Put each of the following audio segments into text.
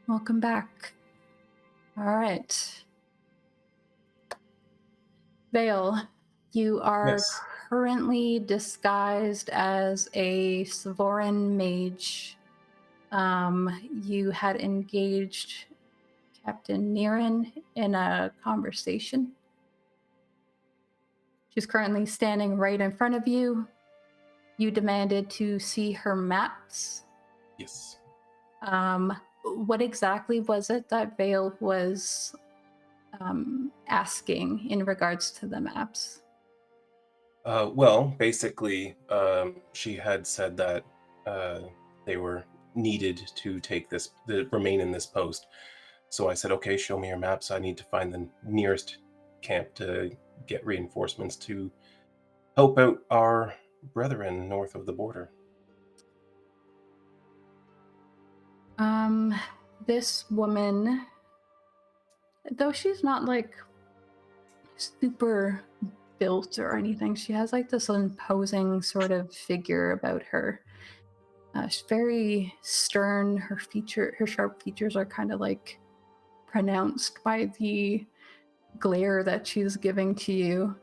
Welcome back. All right. Vael, you are Yes. currently disguised as a Savorin mage. You had engaged Captain Nyra in a conversation. She's currently standing right in front of you. You demanded to see her maps. Yes. What exactly was it that Vael was asking in regards to the maps? Well, basically, she had said that they were needed to remain in this post. So I said, okay, show me your maps. I need to find the nearest camp to get reinforcements to help out our brethren north of the border. This woman, though she's not like super built or anything, she has like this imposing sort of figure about her. She's very stern. Her sharp features are kind of like pronounced by the glare that she's giving to you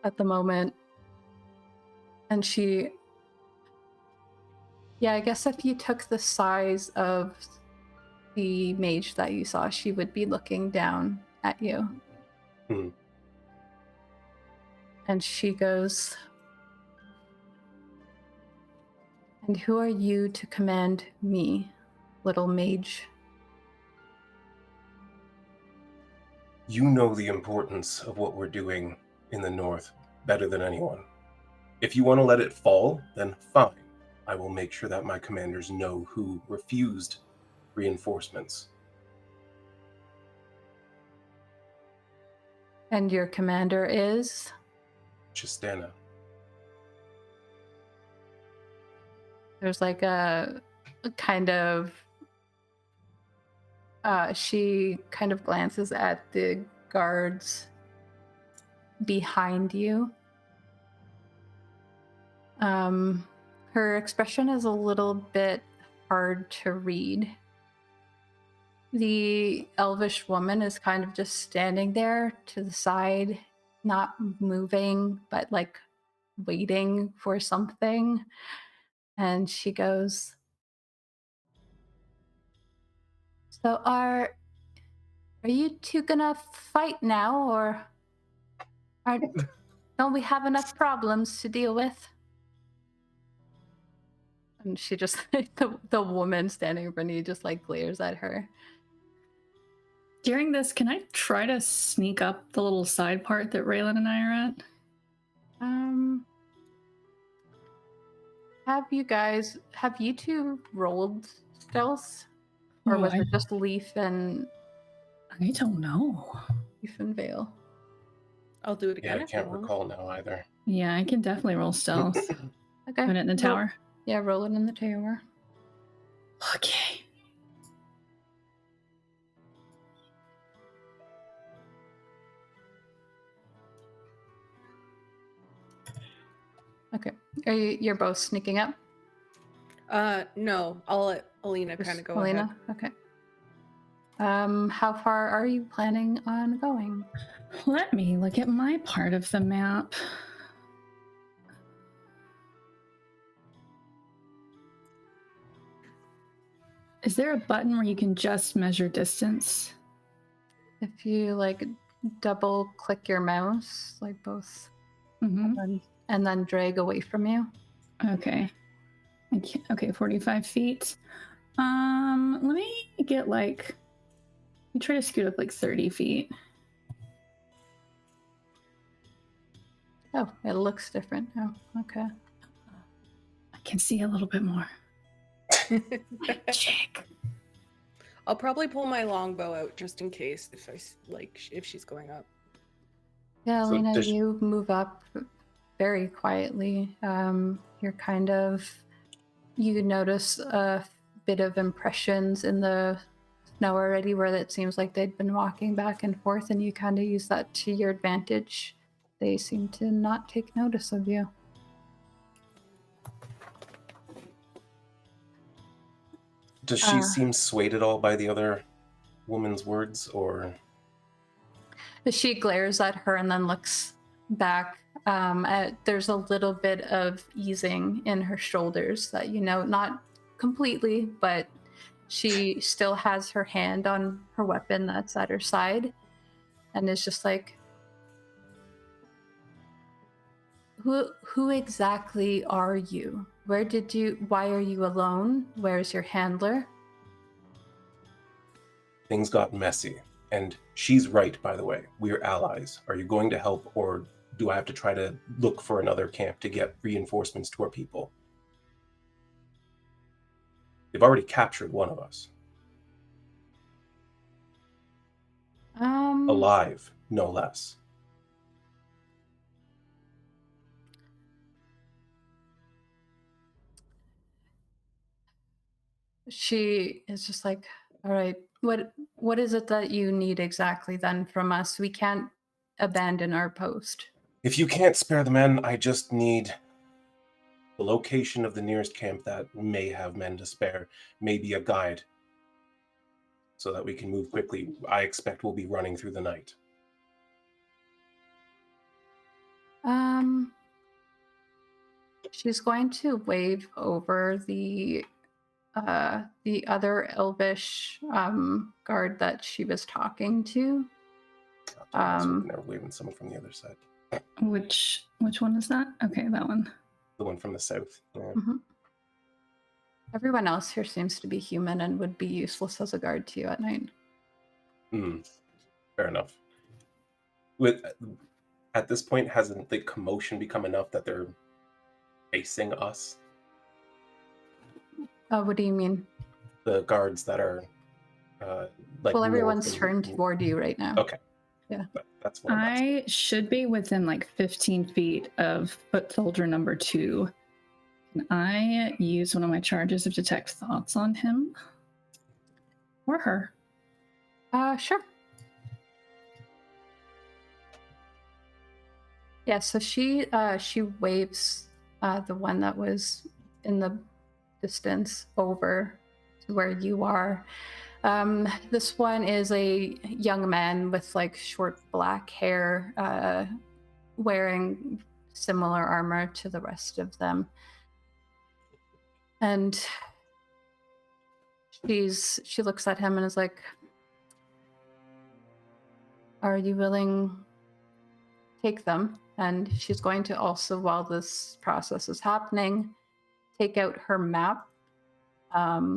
at the moment. And I guess if you took the size of the mage that you saw, she would be looking down at you. Hmm. And she goes, "And who are you to command me, little mage?" You know the importance of what we're doing in the north better than anyone. If you want to let it fall, then fine. I will make sure that my commanders know who refused reinforcements. And your commander is? Chistana. There's like a kind of she kind of glances at the guards behind you. Her expression is a little bit hard to read. The elvish woman is kind of just standing there to the side, not moving, but like waiting for something. And she goes, "So are you two gonna fight now, or don't we have enough problems to deal with?" And she just the woman standing in front of you just like glares at her. During this, can I try to sneak up the little side part that Raelynn and I are at? Have you two rolled stealth? Or was it just Leif and I don't know. Vael? I'll do it again. Yeah, I can't recall now either. Yeah, I can definitely roll stealth. Okay. Put it in the tower. Yeah, roll it in the tower. Okay. Okay. You're both sneaking up? No. I'll let Alina kind of go Alina? ahead. Okay. How far are you planning on going? Let me look at my part of the map. Is there a button where you can just measure distance? If you like double click your mouse, like both, and then drag away from you. Okay. Okay, 45 feet. Let me get like, you try to scoot up like 30 feet. Oh, it looks different now. Okay. I can see a little bit more. Check. I'll probably pull my longbow out just in case if she's going up. Yeah, So Alina, you move up very quietly. You notice a bit of impressions in the snow already where it seems like they'd been walking back and forth, and you kind of use that to your advantage. They seem to not take notice of you. Does she seem swayed at all by the other woman's words, or? She glares at her and then looks back. There's a little bit of easing in her shoulders that, not completely, but she still has her hand on her weapon that's at her side and is just like, who exactly are you? Why are you alone? Where's your handler? Things got messy. And she's right, by the way. We're allies. Are you going to help, or do I have to try to look for another camp to get reinforcements to our people? They've already captured one of us. Alive, no less. She is just like, all right, what is it that you need exactly then from us? We can't abandon our post. If you can't spare the men, I just need the location of the nearest camp that may have men to spare, maybe a guide, so that we can move quickly. I expect we'll be running through the night. She's going to wave over the other elvish guard that she was talking to. I was hoping they were waving someone from the other side. Which one is that? Okay, that one. The one from the south. Yeah. Mm-hmm. Everyone else here seems to be human and would be useless as a guard to you at night. Fair enough. At this point, hasn't the commotion become enough that they're facing us? What do you mean? The guards that are well, everyone's turned toward you right now. Okay. Yeah. That's what I should be within like 15 feet of foot soldier number 2. Can I use one of my charges of detect thoughts on him? Or her? Sure. Yeah, so she waves the one that was in the distance over to where you are. This one is a young man with like short black hair, wearing similar armor to the rest of them. And she looks at him and is like, are you willing to take them? And she's going to also, while this process is happening, take out her map. How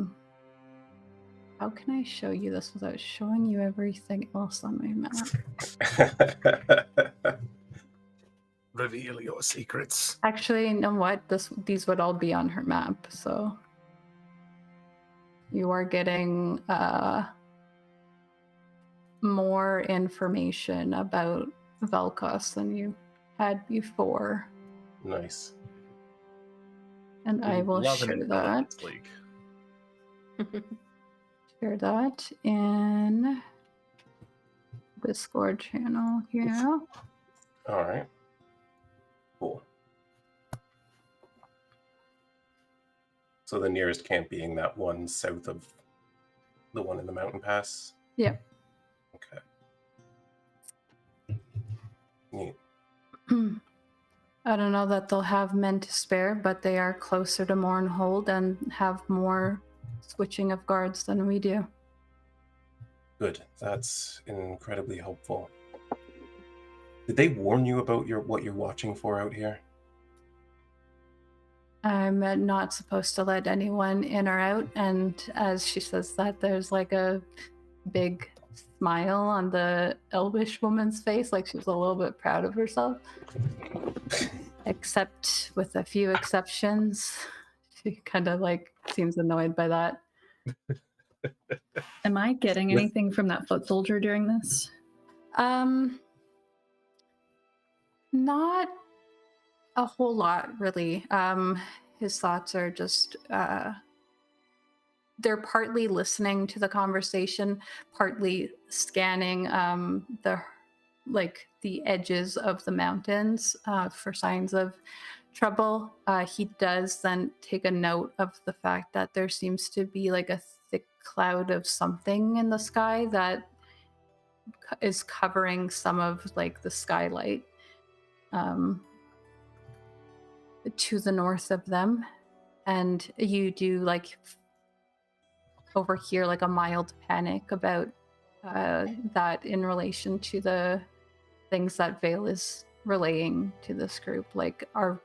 can I show you this without showing you everything else on my map? Reveal your secrets. Actually, you know what? These would all be on her map, so you are getting more information about Velkos than you had before. Nice. And I will share that. Share that in Discord channel here. All right. Cool. So the nearest camp being that one south of the one in the mountain pass? Yeah. Okay. Neat. I don't know that they'll have men to spare, but they are closer to Mournhold and have more switching of guards than we do. Good. That's incredibly helpful. Did they warn you about what you're watching for out here? I'm not supposed to let anyone in or out, and as she says that, there's like a big smile on the elvish woman's face, like she's a little bit proud of herself. Except with a few exceptions. She kind of like seems annoyed by that. Am I getting anything from that foot soldier during this? Not a whole lot, really. His thoughts are just they're partly listening to the conversation, partly scanning the edges of the mountains for signs of trouble. He does then take a note of the fact that there seems to be like a cloud of something in the sky that is covering some of like the skylight to the north of them, and you do like overhear like a mild panic about that in relation to the things that Vael is relaying to this group. Like, are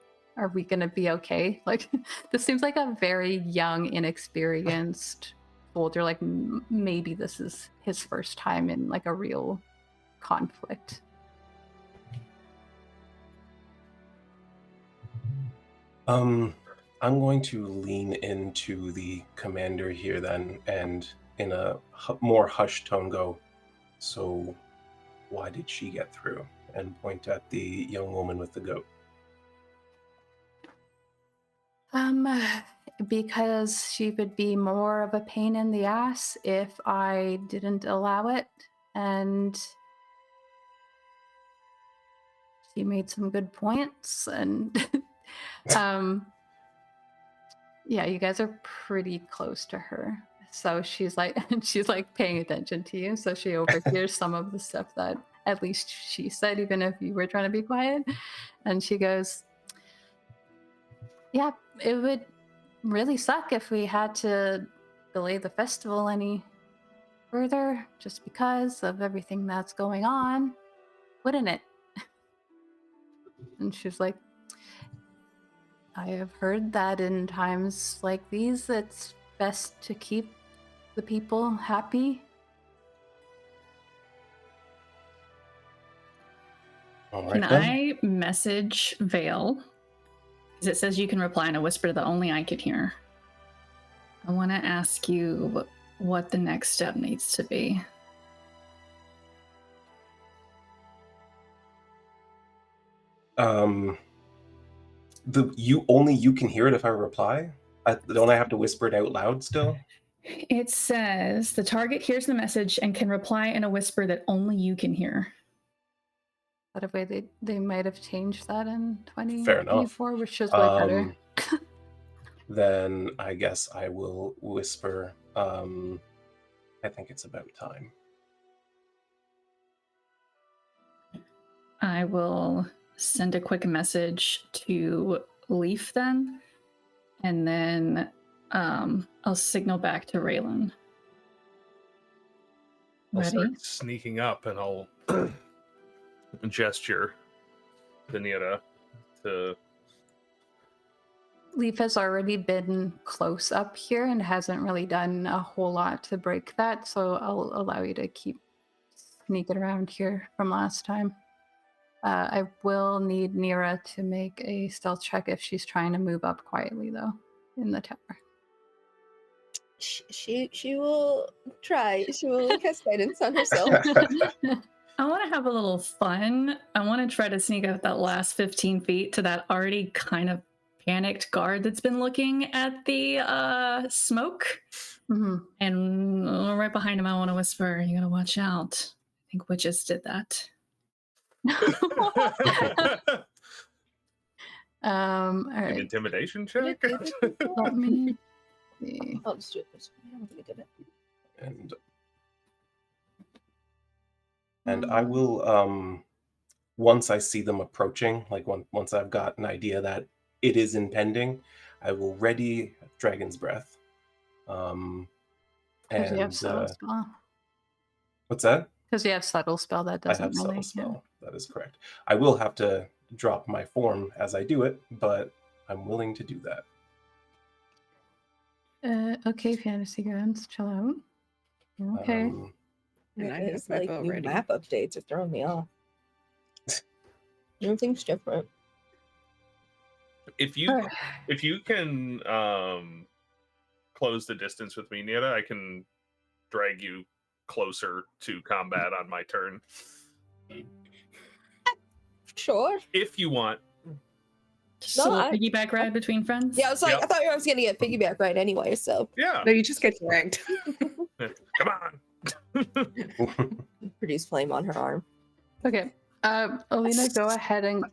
we gonna be okay? Like, this seems like a very young, inexperienced soldier. Like, maybe this is his first time in like a real conflict. I'm going to lean into the commander here then, and in a more hushed tone go, so why did she get through? And point at the young woman with the goat. Because she would be more of a pain in the ass if I didn't allow it, and she made some good points, and yeah, you guys are pretty close to her. So she's like paying attention to you. So she overhears some of the stuff that at least she said, even if you were trying to be quiet. And she goes, yeah, it would really suck if we had to delay the festival any further just because of everything that's going on, wouldn't it? And she's like, I have heard that in times like these, it's best to keep the people happy. All right, Can then. I message Vael? Because it says you can reply in a whisper that only I can hear. I want to ask you what the next step needs to be. You can hear it if I reply? Don't I have to whisper it out loud still? It says the target hears the message and can reply in a whisper that only you can hear. That a way they might have changed that in Fair enough. 2024, which is way better. Then I guess I will whisper, I think it's about time. I will send a quick message to Leif then, and then I'll signal back to Raelynn. I'll Ready? start sneaking up and I'll gesture to Nyra to... Leif has already been close up here and hasn't really done a whole lot to break that, so I'll allow you to keep sneaking around here from last time. I will need Nyra to make a stealth check if she's trying to move up quietly, though, in the tower. She will try. She will cast guidance on herself. I want to have a little fun. I want to try to sneak up that last 15 feet to that already kind of panicked guard that's been looking at the smoke. Mm-hmm. And right behind him, I want to whisper, you gotta watch out. I think witches did that. All An right. intimidation check? Let me see. I'll just do it this way. I'm gonna get it. And I will, once I see them approaching, like once I've got an idea that it is impending, I will ready Dragon's Breath. Because you have subtle spell. What's that? Because you have subtle spell that I doesn't have subtle really. spell. That is correct. I will have to drop my form as I do it, but I'm willing to do that. Okay, fantasy grounds, chill out. Okay. And I It's have my like bow new ready. map updates are throwing me off. Everything's different. If you can close the distance with me, Nyra, I can drag you closer to combat on my turn. Sure. If you want. Just No, a little I- piggyback ride between friends. Yeah, I was like, Yep. I thought I was gonna get piggyback right anyway, so Yeah. No, you just get dragged. Come on. produce flame on her arm. Okay. Alina, go ahead and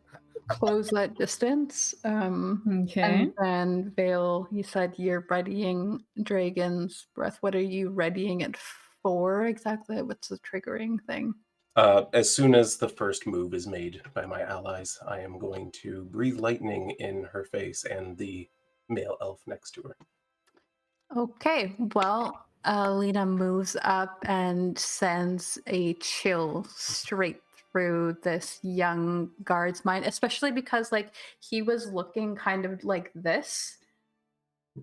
close that distance. Okay. And then Vael, you said you're readying Dragon's Breath. What are you readying it for exactly? What's the triggering thing? As soon as the first move is made by my allies, I am going to breathe lightning in her face and the male elf next to her. Okay, well, Alina moves up and sends a chill straight through this young guard's mind, especially because like he was looking kind of like this,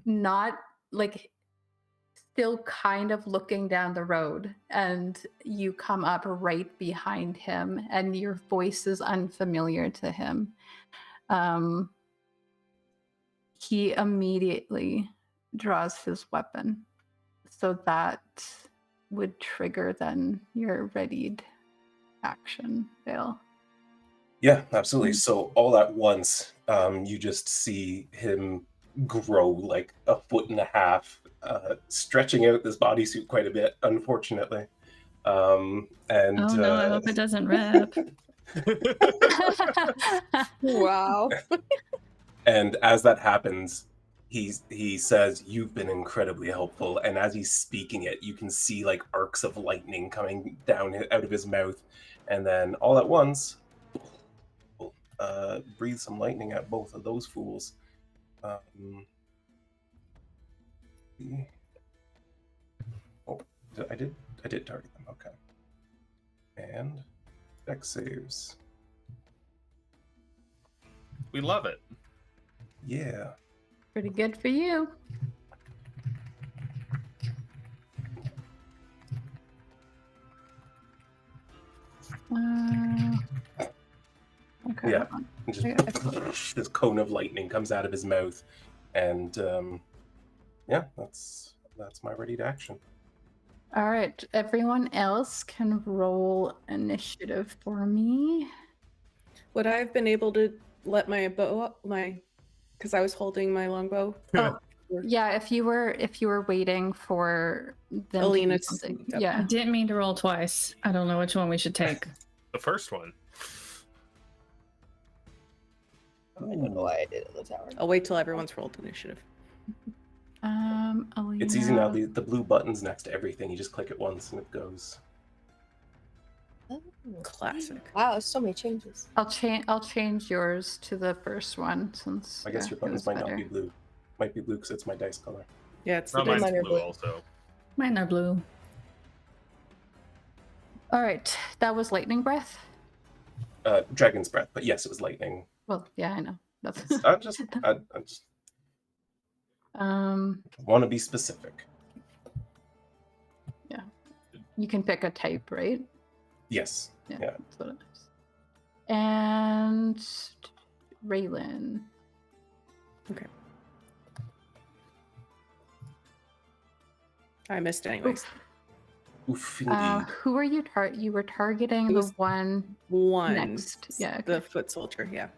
not like still kind of looking down the road, and you come up right behind him and your voice is unfamiliar to him. He immediately draws his weapon. So that would trigger then your readied action, Vael. Yeah, absolutely. So all at once, you just see him grow like 1.5 feet, stretching out this bodysuit quite a bit, unfortunately. And Oh no, I hope it doesn't rip. Wow. and as that happens, he says, "You've been incredibly helpful." And as he's speaking it, you can see like arcs of lightning coming down out of his mouth, and then all at once, breathe some lightning at both of those fools. Oh, I did target them. Okay, and dex saves. We love it. Yeah. Pretty good for you. Okay. Yeah. hold on. And just this cone of lightning comes out of his mouth, and yeah, that's my ready to action. All right. Everyone else can roll initiative for me. Would I have been able to let my bow up, because I was holding my longbow? Oh, yeah. If you were waiting for them to do Alina to something, speak up. I yeah. didn't mean to roll twice. I don't know which one we should take. The first one. I don't know why I did it in the tower. I'll wait till everyone's rolled initiative. Alina. It's easy now. The blue button's next to everything. You just click it once and it goes. Oh. Classic. Wow, so many changes. I'll change yours to the first one since I guess yeah, your it buttons was might not better. be blue. Might be blue because it's my dice color. Yeah, it's No, the mine's mine are blue blue. also. Mine are blue. All right, that was lightning breath. Dragon's breath, but yes, it was lightning. Well, yeah, I know. That's I just want to be specific. yeah. You can pick a type, right? Yes. Yeah. Yeah. That's what it is. And Raelynn. Okay. I missed anyways. Oof, indeed. Who are you you were targeting It the was one One. next. Yeah. The Okay. foot soldier, yeah.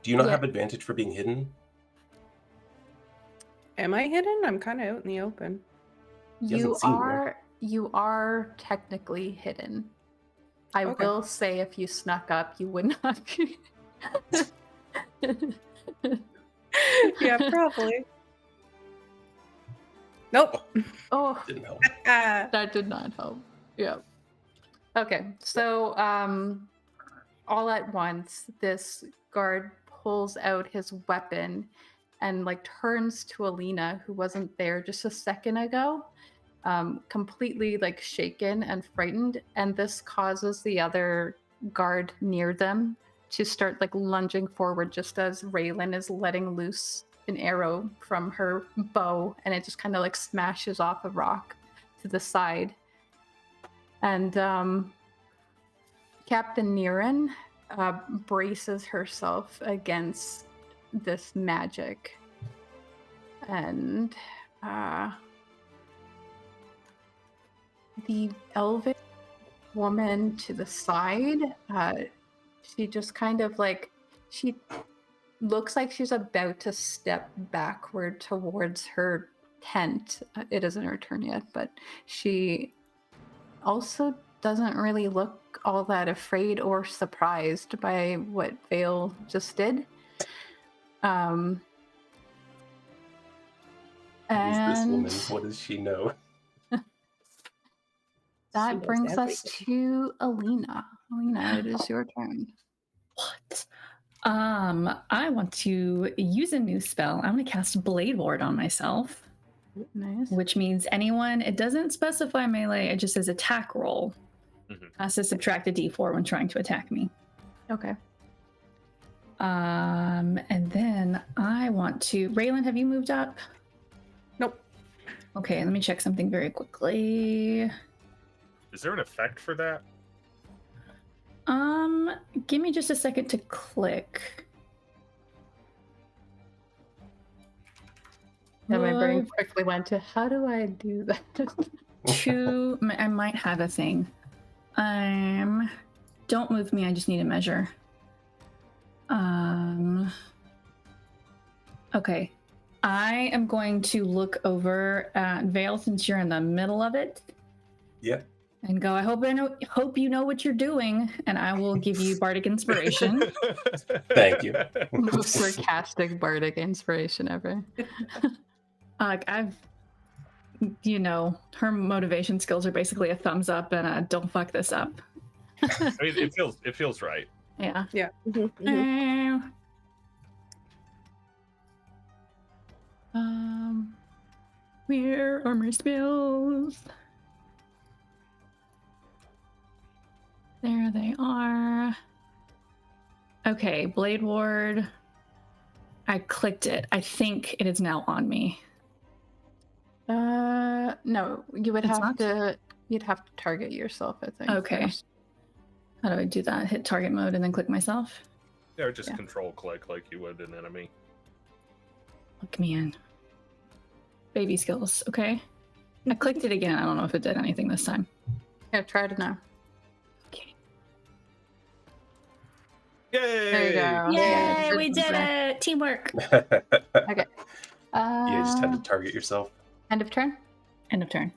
Do you not yeah. have advantage for being hidden? Am I hidden? I'm kind of out in the open. He hasn't seen you. You are technically hidden. I Okay. will say if you snuck up, you would not be. Yeah, probably. Nope. Oh, Didn't help. that did not help. Yeah. Okay, so all at once, this guard pulls out his weapon and like turns to Alina, who wasn't there just a second ago, completely like shaken and frightened, and this causes the other guard near them to start like lunging forward just as Raelynn is letting loose an arrow from her bow, and it just kind of like smashes off a rock to the side. And Captain Nyra braces herself against this magic, and the elvish woman to the side, she just kind of like, she looks like she's about to step backward towards her tent. It isn't her turn yet, but she also doesn't really look all that afraid or surprised by what Vael just did. Who is this woman? And What does she know? that knows brings us everything. to Alina. Alina, it is your turn. What? I want to use a new spell. I'm going to cast Blade Ward on myself, Nice. which means anyone, it doesn't specify melee, it just says attack roll. Has to subtract a d4 when trying to attack me. Okay. And then I want to, Raelynn, have you moved up? Nope. Okay, let me check something very quickly. Is there an effect for that? Give me just a second to click. And my brain Would quickly went to, how do I do that? I might have a thing. Don't move me, I just need a measure. Okay. I am going to look over at Vael since you're in the middle of it. Yeah. And go, I hope you know what you're doing, and I will give you bardic inspiration. Thank you. Most sarcastic bardic inspiration ever. I've, her motivation skills are basically a thumbs up and a don't fuck this up. I mean, it feels right. Yeah. Yeah. Where are my spells? There they are. Okay, Blade Ward. I clicked it. I think it is now on me. No, you would It's have not? to. You'd have to target yourself, I think. Okay. first. How do I do that? Hit target mode and then click myself? Yeah, or just Yeah. control click like you would an enemy. Look me in. Baby skills, okay? I clicked it again. I don't know if it did anything this time. Yeah, try it now. Okay. Yay! There you go. Yay, Yeah, we did perfect. it! Teamwork. Okay. You just had to target yourself. End of turn. End of turn.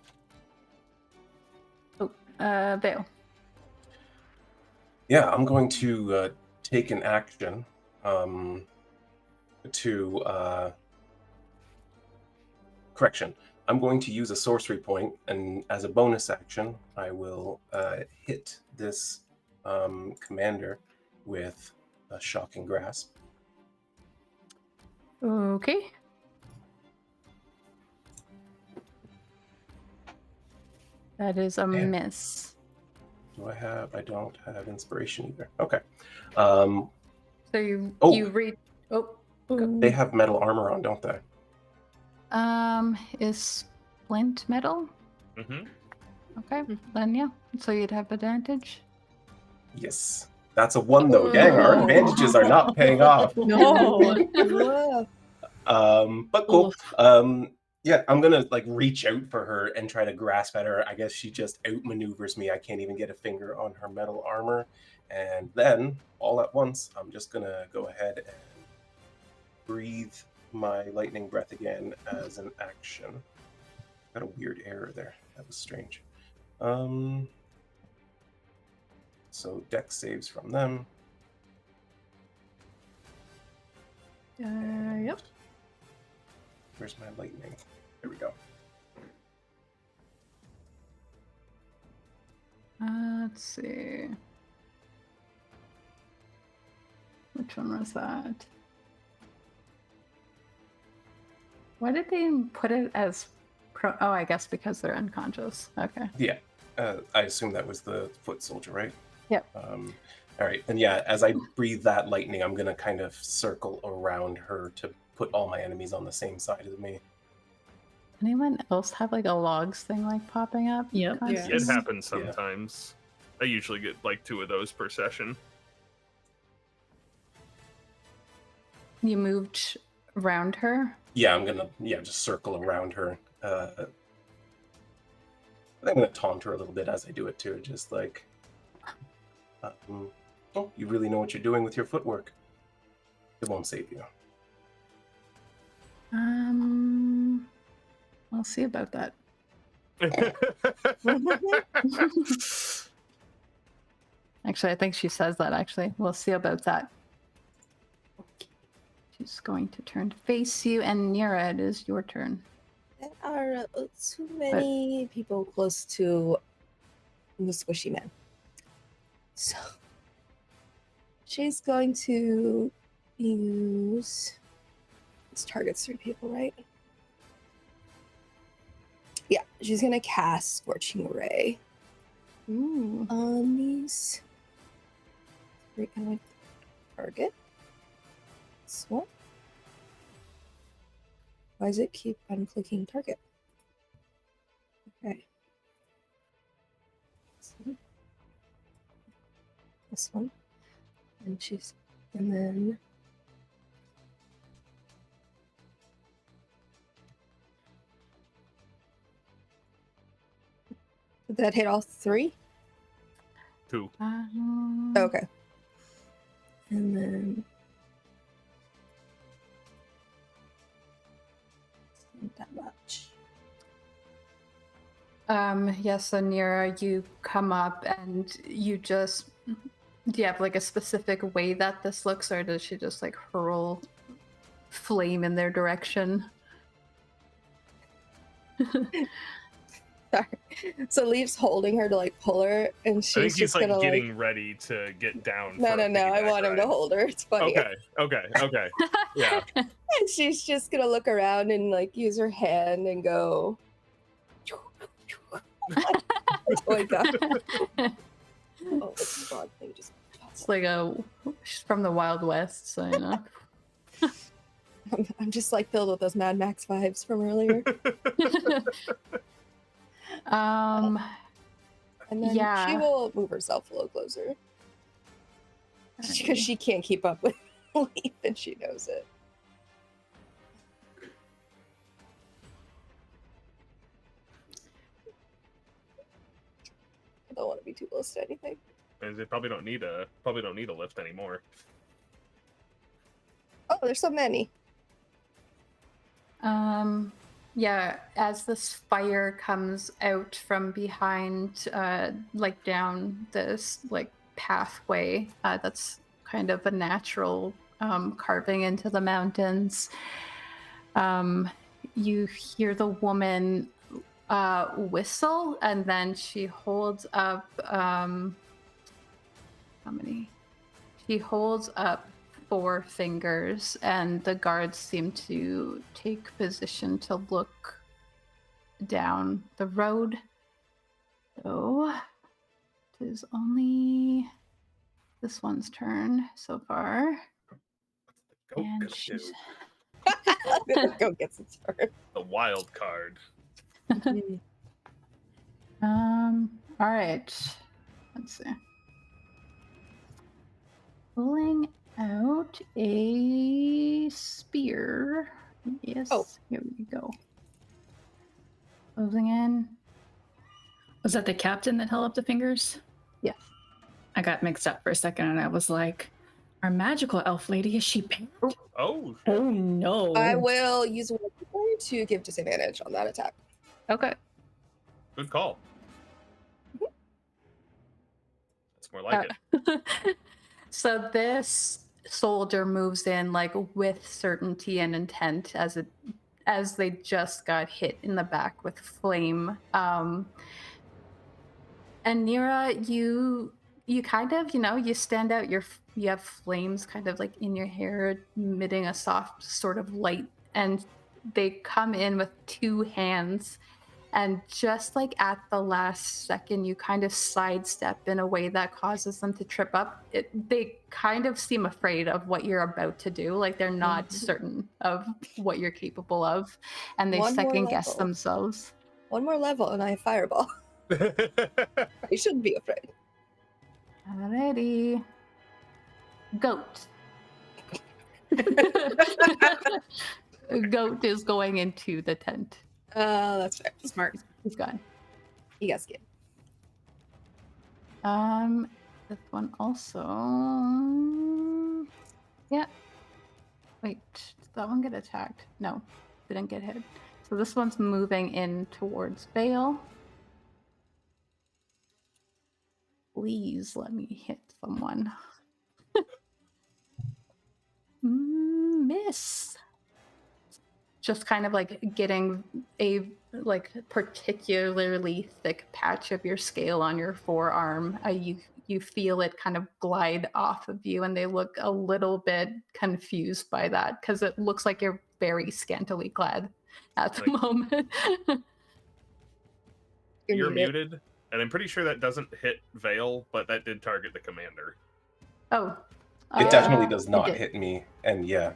Vael. Yeah, I'm going to take an action to correction. I'm going to use a sorcery point, and as a bonus action, I will hit this commander with a shocking grasp. Okay. That is a Yeah. miss. Do I have? I don't have inspiration either. Okay. So you Oh. you read. Oh. They have metal armor on, don't they? Is splint metal? Mm-hmm. Okay, then yeah. So you'd have advantage. Yes. That's a 1 though. Dang, our advantages are not paying off. No. Whoa. But cool. Oof. Yeah, I'm gonna like reach out for her and try to grasp at her. I guess she just outmaneuvers me. I can't even get a finger on her metal armor. And then all at once, I'm just gonna go ahead and breathe my lightning breath again as an action. Got a weird error there. That was strange. So dex saves from them. Yep. Where's my lightning? There we go. Let's see. Which one was that? Why did they put it as pro? Oh, I guess because they're unconscious. Okay. Yeah, I assume that was the foot soldier, right? Yep. All right, and yeah, as I breathe that lightning, I'm gonna kind of circle around her to put all my enemies on the same side as me. Anyone else have like a logs thing like popping up? Yep. Yeah. It constantly? happens sometimes. I usually get like 2 of those per session. You moved around her. Yeah, I'm gonna just circle around her. I'm gonna taunt her a little bit as I do it too, just like, oh, you really know what you're doing with your footwork. It won't save you. I'll see about that. Actually, I think she says that, actually. We'll see about that. She's going to turn to face you, and Nyra, it is your turn. There are too many people close to the squishy man. So she's going to use. This targets 3 people, right? Yeah, she's gonna cast Scorching Ray Ooh. on these 3 target. This one. Why does it keep unclicking target? Okay. This one. And then did that hit all 3? 2. Okay. And then not that much. Yeah, so Nyra, you come up and you just, do you have like a specific way that this looks, or does she just like hurl flame in their direction? Sorry. So Leif's holding her to like pull her, and I she's think he's just like gonna getting ready to get down. No, for a I piggyback want him to ride. hold her. It's funny. Okay. Yeah. And she's just gonna look around and like use her hand and go. Oh my god! Oh, this frog thing just. It's like she's from the Wild West, so you know. I'm just like filled with those Mad Max vibes from earlier. And then Yeah. she will move herself a little closer because she can't keep up with Leif, and she knows it. I don't want to be too close to anything. And they probably don't need a lift anymore. Oh, there's so many. Yeah, as this fire comes out from behind, like down this like pathway, that's kind of a natural carving into the mountains. You hear the woman whistle, and then she holds up She holds up 4 fingers, and the guards seem to take position to look down the road. So it is only this one's turn so far. And she's Go get some turn. The wild card. all right. Let's see. Pulling out a spear. Yes. Oh. Here we go. Closing in. Was that the captain that held up the fingers? Yes. I got mixed up for a second and I was like, our magical elf lady, is she pink? Oh. Oh no. I will use one to give disadvantage on that attack. Okay. Good call. That's more like it. So this soldier moves in like with certainty and intent as they just got hit in the back with flame. And Nyra, you kind of, you stand out, you have flames kind of like in your hair, emitting a soft sort of light, and they come in with 2 hands. And just like at the last second, you kind of sidestep in a way that causes them to trip up. They kind of seem afraid of what you're about to do. Like they're not certain of what you're capable of. And they second guess themselves. One more level and I have fireball. I shouldn't be afraid. Alrighty. Goat. Goat is going into the tent. That's fair. Smart. He's gone. You guys get. This one also. Yeah. Wait, did that one get attacked? No, didn't get hit. So this one's moving in towards Vael. Please let me hit someone. Miss. Just kind of like getting a like particularly thick patch of your scale on your forearm. You feel it kind of glide off of you, and they look a little bit confused by that because it looks like you're very scantily clad at the moment. You're muted, and I'm pretty sure that doesn't hit Vael, but that did target the commander. Oh. It definitely does not hit me, and yeah.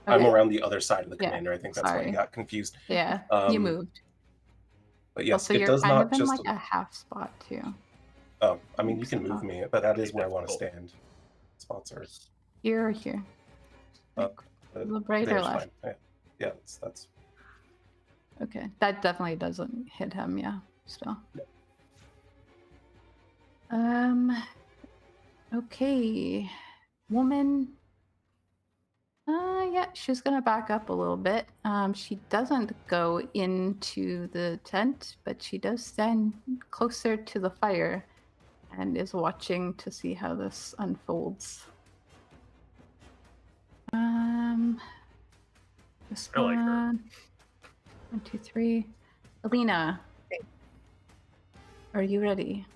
Okay. I'm around the other side of the commander. I think that's why you Sorry. got confused. Yeah, you moved. But yes, so it you're does kind not of in just. like a half spot too. Oh, I mean, you can move so. me, but that is where I that's want to cool. stand. Spots are. Here or here? The right or There's left? fine. Yeah, that's. Okay, that definitely doesn't hit him. Yeah, still. Okay, woman. Yeah, she's gonna back up a little bit. She doesn't go into the tent, but she does stand closer to the fire and is watching to see how this unfolds. This I like her. one. 1, 2, 3. Alina, are you ready?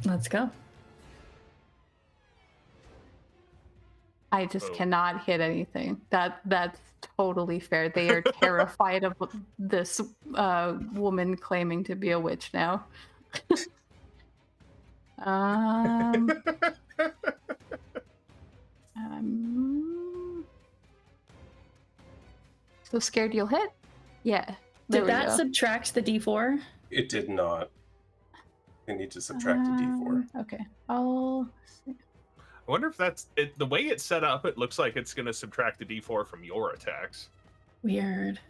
Let's go. I just cannot hit anything. That's totally fair. They are terrified of this woman claiming to be a witch now. So scared you'll hit? Yeah. Did that subtract the D4? It did not. You need to subtract a D4. Okay. I'll see. I wonder if that's it. The way it's set up, it looks like it's going to subtract the D4 from your attacks. Weird.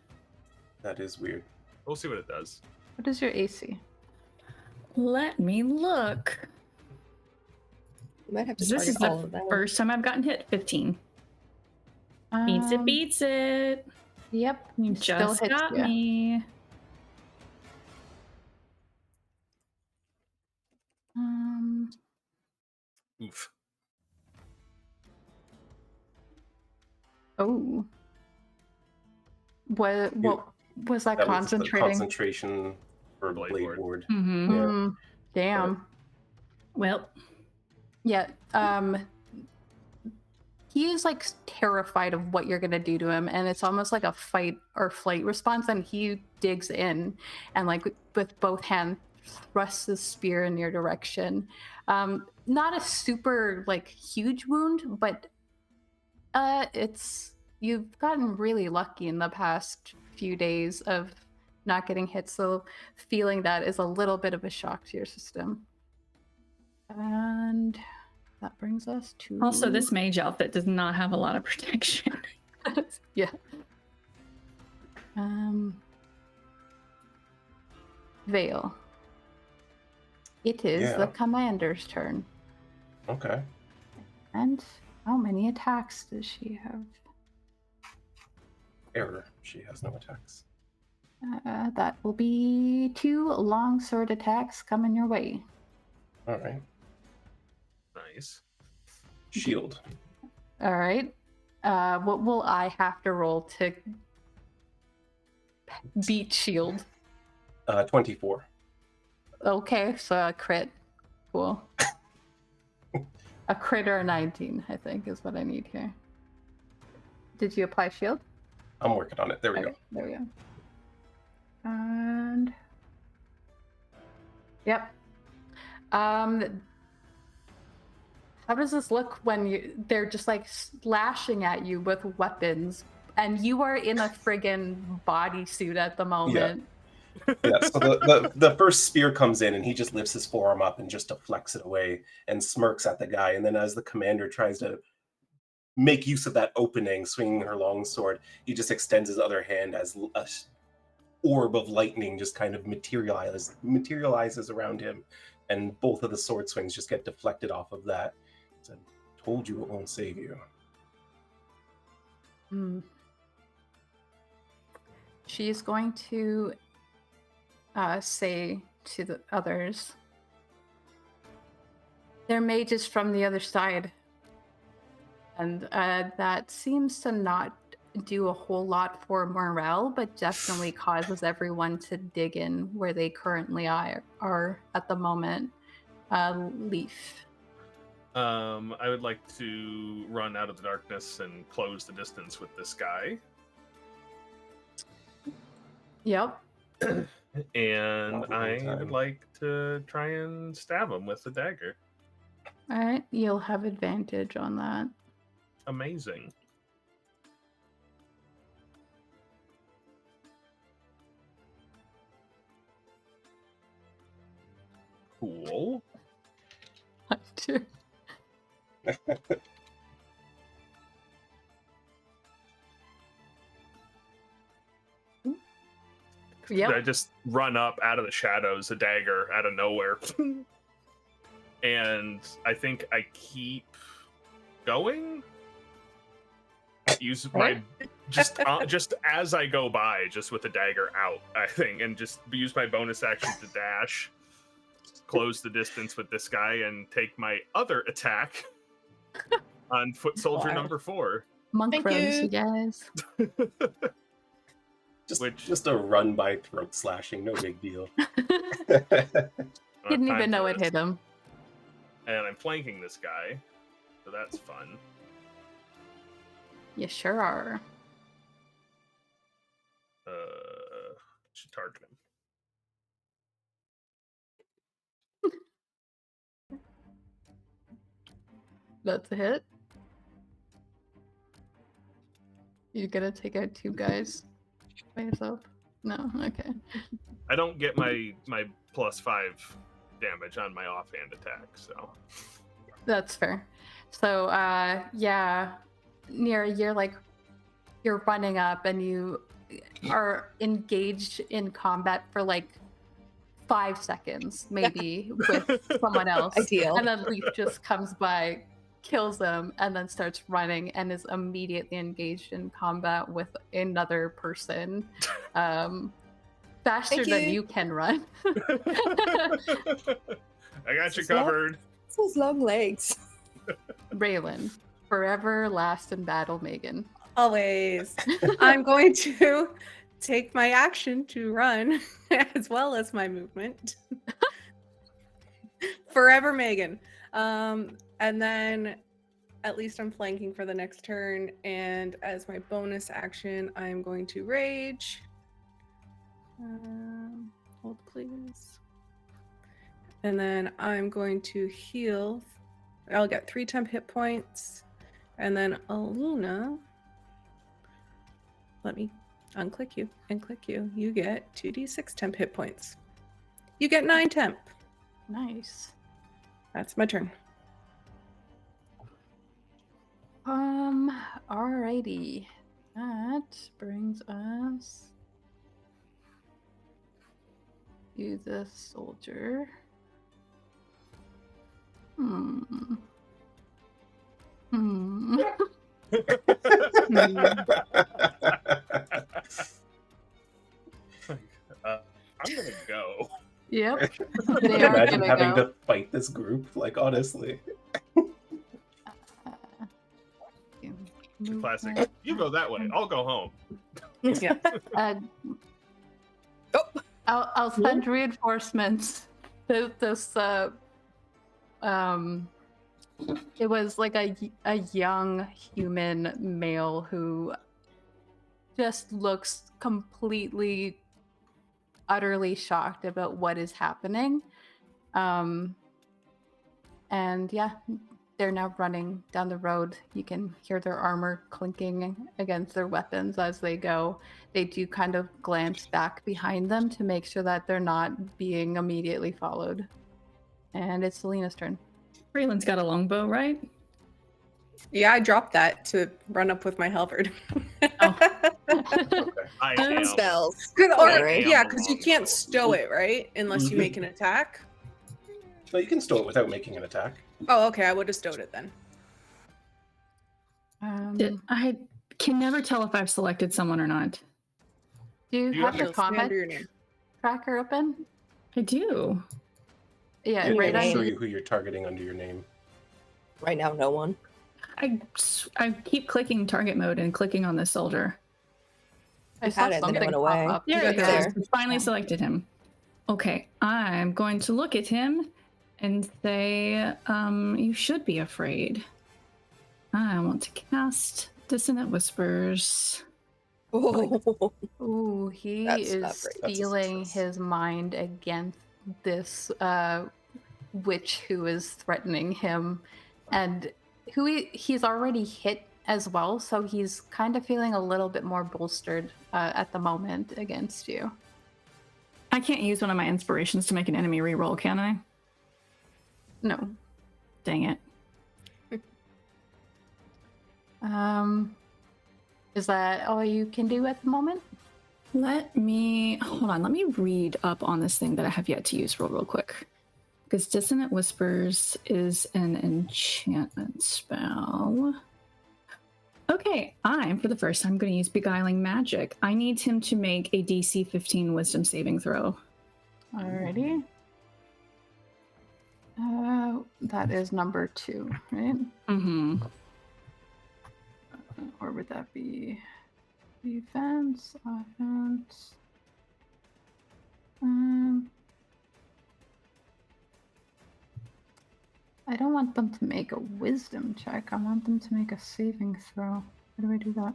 That is weird. We'll see what it does. What is your AC? Let me look. You might have to This is target all the of them. first time I've gotten hit. 15. Beats it, beats it. Yep. You just got me. Oof. Oh. What was that concentrating? Was concentration for Blade Ward. Mm-hmm. Yeah. Damn. Well. Yeah. He is like terrified of what you're gonna do to him, and it's almost like a fight or flight response. And he digs in, and like with both hands, thrusts his spear in your direction. Not a super like huge wound, but you've gotten really lucky in the past few days of not getting hit, so feeling that is a little bit of a shock to your system. And that brings us to also this mage outfit does not have a lot of protection. Yeah. Vael. It is the commander's turn. Okay. And how many attacks does she have? Error. She has no attacks. That will be 2 longsword attacks coming your way. All right. Nice. Shield. All right. What will I have to roll to beat shield? 24. Okay, so a crit. Cool. A crit or a 19, I think, is what I need here. Did you apply shield? I'm working on it. There we go. There we go. And yep. How does this look when they're just like slashing at you with weapons, and you are in a friggin' bodysuit at the moment? Yeah. So the first spear comes in, and he just lifts his forearm up and just deflects it away and smirks at the guy. And then as the commander tries to make use of that opening, swinging her longsword, he just extends his other hand as a orb of lightning just kind of materializes around him, and both of the sword swings just get deflected off of that. I told you it won't save you. She's going to say to the others, They're mages from the other side. And that seems to not do a whole lot for morale, but definitely causes everyone to dig in where they currently are at the moment. Leif. I would like to run out of the darkness and close the distance with this guy. Yep. And I time. would like to try and stab him with the dagger. All right, you'll have advantage on that. Amazing. Cool. Yep. I just run up out of the shadows, a dagger out of nowhere. And I think I keep going. Use my just as I go by, just with the dagger out, I think, and just use my bonus action to dash, close the distance with this guy, and take my other attack on foot soldier number 4. Monk Thank rose, you. you guys. Just a run by throat slashing, no big deal. Didn't even know it hit him. And I'm flanking this guy, so that's fun. You sure are. Should target him. That's a hit. You gonna take out 2 guys by yourself? No, okay. I don't get my +5 damage on my offhand attack, so That's fair. So, yeah, Nyra, you're running up and you are engaged in combat for 5 seconds, maybe, with someone else. Ideal. And then Leif just comes by, kills him, and then starts running and is immediately engaged in combat with another person. Faster than you can run. I got you covered. It's those long legs. Raelynn, forever last in battle, Megan. Always. I'm going to take my action to run as well as my movement. Forever Megan. And then at least I'm flanking for the next turn. And as my bonus action, I'm going to rage. Hold please. And then I'm going to heal. I'll get 3 temp hit points. And then Alina, let me unclick you and click you. You get 2d6 temp hit points. You get 9 temp. Nice. That's my turn. Alrighty. That brings us to the soldier. I'm gonna go. Yep. They are Imagine gonna having go. to fight this group, honestly. Classic. You go that way. I'll go home. Yeah. I'll send reinforcements. This it was a young human male who just looks completely, utterly shocked about what is happening. And yeah, they're now running down the road. You can hear their armor clinking against their weapons as they go. They do kind of glance back behind them to make sure that they're not being immediately followed. And it's Alina's turn. Raylan's got a longbow, right? Yeah, I dropped that to run up with my halberd. I am. Spells. Because you Along can't the stow it, right? Unless you make an attack. But you can stow it without making an attack. Oh, okay. I would have stowed it then. I can never tell if I've selected someone or not. Do you have your Stand combat under your name. tracker open? I do. Yeah, Your right I'll on. show name. you who you're targeting under your name. Right now, no one. I keep clicking target mode and clicking on this soldier. I You saw had it, then it something went pop away. up. There You it got goes. there. I finally Yeah. selected him. Okay, I'm going to look at him and say, you should be afraid. I want to cast Dissonant Whispers. Oh, Ooh, he That's not is great. That's a steeling success. his mind against this witch who is threatening him, and he's already hit as well, so he's kind of feeling a little bit more bolstered at the moment against you. I can't use one of my inspirations to make an enemy reroll, can I? No. Dang it. Is that all you can do at the moment? Let me read up on this thing that I have yet to use real quick. Because Dissonant Whispers is an enchantment spell. Okay, I'm, for the first time, going to use Beguiling Magic. I need him to make a DC 15 Wisdom saving throw. Alrighty. That is number 2, right? Mm-hmm. Or would that be defense, offense? I don't want them to make a wisdom check. I want them to make a saving throw. How do I do that?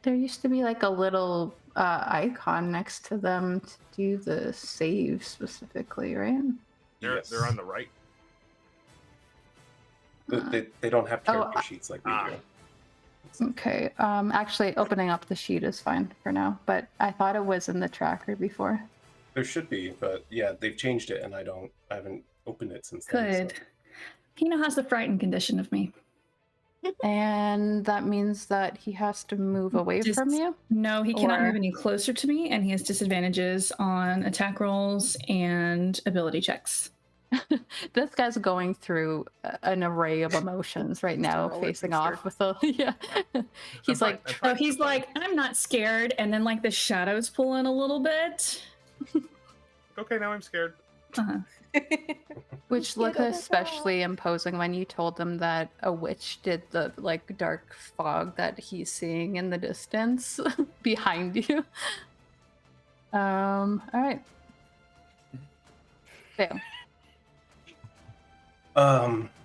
There used to be like a little icon next to them to do the save specifically, right? They're on the right. They don't have character Oh, sheets like we ah. do. Okay. Actually, opening up the sheet is fine for now, but I thought it was in the tracker before. There should be, but yeah, they've changed it, and I haven't opened it since then. Good. He now has the frightened condition of me. And that means that he has to move away Just- from you? No, he cannot Or- move any closer to me, and he has disadvantages on attack rolls and ability checks. This guy's going through an array of emotions right now, roller facing coaster. off with a yeah. He's fine, like, I'm So fine, he's I'm fine. like, I'm not scared, and then like the shadows pull in a little bit. Okay, now I'm scared. Uh-huh. which looked especially imposing when you told him that a witch did the like dark fog that he's seeing in the distance behind you. All right. Fail.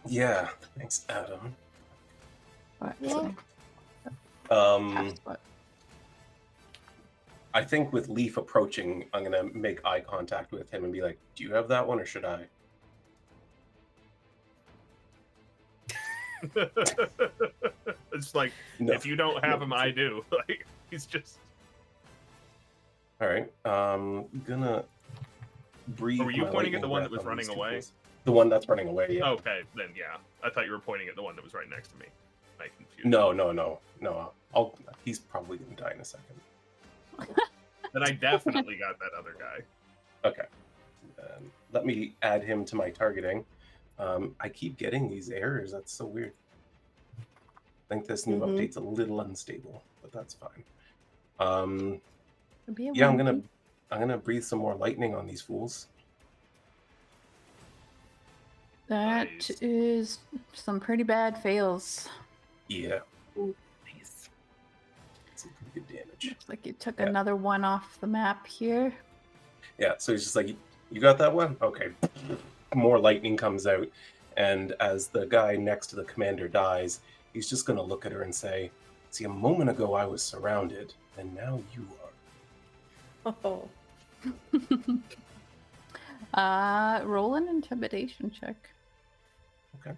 Yeah. Thanks, Adam. What? Yeah. What? I think with Leif approaching, I'm gonna make eye contact with him and be like, "Do you have that one, or should I?" It's like, No. if you don't have him, I do. Like, he's just. All right. Gonna breathe. Or were you my pointing at the lightning one that breath was on these running two away? fools. The one that's running away. Yeah. Okay, then yeah. I thought you were pointing at the one that was right next to me. I confused. No. He's probably gonna die in a second. Then I definitely got that other guy. Okay. Let me add him to my targeting. I keep getting these errors. That's so weird. I think this new Mhm. update's a little unstable, but that's fine. Could be a Yeah, I'm wimpy. gonna breathe some more lightning on these fools. That Nice. is some pretty bad fails. Yeah, Nice. some pretty good damage. Looks like you took Yeah. another one off the map here. Yeah, so he's just like, "You got that one? Okay." More lightning comes out, and as the guy next to the commander dies, he's just gonna look at her and say, "See, a moment ago I was surrounded, and now you are." Oh, Roll an intimidation check. Okay.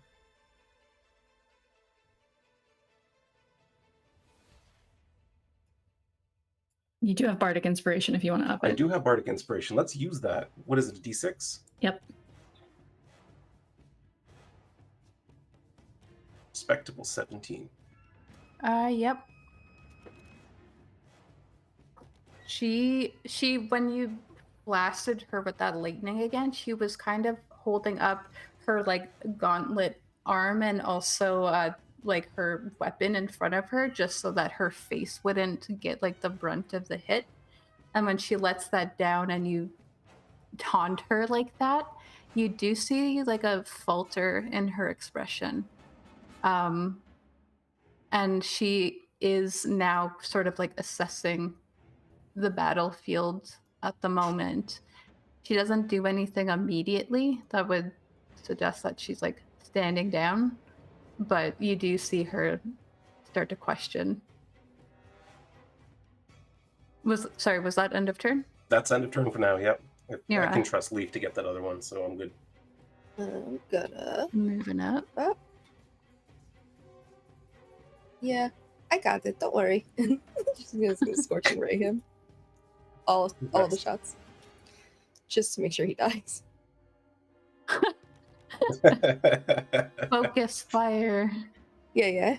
You do have Bardic Inspiration if you want to up I it. do have Bardic Inspiration. Let's use that. What is it, a D6? Yep. Respectable 17. Yep. She when you blasted her with that lightning again, she was kind of holding up her like gauntlet arm and also like her weapon in front of her just so that her face wouldn't get like the brunt of the hit. And when she lets that down and you taunt her like that, you do see like a falter in her expression. And she is now sort of like assessing the battlefield at the moment. She doesn't do anything immediately that would suggest that she's like standing down, but you do see her start to question. Was that end of turn? That's end of turn for now. Yep. I Nyra. can trust Leif to get that other one, so I'm good. I'm gonna Moving up. Yeah, I got it. Don't worry. Just gonna scorching ray him. All the shots, just to make sure he dies. Focus fire. Yeah.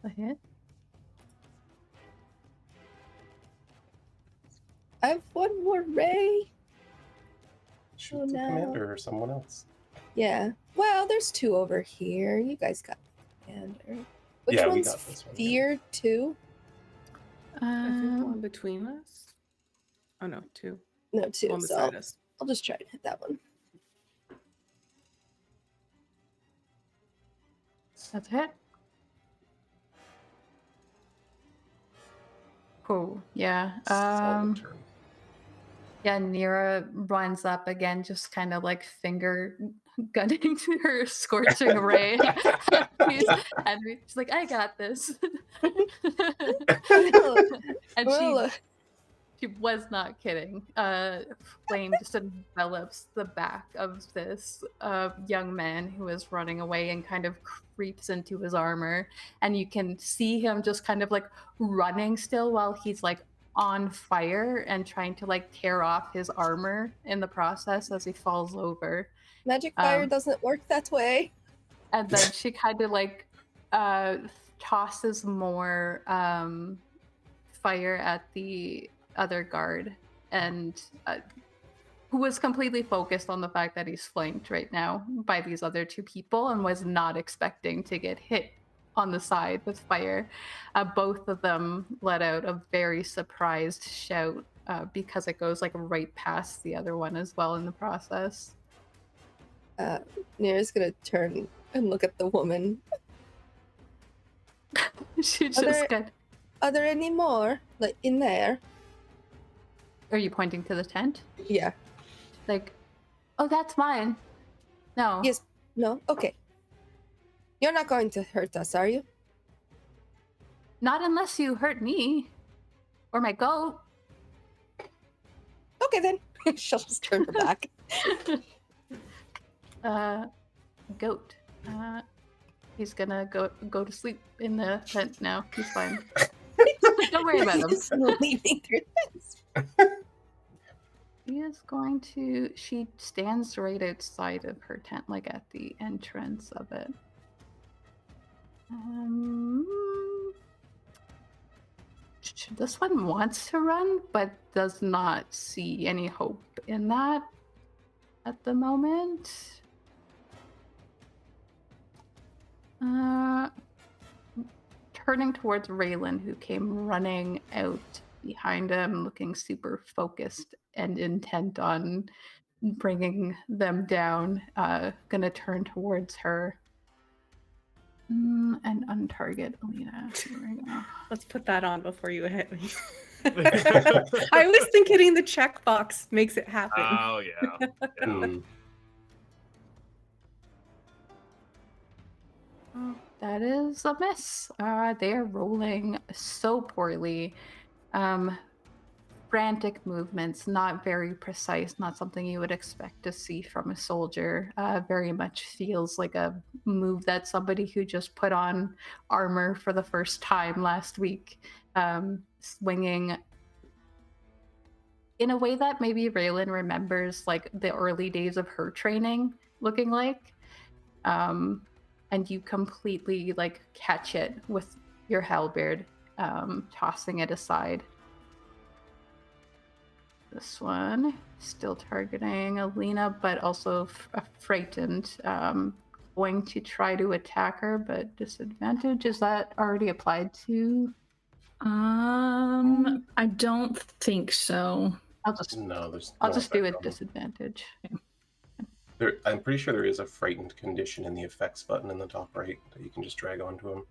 A hit. I have one more ray. Shoot Oh, the no. commander or someone else. Yeah. Well, there's two over here. You guys got the commander. Which Yeah, we one's got this one. fear 2? I think one between us. Oh no, 2. No, 2. One So beside us. I'll just try to hit that one. That's a hit. Cool. Yeah. Solid turn. Yeah, Nyra runs up again, just kind of like finger gunning to her scorching ray. And she's like, I got this. And she was not kidding. Flame just envelops the back of this young man who is running away and kind of creeps into his armor. And you can see him just kind of like running still while he's like on fire and trying to like tear off his armor in the process as he falls over. Magic fire doesn't work that way. And then she kind of like tosses more fire at the other guard, and who was completely focused on the fact that he's flanked right now by these other two people and was not expecting to get hit on the side with fire. Both of them let out a very surprised shout because it goes like right past the other one as well in the process. Nyra's gonna turn and look at the woman. She just got... Are there any more, like, in there? Are you pointing to the tent? Yeah. Like, oh, that's mine. No. Yes. No? Okay. You're not going to hurt us, are you? Not unless you hurt me. Or my goat. Okay, then. She'll just turn her back. Goat. He's gonna go to sleep in the tent now. He's fine. Don't worry about him. He's leaving through this. He is going to... She stands right outside of her tent, like at the entrance of it. This one wants to run, but does not see any hope in that at the moment. Turning towards Raelynn, who came running out behind him, looking super focused and intent on bringing them down. Gonna turn towards her and untarget Alina. Here we go. Let's put that on before you hit me. I always think hitting the checkbox makes it happen. Oh yeah. Oh, that is a miss. They are rolling so poorly. Frantic movements, not very precise, not something you would expect to see from a soldier. Very much feels like a move that somebody who just put on armor for the first time last week, swinging in a way that maybe Raelynn remembers like the early days of her training looking like. And you completely like catch it with your halberd, tossing it aside. This one still targeting Alina, but also frightened. Going to try to attack her, but disadvantage. Is that already applied to? I don't think so. I'll just No, there's. I'll no just do effect a on them. disadvantage. I'm pretty sure there is a frightened condition in the effects button in the top right that you can just drag onto him.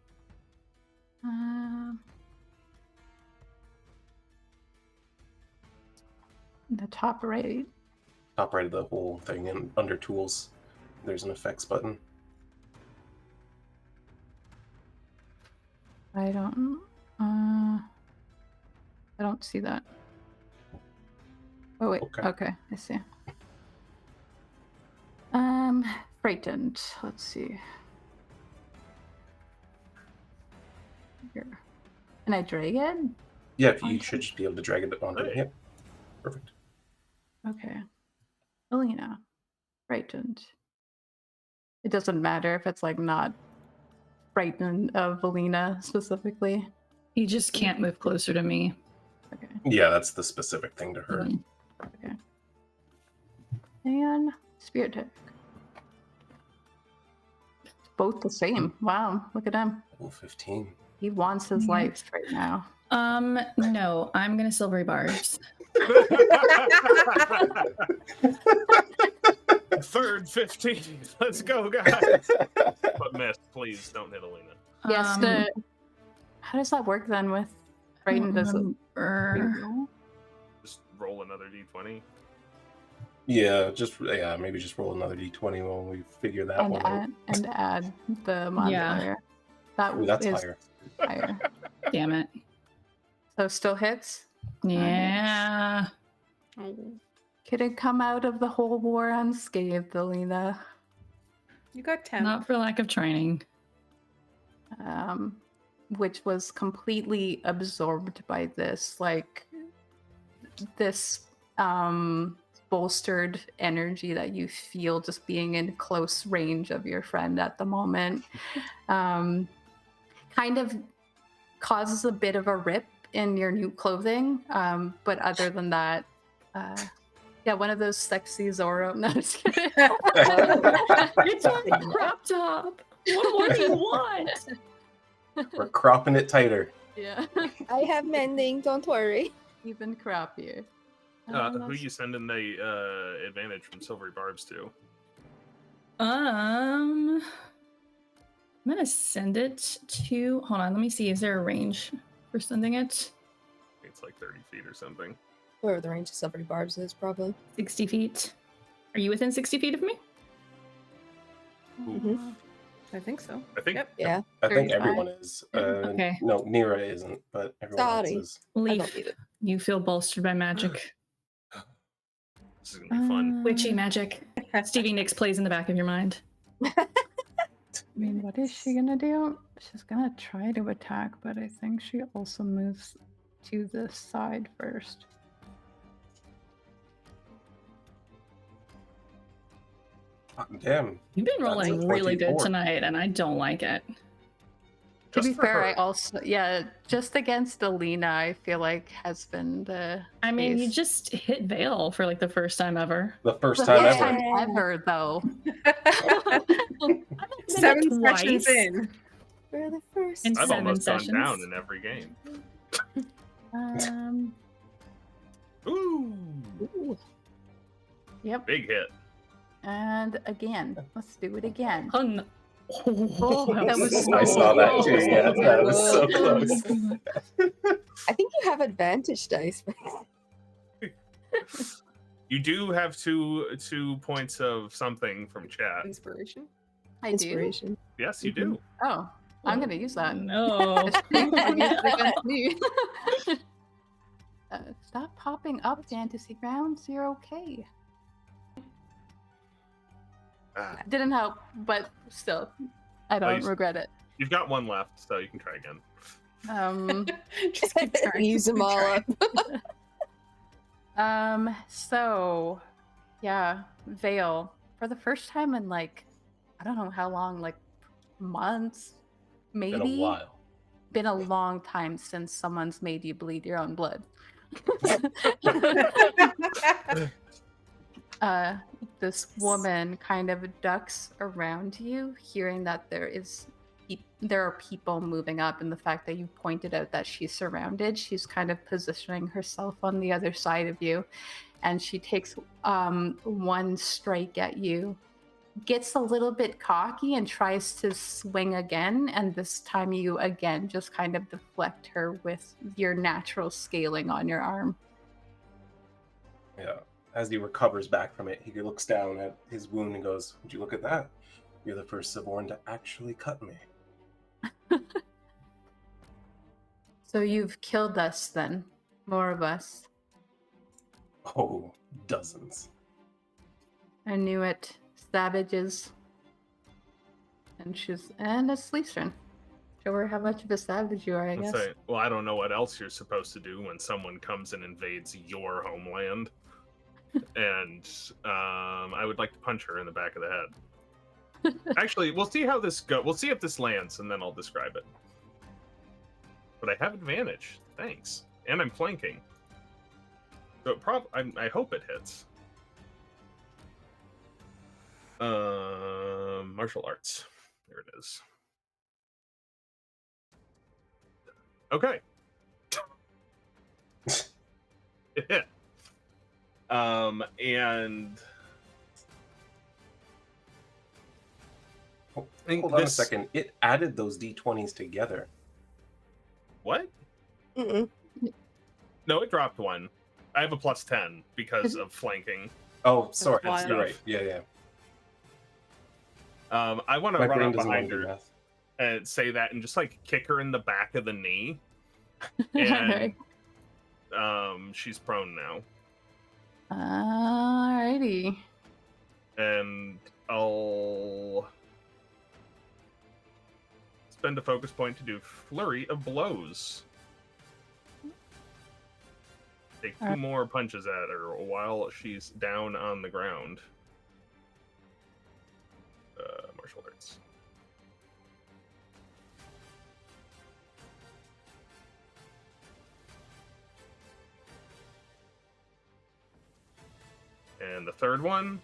The top right. Top right of the whole thing, and under tools, there's an effects button. I don't see that. Oh wait. Okay, I see. Frightened. Let's see. Here. Can I drag it? Yeah, you should just be able to drag it onto him. Yep. Perfect. Okay. Alina. Frightened. It doesn't matter if it's like not frightened of Alina specifically. He just can't move closer to me. Okay. Yeah, that's the specific thing to her. Okay. And spirit attack. Both the same. Wow, look at him. Level 15. He wants his life right now. No, I'm gonna silvery barbs. Third 15. Let's go, guys. But miss, please don't hit Alina. Yes. How does that work then with frightened? Does it reroll? Just roll another d20. Yeah, maybe just roll another d20 while we figure that one out. And add the modifier. That's is higher. higher. Damn it. So still hits? Yeah. Couldn't come out of the whole war unscathed, Alina. You got 10. Not for lack of training. Which was completely absorbed by this, bolstered energy that you feel just being in close range of your friend at the moment. Kind of causes a bit of a rip in your new clothing, but other than that, one of those sexy Zorro. No, just kidding. It's a crop top. What more do you want? We're cropping it tighter. Yeah. I have mending, don't worry. Even crappier. Who you sending the advantage from silvery barbs to? I'm gonna send it to. Hold on, let me see. Is there a range for sending it? It's like 30 feet or something. Wherever the range of silvery barbs is, probably. 60 feet. Are you within 60 feet of me? Mm-hmm. I think so. I think. Yep. Yeah. I think 35. everyone is. Okay. No, Nyra isn't, but everyone Sorry. else is. I Leif, don't need it. you feel bolstered by magic. This is gonna be fun. Witchy magic. Stevie Nicks plays in the back of your mind. I mean, what is she gonna do? She's gonna try to attack, but I think she also moves to the side first. Damn. You've been That's rolling a really good 24. tonight, and I don't like it. To Just be for fair, her. I also just against Alina, I feel like has been the. I mean, you case. just hit Vael for like the first time ever. The first The time first ever. time ever, though. 7 twice. sessions in. For the first In I've 7 almost sessions. gone down in every game. Ooh, Ooh. Yep. big hit. And again, let's do it again. Oh, that was I saw that close. too. Yeah, that was so close. I think you have advantage dice. You do have two points of something from chat. Inspiration. I do. Inspiration. Yes, you do. Oh, I'm gonna use that. no. I think I used it against me. Stop popping up, fantasy grounds. You're okay. Ah, Didn't help, but still, I don't regret it. you've got one left, so you can try again. Just keep trying. Use them all up. So, yeah, Vael. For the first time in I don't know how long, months, maybe. Been a while. Been a long time since someone's made you bleed your own blood. This woman kind of ducks around you, hearing that there are people moving up, and the fact that you pointed out that she's surrounded, she's kind of positioning herself on the other side of you, and she takes one strike at you, gets a little bit cocky and tries to swing again, and this time you again just kind of deflect her with your natural scaling on your arm. Yeah. As he recovers back from it, he looks down at his wound and goes, "Would you look at that? You're the first Savorin to actually cut me." So you've killed us then. More of us. Oh, dozens. I knew it. Savages. And a Sleestrin. Show her how much of a savage you are, I guess. Well, I don't know what else you're supposed to do when someone comes and invades your homeland. And I would like to punch her in the back of the head. Actually, we'll see how this goes. We'll see if this lands, and then I'll describe it. But I have advantage. Thanks. And I'm flanking. So I hope it hits. Martial arts. There it is. Okay. It hit. And Hold on a second. It added those d20s together. What? Mm-mm. No, it dropped one. I have a +10 because of flanking. Oh, sorry. wild. You're right. Yeah. I want to My run brain up doesn't behind want to do her math. and say that and just like kick her in the back of the knee. And she's prone now. Alrighty. And I'll spend a focus point to do Flurry of Blows. Take 2 more punches at her while she's down on the ground. Martial arts. And the third one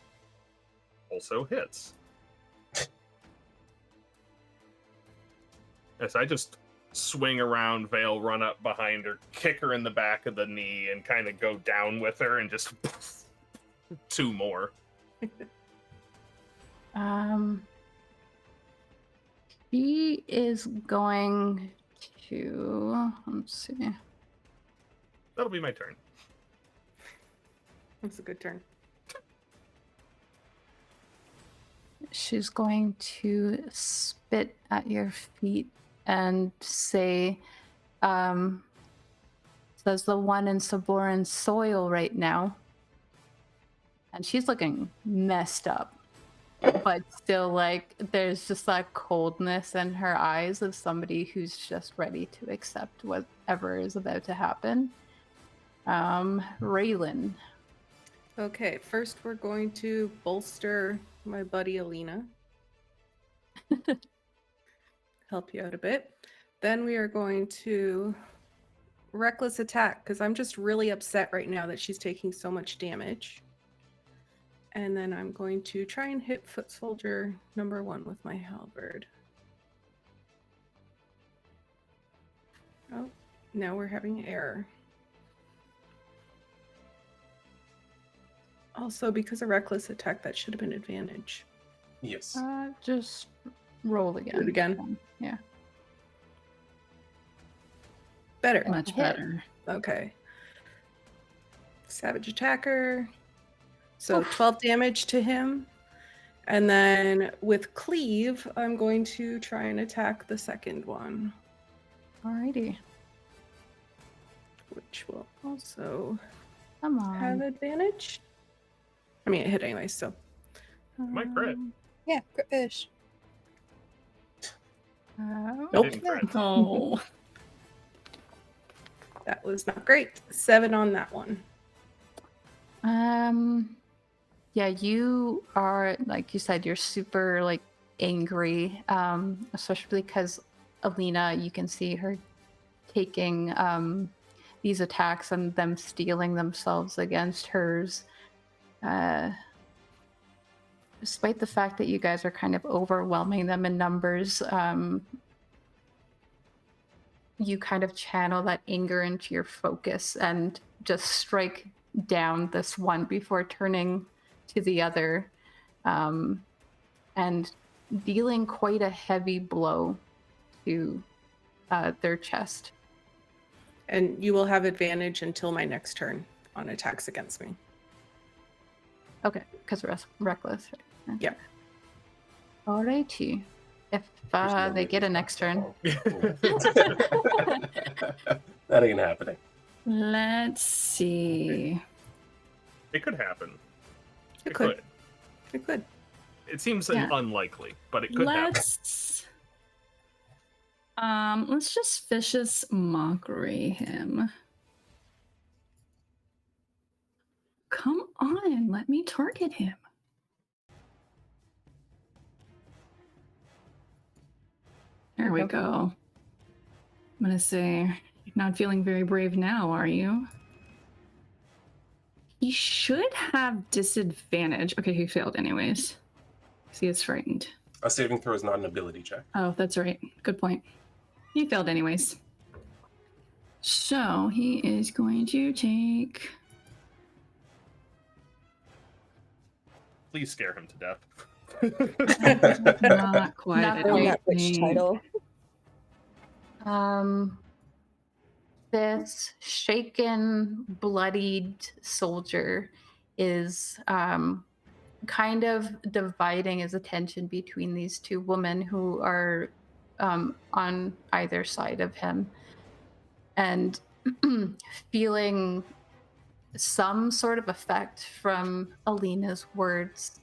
also hits. As I just swing around Vael, run up behind her, kick her in the back of the knee, and kind of go down with her, and just 2 more. She is going to, let's see. That'll be my turn. That's a good turn. She's going to spit at your feet and say, says the one in Savorin soil right now. And she's looking messed up. But still, like, there's just that coldness in her eyes of somebody who's just ready to accept whatever is about to happen. Raelynn. Okay, first we're going to bolster my buddy Alina. Help you out a bit. Then we are going to reckless attack, because I'm just really upset right now that she's taking so much damage. And then I'm going to try and hit foot soldier number 1 with my halberd. Oh, now we're having error. Also, because of reckless attack, that should have been advantage. Yes. Just roll again. Do it again. Yeah. Better. Much Hit. better. Okay. Savage attacker. So 12 damage to him. And then with cleave, I'm going to try and attack the second one, Alrighty. which will also Come have on. advantage. I mean, it hit anyway, so. My crit. Yeah, crit fish. I Nope. didn't crit. Oh. That was not great. 7 on that one. Yeah, you are, like you said, you're super like angry, especially because Alina, you can see her taking these attacks and them steeling themselves against hers. Despite the fact that you guys are kind of overwhelming them in numbers, you kind of channel that anger into your focus and just strike down this one before turning to the other, and dealing quite a heavy blow to their chest. And you will have advantage until my next turn on attacks against me. Okay, because reckless. Right? Yep. Alrighty. If There's no they way get a he's next not turn. That ain't happening. Let's see. It could happen. It could. It could. It seems Yeah. unlikely, but it could happen. Let's just vicious mockery him. Come on, let me target him. There we go. I'm gonna say, you're not feeling very brave now, are you? He should have disadvantage. Okay, he failed anyways. 'Cause he is frightened. A saving throw is not an ability check. Oh, that's right. Good point. He failed anyways. So he is going to take... Please scare him to death. Not quite. Not I quite. don't That witch think. title. This shaken, bloodied soldier is kind of dividing his attention between these two women who are on either side of him, and feeling some sort of effect from Alina's words.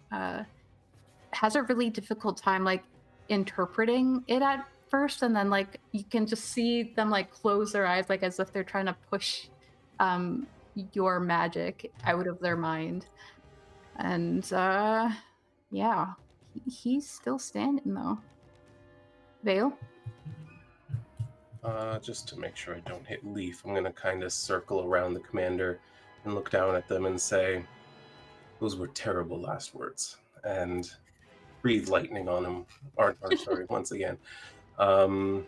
Has a really difficult time like interpreting it at first, and then like you can just see them like close their eyes, like as if they're trying to push your magic out of their mind. And yeah, he's still standing though. Vael? Just to make sure I don't hit Leif, I'm gonna kind of circle around the commander and look down at them and say, "Those were terrible last words," and breathe lightning on him. Or sorry, once again. Vael?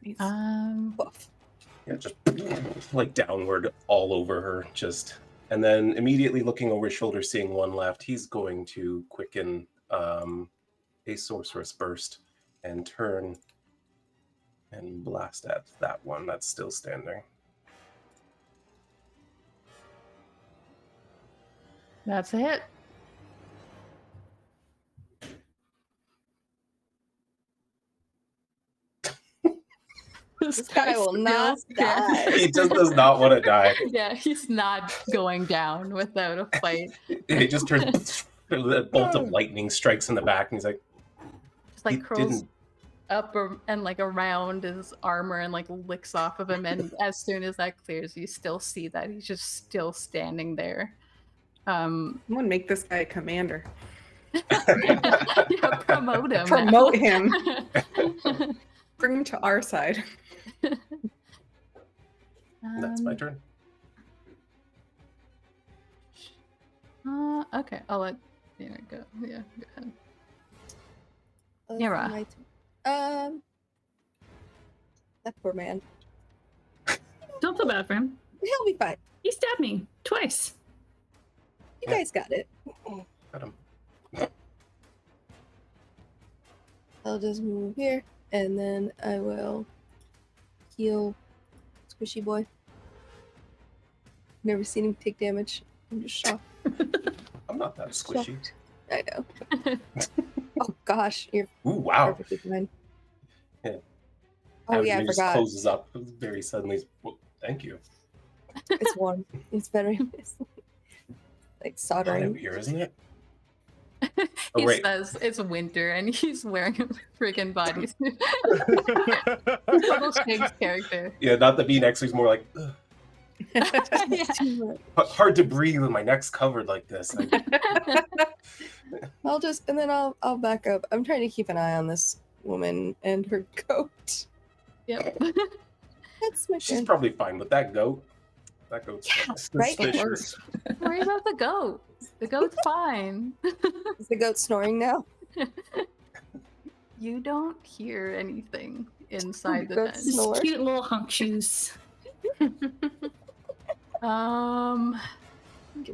Nice. Woof. Yeah, just like downward all over her, just, and then immediately looking over his shoulder, seeing one left, he's going to quicken a sorceress burst and turn and blast at that one that's still standing. That's a hit. This guy will not die. He just does not want to die. Yeah, he's not going down without a fight. He just turns, a bolt of lightning strikes in the back, and he's like, Just like he curls didn't. up and like around his armor and like licks off of him, and as soon as that clears, you still see that he's just still standing there. I'm gonna make this guy a commander. Yeah, promote him. Promote him. Bring him to our side. That's my turn. Okay, I'll let Nyra go. Yeah, go ahead. Oh, Nyra. my turn. That poor man. Don't feel bad for him. He'll be fine. He stabbed me twice. You Yeah. guys got it. Got him. I'll just move here, and then I will heal Squishy Boy. Never seen him take damage. I'm just shocked. I'm not that squishy. I know. Oh gosh, you're Ooh, wow. perfectly fine. Yeah. Oh yeah, I Everything just forgot. closes up very suddenly. Well, thank you. It's warm. It's very like Hot out soldering. here, isn't it? He Oh, wait. says it's winter and he's wearing a freaking bodysuit. Total Shanks character. Yeah, not the V-neck, so he's more like, ugh. Hard to breathe with my neck's covered like this. I'll back up. I'm trying to keep an eye on this woman and her goat. Yep. That's my She's turn. probably fine with that goat. That goat's right? suspicious. Worry about the goat. The goat's fine. Is the goat snoring now? You don't hear anything inside the Goat den. snore. Cute little hunk shoes. Give one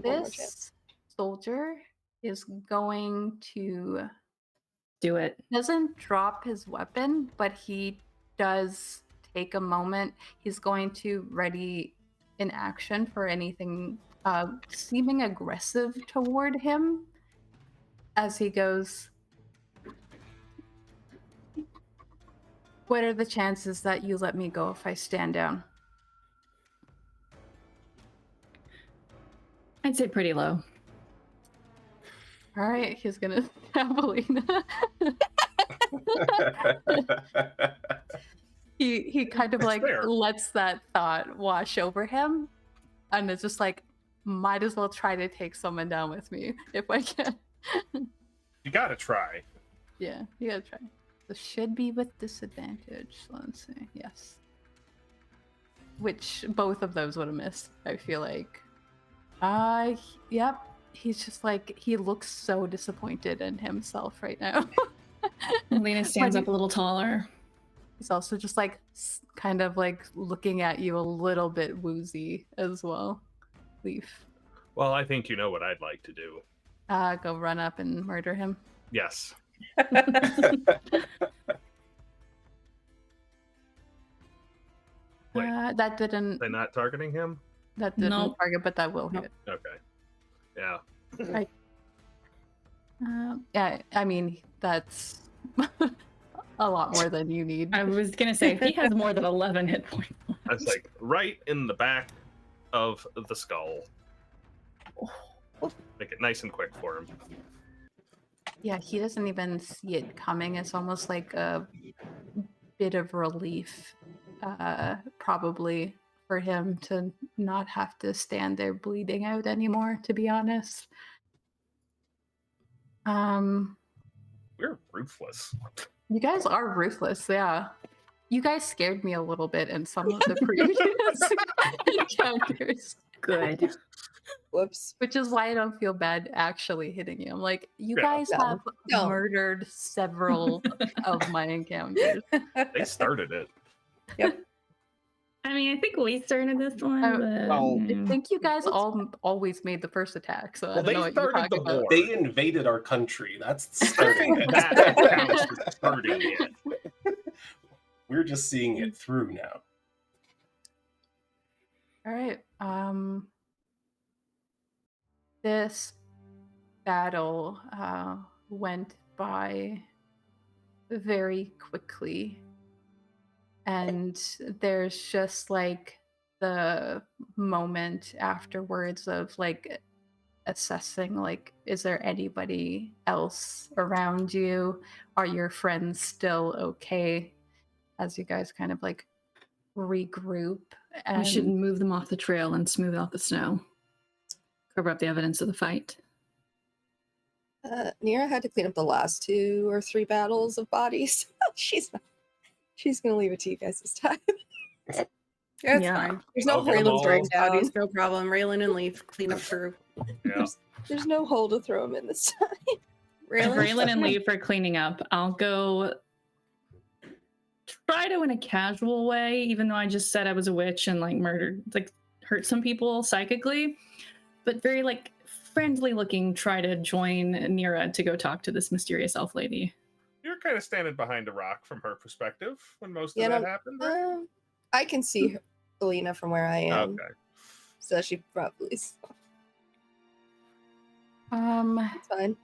more chance. This soldier is going to Do it. doesn't drop his weapon, but he does take a moment. He's going to ready in action for anything seeming aggressive toward him as he goes, what are the chances that you let me go if I stand down? I'd say pretty low. All right, he's gonna stab Alina. He kind of It's like fair. lets that thought wash over him, and it's just like, might as well try to take someone down with me if I can. You gotta try. Yeah, you gotta try. This should be with disadvantage. Let's see. Yes. Which both of those would have missed, I feel like. Yep. He's just like, he looks so disappointed in himself right now. Alina stands Like- up a little taller. He's also just like, kind of like looking at you a little bit woozy as well. Leif. Well, I think you know what I'd like to do. Go run up and murder him. Yes. Wait, That didn't. they're not targeting him? That didn't Nope. target, but that will Nope. hit. Okay. Yeah. Yeah, I mean, that's a lot more than you need. I was gonna say, if he has more than 11 hit points. That's like right in the back of the skull. Make it nice and quick for him. Yeah, he doesn't even see it coming. It's almost like a bit of relief, probably, for him to not have to stand there bleeding out anymore, to be honest. We're ruthless. You guys are ruthless, yeah. You guys scared me a little bit in some of the previous encounters, Good. Whoops. which is why I don't feel bad actually hitting you. I'm like, you Yeah. guys No, have no. murdered several of my encounters. They started it. I mean, I think we started this one. Oh, but, well, I think you guys always made the first attack, so I Well, don't they know what you're started talking the about. war. They invaded our country. That's starting it. That counts as starting it. We're just seeing it through now. All right. This battle went by very quickly, and there's just like the moment afterwards of like assessing, like, is there anybody else around you? Are your friends still okay? As you guys kind of like regroup, and we should move them off the trail and smooth out the snow. Cover up the evidence of the fight. Nyra had to clean up the last 2 or 3 battles of bodies. She's gonna leave it to you guys this time. Yeah, it's Yeah. fine. There's no I'll get 'em hole all to throw Breaks down. bodies, no problem. Raelynn and Leif clean up crew. Yeah. There's no hole to throw them in this time. If Raelynn and Leif are cleaning up, I'll go try to in a casual way, even though I just said I was a witch and like murdered, like hurt some people psychically, but very like friendly looking, try to join Nyra to go talk to this mysterious elf lady. You're kind of standing behind a rock from her perspective when most Yeah, of that no, happened. Right? I can see Alina from where I am, Okay. so she probably it's um fine.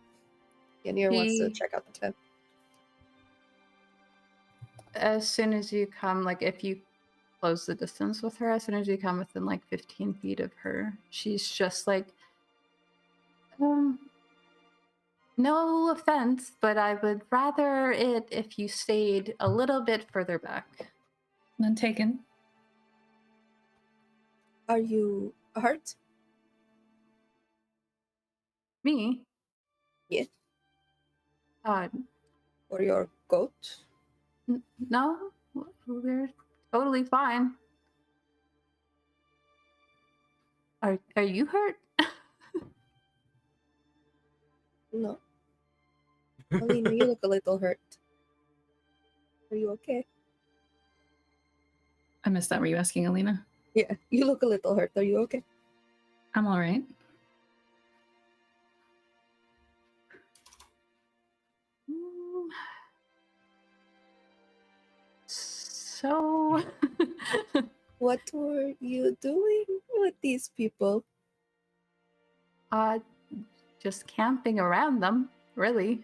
Yeah, Nyra wants to He- check out the tent. as soon as you come, like if you close the distance with her, as soon as you come within like 15 feet of her, she's just like, no offense, but I would rather it if you stayed a little bit further back. None taken. Are you hurt? Me? Yeah. Uh, Or your goat? no, we're totally fine. Are you hurt? No. Alina, you look a little hurt. Are you okay? I missed that. Were you asking Alina? Yeah, you look a little hurt. Are you okay? I'm all right. Mm. So, What were you doing with these people? just camping around them, really.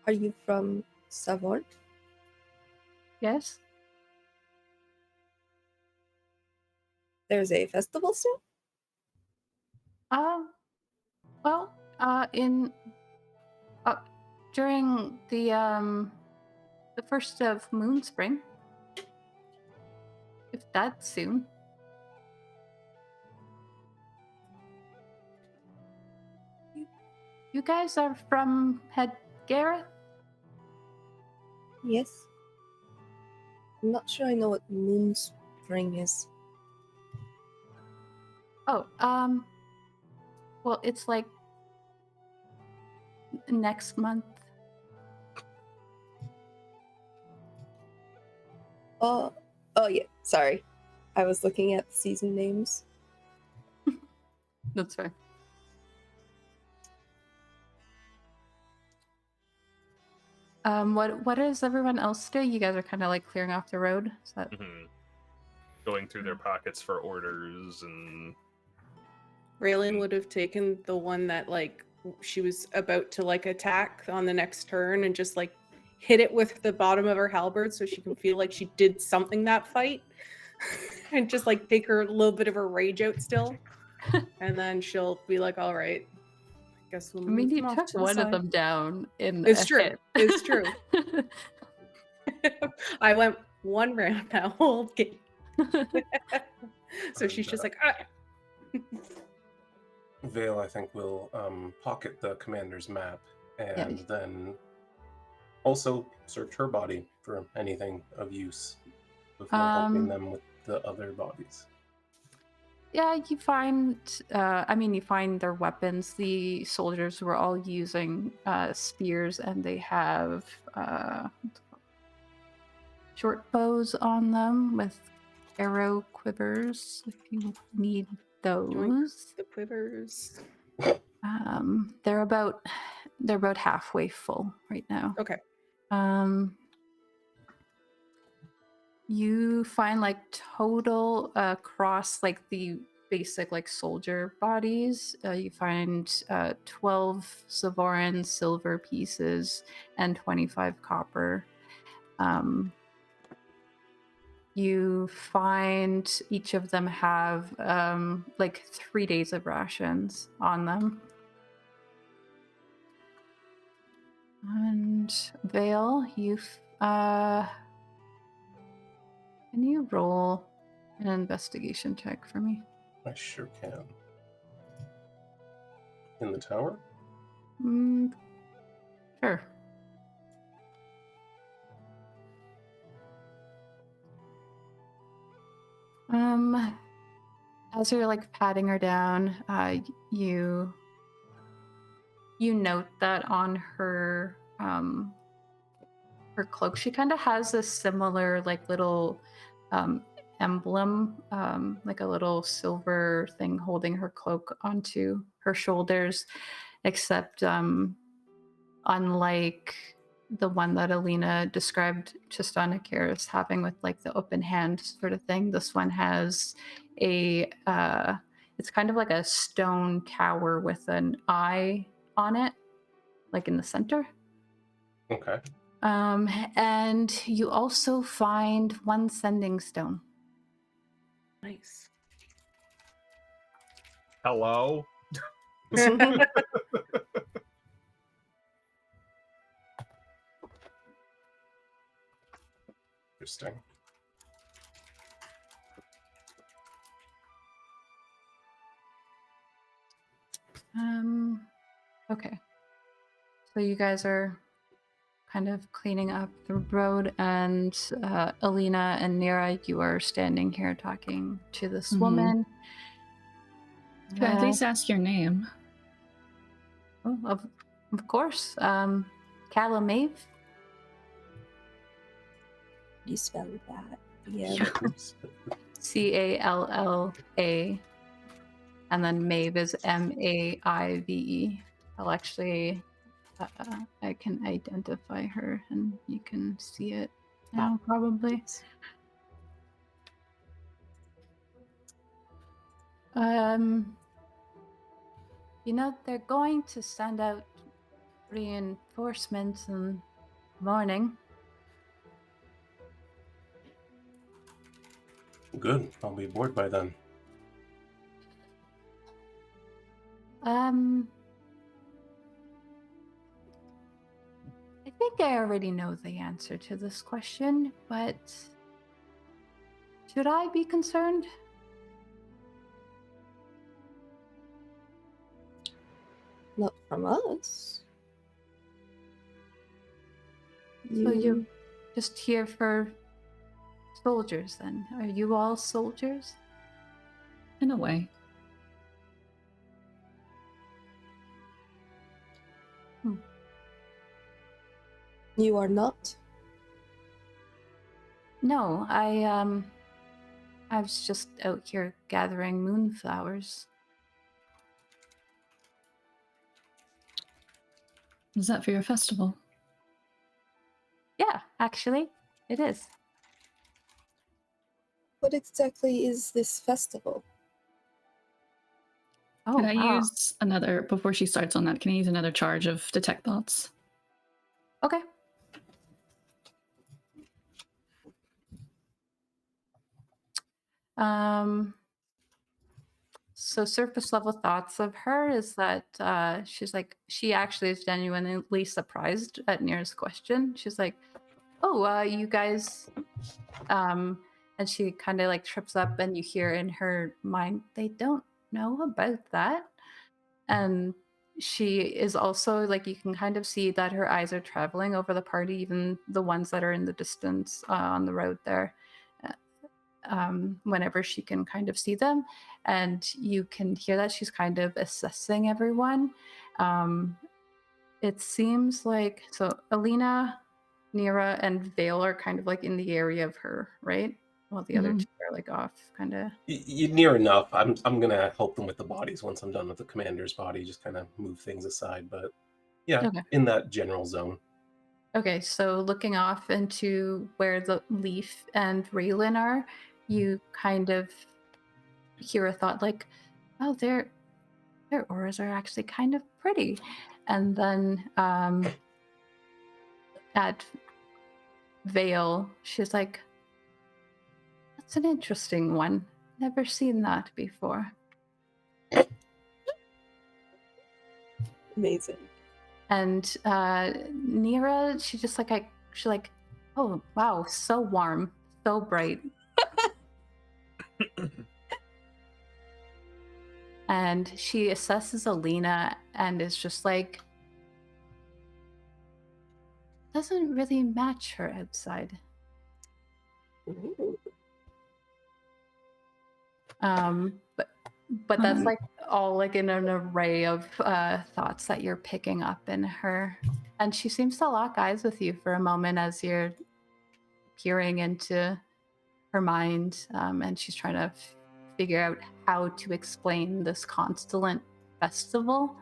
Are you from Savorin? Yes. There's a festival soon? Well, in during the first of Moonspring, if that's soon. You guys are from Head Gareth? Yes. I'm not sure I know what Moonspring is. Oh, well, it's like next month. Oh yeah, sorry. I was looking at the season names. That's fair. What does everyone else do? You guys are kind of like clearing off the road. Is that... Going through their pockets for orders, and Raelynn would have taken the one that like she was about to like attack on the next turn and just like hit it with the bottom of her halberd so she can feel like she did something that fight and just like take her a little bit of her rage out still. And then she'll be like, all right, I guess we'll I mean, move them you off took to the one of side." them down in It's a true. hit. It's true. I went one round that whole game. So she's just like, ah. Vael, I think, will pocket the commander's map and Yeah. then also search her body for anything of use before helping them with the other bodies. Yeah, you find, you find their weapons. The soldiers were all using spears, and they have short bows on them with arrow quivers, if you need those. The quivers. They're about halfway full right now. Okay. You find like total across like the basic like soldier bodies. You find 12 Savorin silver pieces and 25 copper. You find each of them have like 3 days of rations on them. And Vael, can you roll an investigation check for me? I sure can. In the tower? Sure. As you're like patting her down, you note that on her her cloak, she kind of has a similar like little emblem, like a little silver thing holding her cloak onto her shoulders, except unlike the one that Alina described Chistana as having with like the open hand sort of thing, this one has a it's kind of like a stone tower with an eye on it, like in the center. Okay. And you also find one sending stone. Nice. hello. Interesting. Okay. So you guys are kind of cleaning up the road, and Alina and Nyra, you are standing here talking to this Mhm. woman. Could I at least ask your name? Oh, of course. Calla Maeve. You spell that? Yeah. Calla, and then Maeve is Maive. I'll actually, I can identify her, and you can see it now, probably. You know, they're going to send out reinforcements in the morning. Good. I'll be bored by then. I think I already know the answer to this question, but should I be concerned? Not from us. So you're just here for soldiers then? Are you all soldiers? In a way. You are not? No, I was just out here gathering moonflowers. Is that for your festival? Yeah, actually, it is. What exactly is this festival? Oh, Can I wow. use another, before she starts on that, can I use another charge of Detect Thoughts? Okay. So surface level thoughts of her is that she actually is genuinely surprised at Nira's question. She's like, "Oh, you guys," and she kind of like trips up, and you hear in her mind, "They don't know about that." And she is also like, you can kind of see that her eyes are traveling over the party, even the ones that are in the distance on the road there. Whenever she can kind of see them, and you can hear that she's kind of assessing everyone. It seems like, so Alina, Nyra, and Vael are kind of like in the area of her, right? While the other two are like off, kind of. You're near enough. I'm gonna help them with the bodies once I'm done with the commander's body. Just kind of move things aside, but yeah, Okay. in that general zone. Okay, so looking off into where the Leif and Raelynn are, you kind of hear a thought like, "Oh, their auras are actually kind of pretty." And then at Vael, she's like, "That's an interesting one. Never seen that before." Amazing. And Nyra, she's like, "Oh wow, so warm, so bright." And she assesses Alina and is just like, doesn't really match her outside. Ooh. But that's like all like in an array of thoughts that you're picking up in her. And she seems to lock eyes with you for a moment as you're peering into her mind, and she's trying to figure out how to explain this Constellant festival.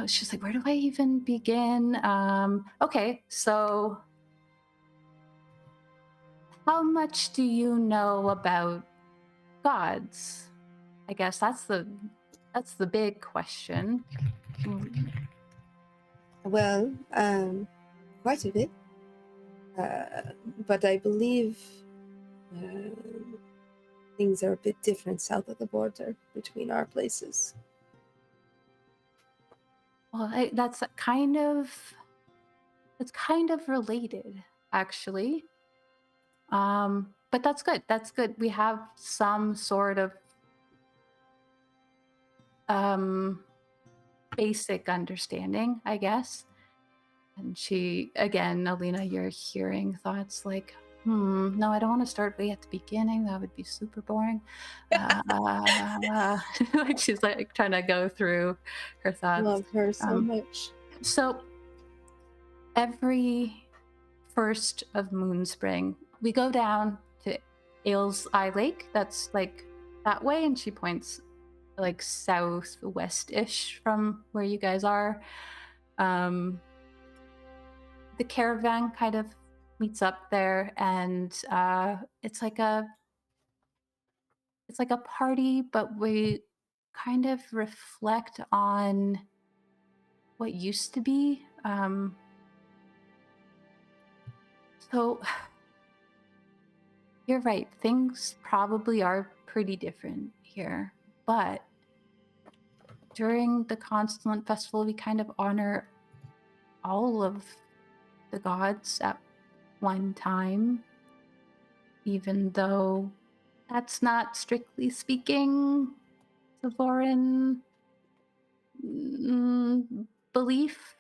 She's like, where do I even begin? Okay, so how much do you know about gods? I guess that's the big question. Well, quite a bit. But I believe things are a bit different south of the border between our places. Well, that's kind of related, actually. But that's good. That's good. We have some sort of basic understanding, I guess. And she, again, Alina, you're hearing thoughts like, no, I don't want to start way at the beginning. That would be super boring. Like she's like trying to go through her thoughts. Love her so much. So every first of Moonspring, we go down to Ailes Eye Lake. That's like that way. And she points like southwest-ish from where you guys are. The caravan kind of meets up there, and it's like a party, but we kind of reflect on what used to be. So you're right, things probably are pretty different here, but during the Constellant Festival, we kind of honor all of the gods at one time, even though that's not strictly speaking Savorin belief,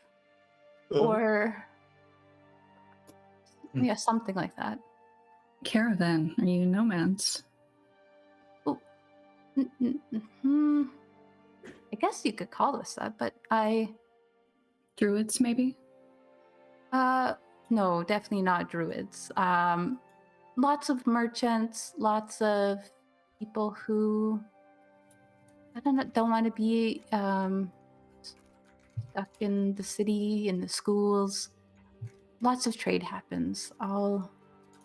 or yeah, something like that. Caravan, are you nomads? Oh, I guess you could call us that, but Druids, maybe? no, definitely not druids. Lots of merchants, lots of people who don't want to be stuck in the city, in the schools. Lots of trade happens all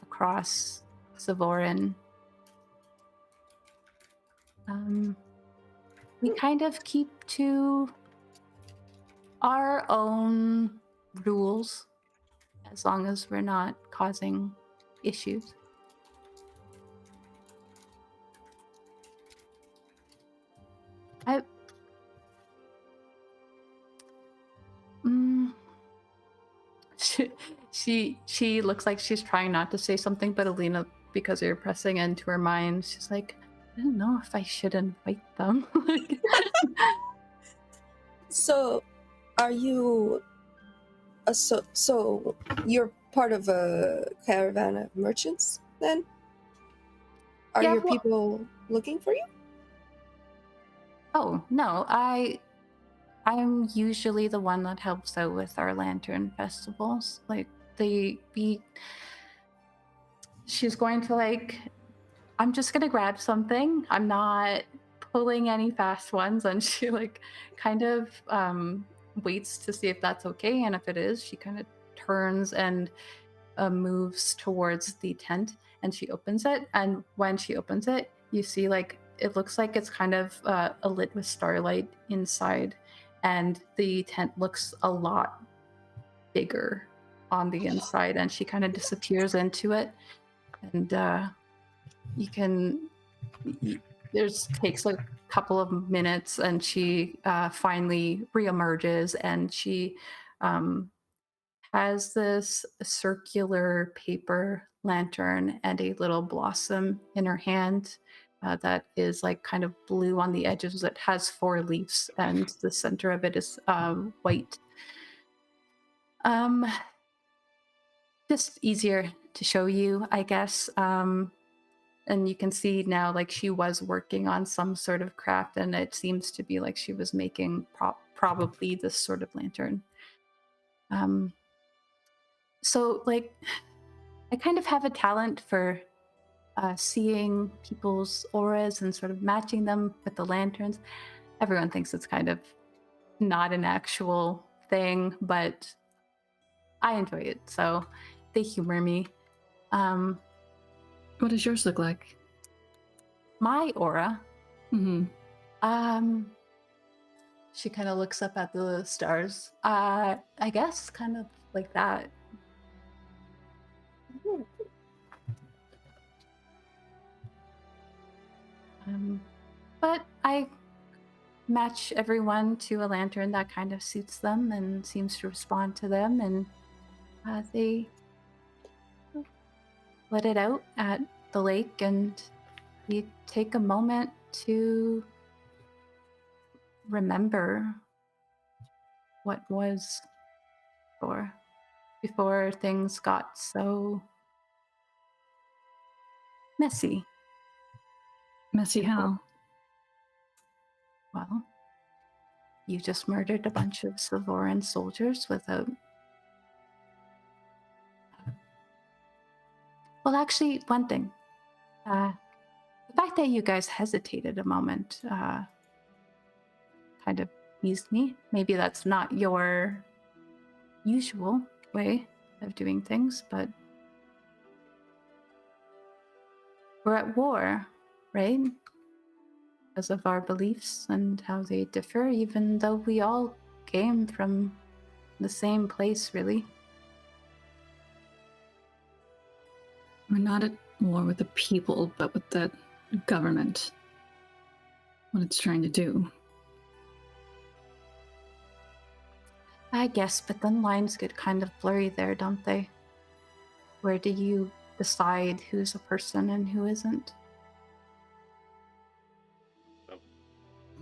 across Savorin. We kind of keep to our own rules as long as we're not causing issues. She looks like she's trying not to say something, but Alina, because you're pressing into her mind, she's like, I don't know if I should invite them. So, are you? So you're part of a caravan of merchants then? Are Yeah, your well- people looking for you? Oh no, I'm usually the one that helps out with our lantern festivals. Like she's going to I'm just gonna grab something. I'm not pulling any fast ones, and she kind of waits to see if that's okay, and if it is, she kind of turns and moves towards the tent, and she opens it. And when she opens it, you see it looks like it's kind of lit with starlight inside, and the tent looks a lot bigger on the inside, and she kind of disappears into it. And takes a couple of minutes, and she finally reemerges, and she has this circular paper lantern and a little blossom in her hand that is kind of blue on the edges. It has 4 leaves, and the center of it is white. Just easier to show you, I guess. And you can see now she was working on some sort of craft, and it seems to be she was making probably this sort of lantern. So I kind of have a talent for seeing people's auras and sort of matching them with the lanterns. Everyone thinks it's kind of not an actual thing, but I enjoy it, so they humor me. What does yours look like? My aura? Mm-hmm. She kind of looks up at the stars. I guess kind of like that. But I match everyone to a lantern that kind of suits them and seems to respond to them, and they let it out at the lake, and we take a moment to remember what was before things got so messy. Messy how? Well, you just murdered a bunch of Savorin soldiers without... Well, actually, one thing. The fact that you guys hesitated a moment kind of eased me. Maybe that's not your usual way of doing things, but we're at war, right? Because of our beliefs and how they differ, even though we all came from the same place, really. We're not at war with the people, but with the government. What it's trying to do. I guess, but then lines get kind of blurry there, don't they? Where do you decide who's a person and who isn't?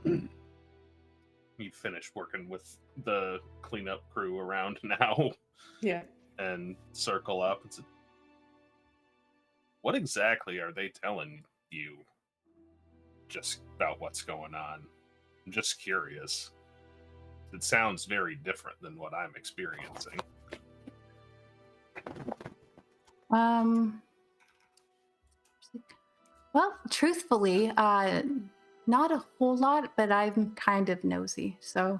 You finish working with the cleanup crew around now. Yeah. And circle up and say, what exactly are they telling you just about what's going on? I'm just curious. It sounds very different than what I'm experiencing. Well, truthfully, not a whole lot, but I'm kind of nosy. So,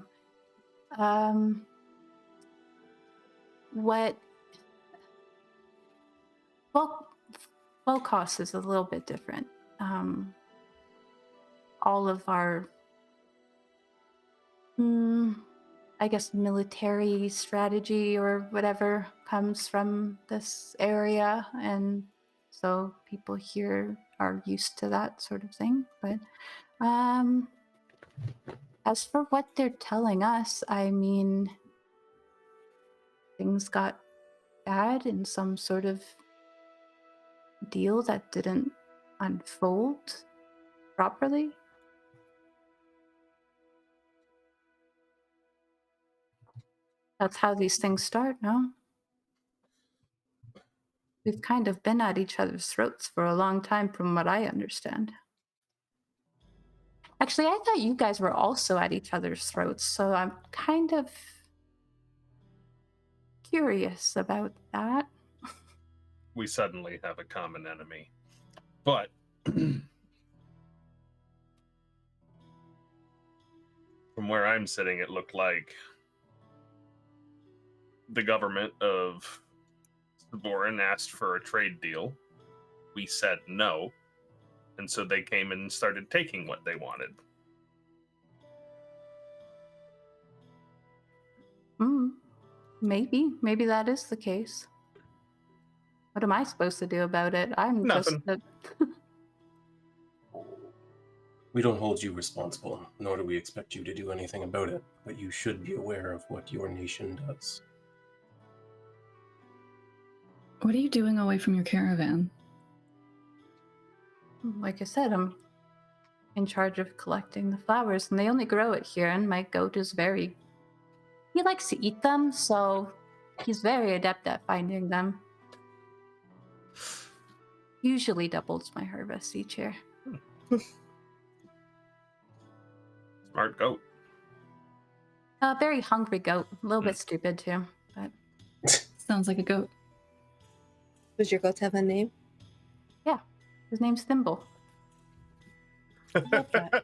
what... Well, cost is a little bit different. All of our, I guess, military strategy or whatever comes from this area, and so people here are used to that sort of thing. But as for what they're telling us, I mean, things got bad in some sort of deal that didn't unfold properly. That's how these things start, no? We've kind of been at each other's throats for a long time, from what I understand. Actually, I thought you guys were also at each other's throats, so I'm kind of curious about that. We suddenly have a common enemy. But from where I'm sitting, it looked like the government of Savorin asked for a trade deal. We said no. And so they came and started taking what they wanted. Maybe that is the case. What am I supposed to do about it? I'm Nothing. just We don't hold you responsible, nor do we expect you to do anything about it, but you should be aware of what your nation does. What are you doing away from your caravan? Like I said, I'm in charge of collecting the flowers, and they only grow it here, and my goat is he likes to eat them, so he's very adept at finding them. Usually doubles my harvest each year. Smart goat. Very hungry goat. A little bit stupid, too. But Sounds like a goat. Does your goat have a name? yeah, his name's Thimble. I love that.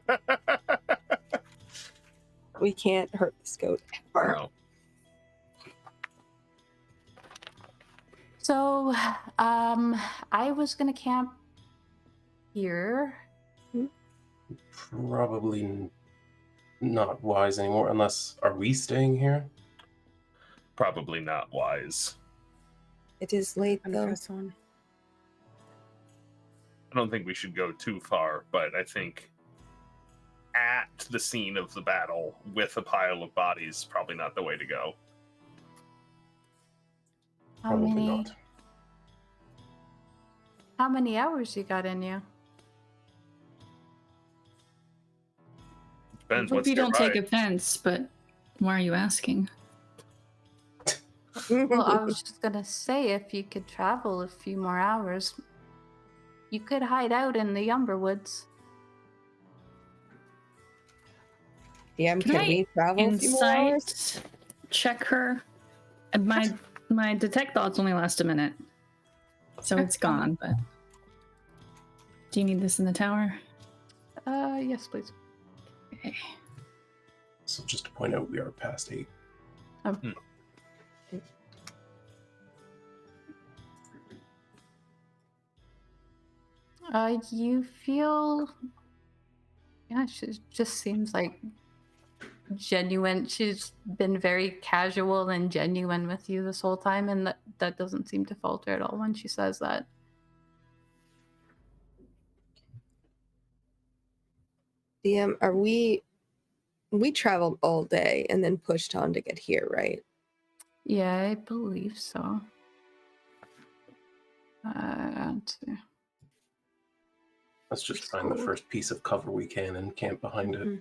We can't hurt this goat ever. No. So, I was gonna camp here. Probably not wise anymore, unless... Are we staying here? Probably not wise. It is late, And though. press on. I don't think we should go too far, but I think at the scene of the battle with a pile of bodies, probably not the way to go. Probably not. How many hours you got in you? Depends Hope what's you don't nearby. take offense, but Why are you asking? Well, I was just gonna say, if you could travel a few more hours, you could hide out in the Umberwoods. DM, Can can I we travel a few more hours? Insight check her. And my detect thoughts only last a minute, so it's gone. But do you need this in the tower? Yes, please. Okay. So just to point out, we are past 8. You feel... Yeah, she just seems like genuine. She's been very casual and genuine with you this whole time, and that doesn't seem to falter at all when she says that. DM, are we traveled all day and then pushed on to get here, right? Yeah, I believe so. Let's see. Let's just find the first piece of cover we can and camp behind it.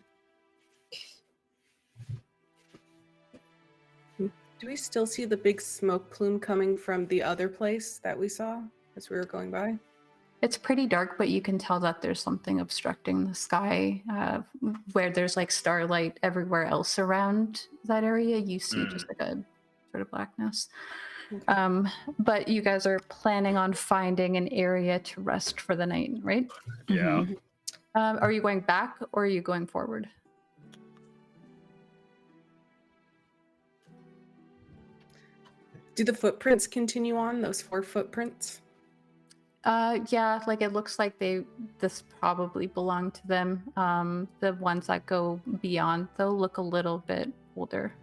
Do we still see the big smoke plume coming from the other place that we saw as we were going by? It's pretty dark, but you can tell that there's something obstructing the sky. Where there's like starlight everywhere else around that area, you see just like a sort of blackness. Okay. But you guys are planning on finding an area to rest for the night, right? Yeah. Are you going back or are you going forward? Do the footprints continue on, those 4 footprints? Yeah, like it looks like this probably belonged to them. The ones that go beyond, they'll look a little bit older.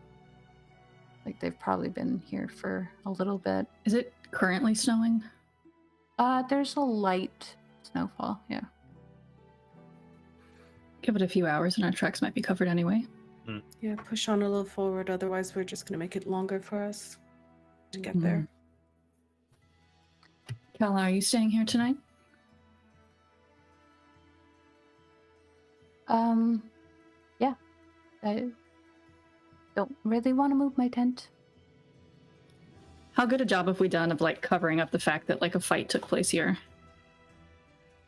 Like they've probably been here for a little bit. Is it currently snowing? There's a light snowfall, yeah. Give it a few hours and our tracks might be covered anyway. Yeah, push on a little forward, otherwise we're just going to make it longer for us to get there. Kala, are you staying here tonight? Yeah. I don't really want to move my tent. How good a job have we done of like covering up the fact that like a fight took place here?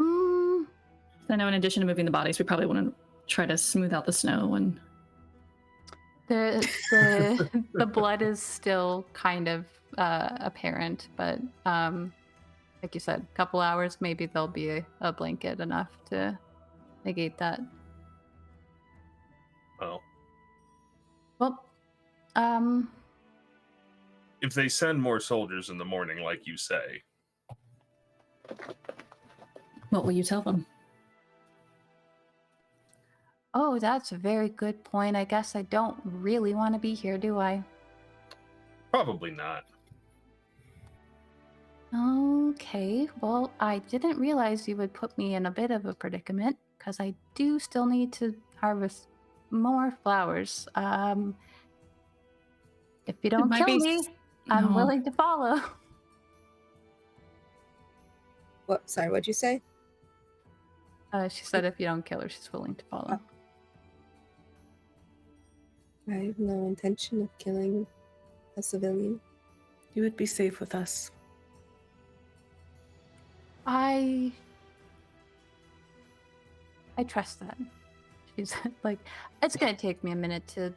I know in addition to moving the bodies, we probably want to try to smooth out the snow and the blood is still kind of apparent, but like you said, a couple hours, maybe there'll be a blanket enough to negate that. Oh. Well, If they send more soldiers in the morning, like you say, what will you tell them? oh, that's a very good point. I guess I don't really want to be here, do I? probably not. Okay, well, I didn't realize you would put me in a bit of a predicament, because I do still need to harvest more flowers. If you don't kill me, I'm No. willing to follow. What? Sorry, what'd you say? She said if you don't kill her, she's willing to follow. I have no intention of killing a civilian. You would be safe with us. I trust that. She's like, it's gonna take me a minute to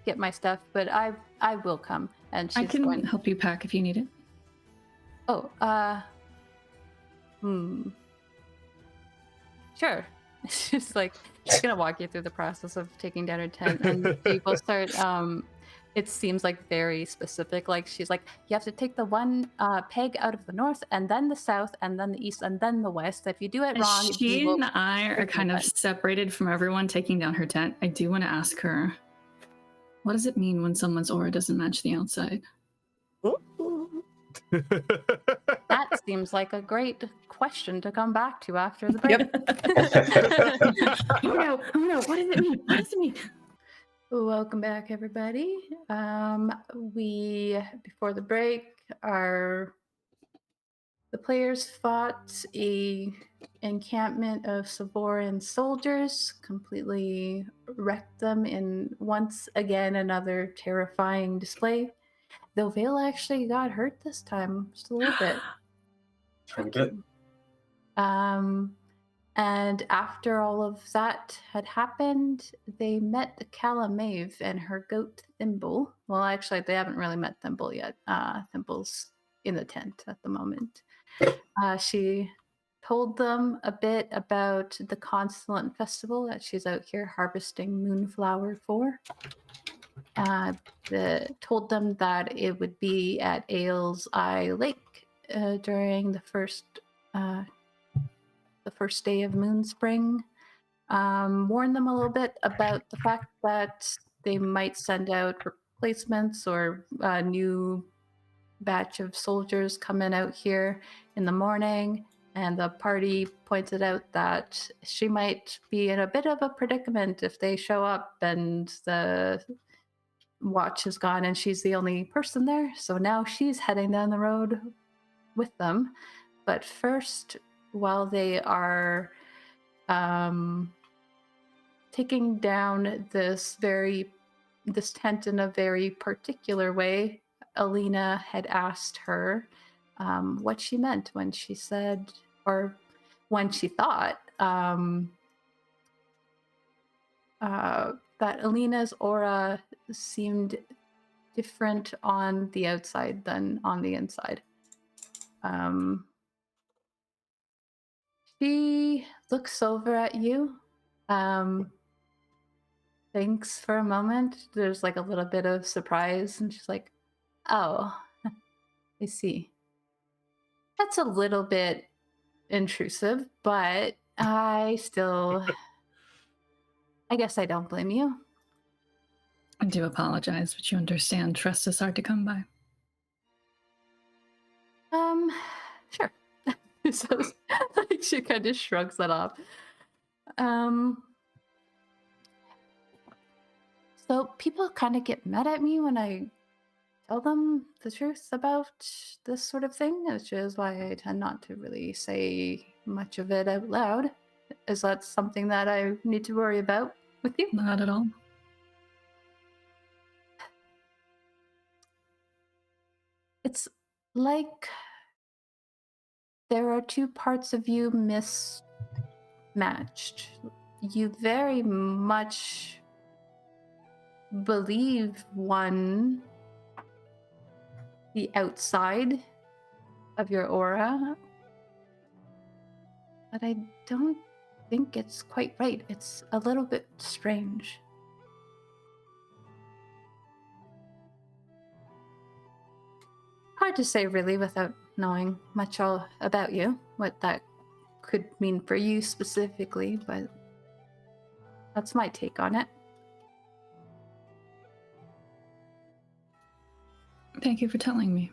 get my stuff, but I will come. And she's I can going, help you pack if you need it. oh, sure. She's like, she's gonna walk you through the process of taking down her tent, and she will start. It seems like very specific. Like she's like, you have to take the one peg out of the north, and then the south, and then the east, and then the west. If you do it wrong, She you will... and I are kind of separated from everyone taking down her tent. I do want to ask her, what does it mean when someone's aura doesn't match the outside? That seems like a great question to come back to after the break. Oh no, what does it mean? What does it mean? Welcome back, everybody. Before the break, the players fought a encampment of Savorin soldiers, completely wrecked them in once again another terrifying display. Though Vael actually got hurt this time, just a little bit. Quite a bit. And after all of that had happened, they met Calamave and her goat Thimble. Well, actually, they haven't really met Thimble yet. Thimble's in the tent at the moment. She told them a bit about the Constellant Festival that she's out here harvesting moonflower for. Told them that it would be at Ailes Eye Lake during the first day of Moonspring. Warned them a little bit about the fact that they might send out replacements or a new batch of soldiers coming out here in the morning. And the party pointed out that she might be in a bit of a predicament if they show up and the watch is gone and she's the only person there. So now she's heading down the road with them. But first, while they are taking down this tent in a very particular way, Alina had asked her what she meant when she said, or when she thought that Alina's aura seemed different on the outside than on the inside. She looks over at you, thinks for a moment. There's like a little bit of surprise, and she's like, "Oh, I see. That's a little bit intrusive, but I guess I don't blame you." I do apologize, but you understand trust is hard to come by. Sure. So, like, she kind of shrugs that off. So people kind of get mad at me when I tell them the truth about this sort of thing, which is why I tend not to really say much of it out loud. Is that something that I need to worry about with you? Not at all. It's like there are two parts of you mismatched. You very much believe the outside of your aura, but I don't think it's quite right. It's a little bit strange. Hard to say really without knowing much all about you, what that could mean for you specifically, but that's my take on it. Thank you for telling me.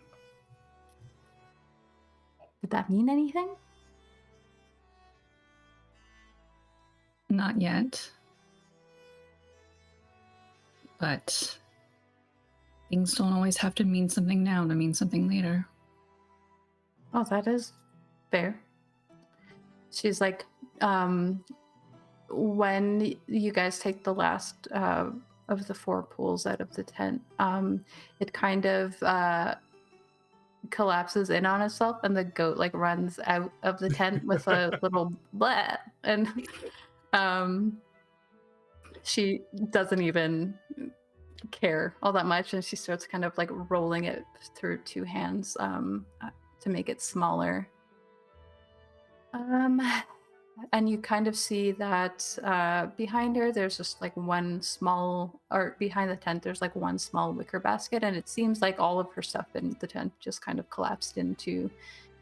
Did that mean anything? Not yet. But things don't always have to mean something now to mean something later. Oh, that is fair. She's like, when you guys take the last of the 4 pools out of the tent, it kind of collapses in on itself, and the goat like runs out of the tent with a little blah, and she doesn't even care all that much, and she starts kind of like rolling it through 2 hands to make it smaller. And you kind of see that behind her, there's just like one small, or behind the tent, there's like one small wicker basket, and it seems like all of her stuff in the tent just kind of collapsed into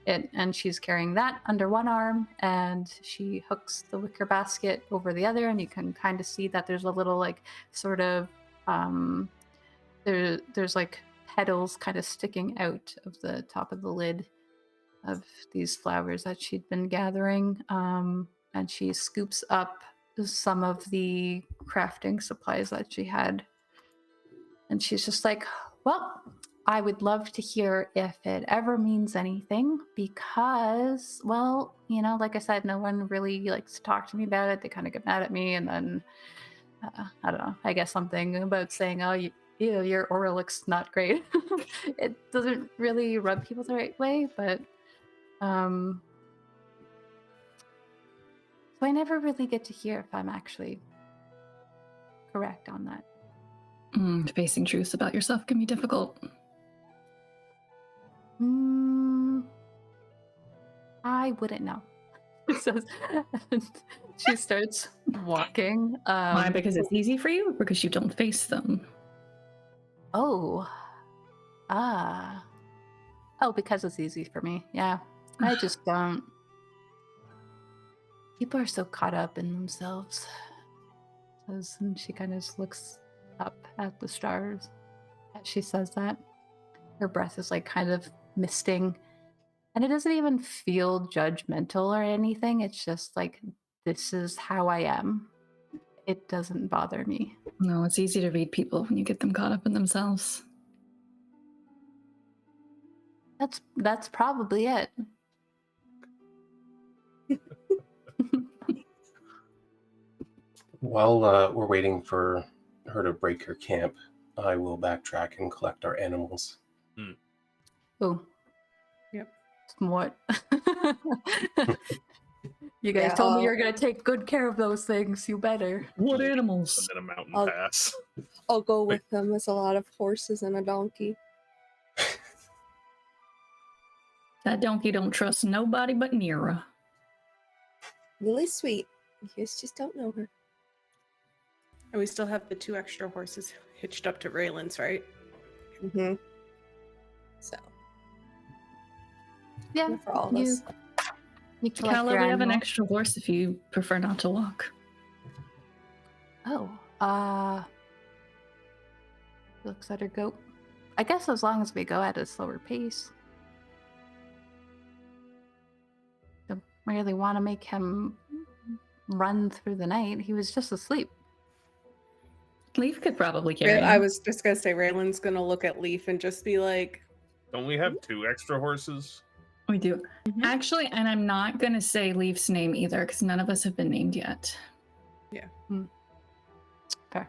it. And she's carrying that under one arm, and she hooks the wicker basket over the other, and you can kind of see that there's a little like sort of, there's like petals kind of sticking out of the top of the lid of these flowers that she'd been gathering, and she scoops up some of the crafting supplies that she had, and she's just like, well, I would love to hear if it ever means anything, because, well, you know, like I said, no one really likes to talk to me about it. They kind of get mad at me, and then I don't know. I guess something about saying, "Oh, your aura looks not great." It doesn't really rub people the right way, but so I never really get to hear if I'm actually correct on that. Facing truths about yourself can be difficult. I wouldn't know. So she starts walking. Why? Because it's easy for you, or because you don't face them? Oh. Oh, because it's easy for me. Yeah. I just don't. People are so caught up in themselves. And she kind of just looks up at the stars as she says that. Her breath is like kind of misting. And it doesn't even feel judgmental or anything. It's just like, this is how I am. It doesn't bother me. No, it's easy to read people when you get them caught up in themselves. That's probably it. While we're waiting for her to break her camp, I will backtrack and collect our animals. Oh. Yep. What? You guys told me you're going to take good care of those things. You better. What animals? And then a mountain I'll- pass. I'll go with them. There's a lot of horses and a donkey. That donkey don't trust nobody but Nyra. Really sweet. You guys just don't know her. And we still have the 2 extra horses hitched up to Raelynn's, right? Mm-hmm. So, Yeah. for all of us. You collect Calla, your we have an animal. extra horse if you prefer not to walk. Oh. Looks at her goat. I guess as long as we go at a slower pace. Don't really want to make him run through the night. He was just asleep. Leif could probably carry I him. was just gonna say Raylan's gonna look at Leif and just be like, Don't we have 2 extra horses? We do. Mhm. Actually, and I'm not going to say Leif's name either, because none of us have been named yet. Fair.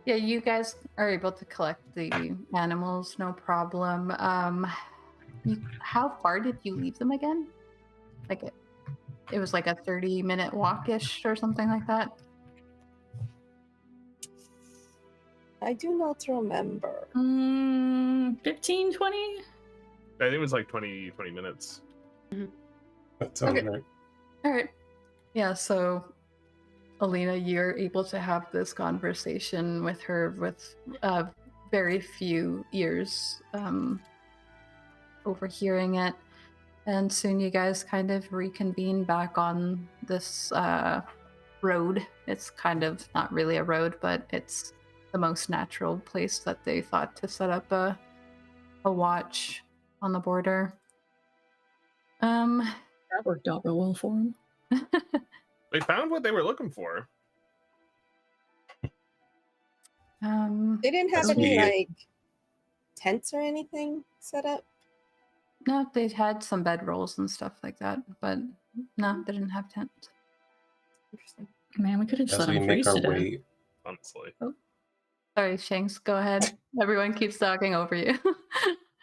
Yeah, you guys are able to collect the animals, no problem. How far did you leave them again? Like it was like a 30-minute walk-ish or something like that? I do not remember. 15, 20? I think it was like 20 minutes. That sounds Okay. right. All right. Yeah, so Alina, you're able to have this conversation with her with very few ears overhearing it. And soon you guys kind of reconvene back on this road. It's kind of not really a road, but it's the most natural place that they thought to set up a watch on the border. That worked out real well for him. They found what they were looking for. They didn't have That's any weird. like tents or anything set up. No, they had some bedrolls and stuff like that, but no, they didn't have tents. Interesting. Man, we could have just As let we him make freeze our to death. way, Honestly. Sorry, Shanks, go ahead. Everyone keeps talking over you.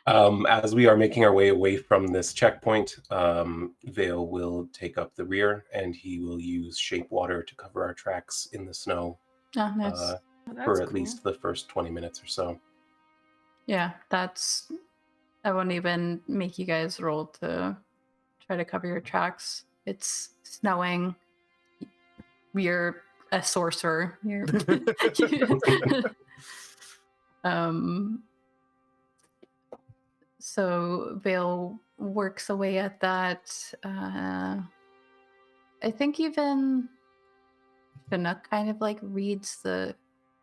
as we are making our way away from this checkpoint, Vael will take up the rear, and he will use shape water to cover our tracks in the snow Oh, nice. oh, that's for at cool. least the first 20 minutes or so. Yeah, I won't even make you guys roll to try to cover your tracks. It's snowing. You're a sorcerer. You're so Vael works away at that. I think even Chinook kind of like reads the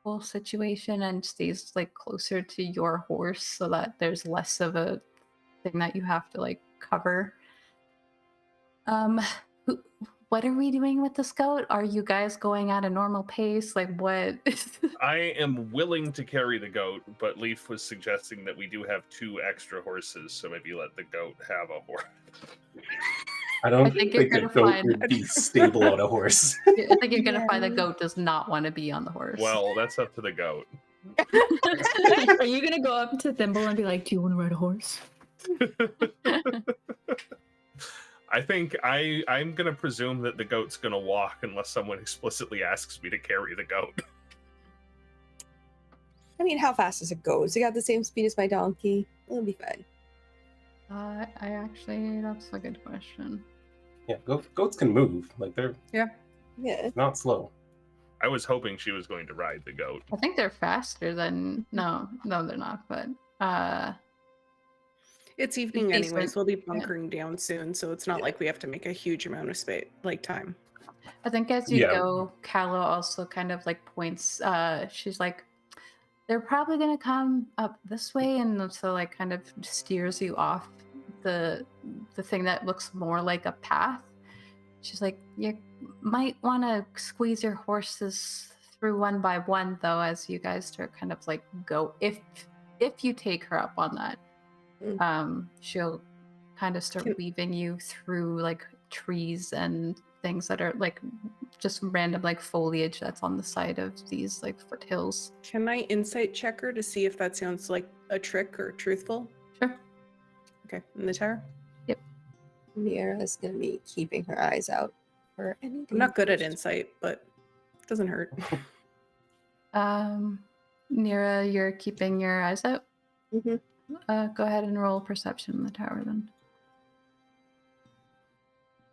whole situation and stays like closer to your horse so that there's less of a thing that you have to like cover. What are we doing with the scout? Are you guys going at a normal pace? Like what? I am willing to carry the goat, but Leif was suggesting that we do have 2 extra horses, so maybe let the goat have a horse. I don't think you're think a gonna goat find- would be stable on a horse. I think you're gonna find the Yeah. goat does not want to be on the horse. Well, that's up to the goat. Are you gonna go up to Thimble and be like, "Do you want to ride a horse?" I think I'm gonna presume that the goat's gonna walk unless someone explicitly asks me to carry the goat. I mean, how fast does it go? Is it got the same speed as my donkey? It'll be fine. I actually, that's a good question. Yeah, goats can move. Like they're Yeah. not slow. I was hoping she was going to ride the goat. I think they're faster than no, they're not. But It's evening Decent. anyways. We'll be bunkering down soon, so it's not like we have to make a huge amount of space, like time. I think as you Yeah. go, Callow also kind of like points. She's like, they're probably gonna come up this way, and so like kind of steers you off the thing that looks more like a path. She's like, you might want to squeeze your horses through one by one, though, as you guys start kind of like go. If you take her up on that, she'll kind of start Can- weaving you through like trees and things that are like just random like foliage that's on the side of these like foothills. Can I insight check her to see if that sounds like a trick or truthful? Sure. Okay, in the tower. Nyra's gonna be keeping her eyes out for anything. I'm not good at insight, but it doesn't hurt. Nyra, you're keeping your eyes out. Mm-hmm. Go ahead and roll perception in the tower then.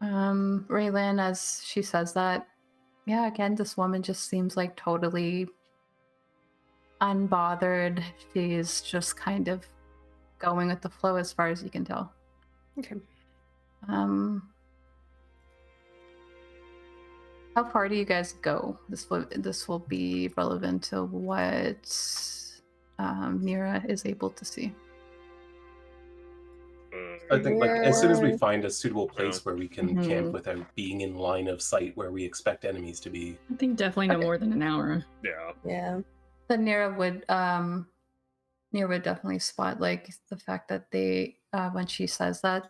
Raelynn, as she says that, yeah, again, this woman just seems like totally unbothered. She's just kind of going with the flow as far as you can tell. Okay. How far do you guys go? This will be relevant to what Nyra is able to see. I think like as soon as we find a suitable place Yeah. where we can camp without being in line of sight where we expect enemies to be. I think definitely no Okay. more than an hour. Yeah. Yeah. Then Nyra would definitely spot like the fact that they when she says that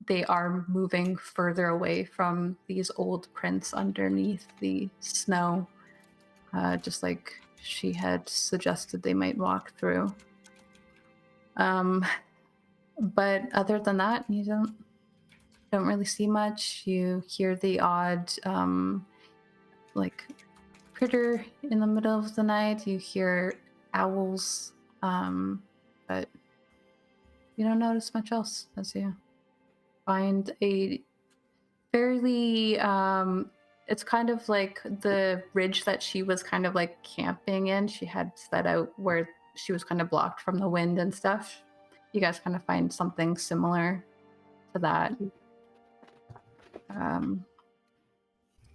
they are moving further away from these old prints underneath the snow, just like she had suggested they might walk through. But other than that, you don't really see much. You hear the odd like critter in the middle of the night. You hear owls, but you don't notice much else as you find a fairly it's kind of like the ridge that she was kind of like camping in. She had set out where she was kind of blocked from the wind and stuff. You guys kind of find something similar to that.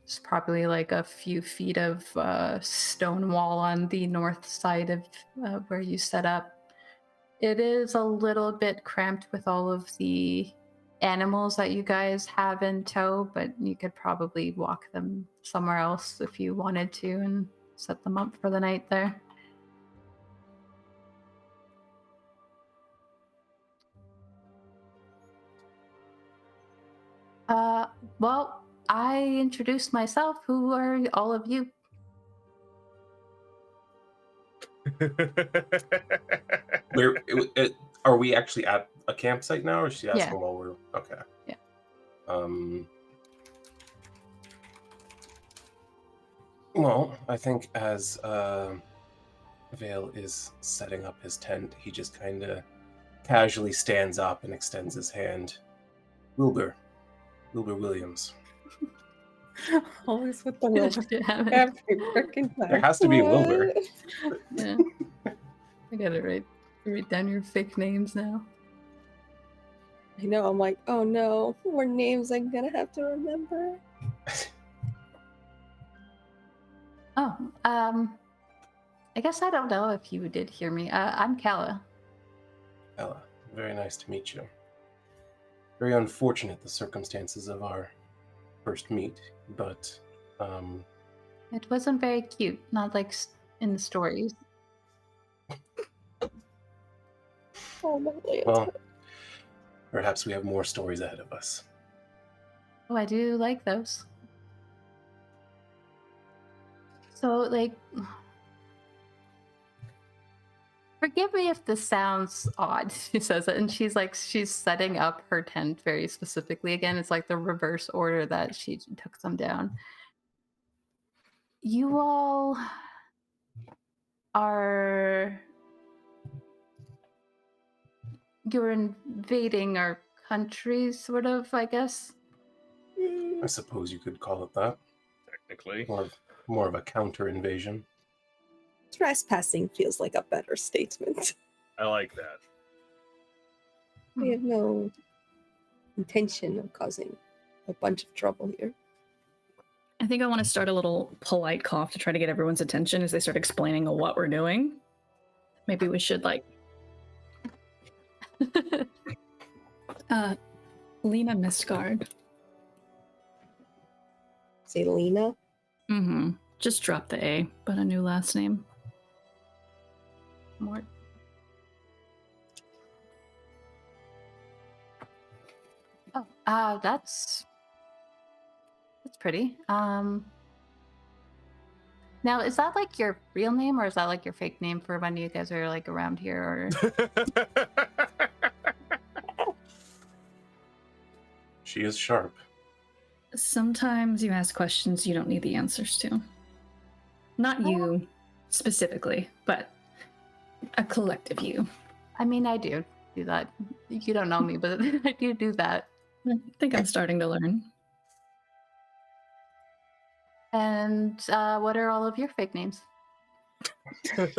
It's probably like a few feet of stone wall on the north side of where you set up. It is a little bit cramped with all of the animals that you guys have in tow, but you could probably walk them somewhere else if you wanted to and set them up for the night there. Well, I introduced myself. Who are all of you? Are we actually at a campsite now, or is she asking Yeah. while we're okay? Yeah. Well, I think as Vael is setting up his tent, he just kind of casually stands up and extends his hand. Wilbur Williams. Always with the Wilbur. Damn it. Every freaking time. There has to be a Wilbur. Yeah. I gotta write down your fake names now. I know. I'm like, oh no, more names I'm gonna have to remember. Oh, I guess I don't know if you did hear me. I'm Kala. Ella, very nice to meet you. Very unfortunate the circumstances of our first meet, but It wasn't very cute, not like in the stories. Oh my Lanta. well, Perhaps we have more stories ahead of us. Oh, I do like those. So, like, forgive me if this sounds odd, she says it, and she's setting up her tent very specifically. Again, it's like the reverse order that she took them down. You all you're invading our country, sort of, I guess. I suppose you could call it that. Technically. More of a counter invasion. Trespassing feels like a better statement. I like that. We have no intention of causing a bunch of trouble here. I think I want to start a little polite cough to try to get everyone's attention as they start explaining what we're doing. Maybe we should, like... Lena Misgard. Say Lena? Mm-hmm. Just drop the A, but a new last name. More. Oh, that's pretty. Now, is that like your real name, or is that like your fake name for when you guys are like around here? Or She is sharp. Sometimes you ask questions you don't need the answers to. Not you specifically, but a collective you. I mean, I do that. You don't know me, but I do that. I think I'm starting to learn. And what are all of your fake names? I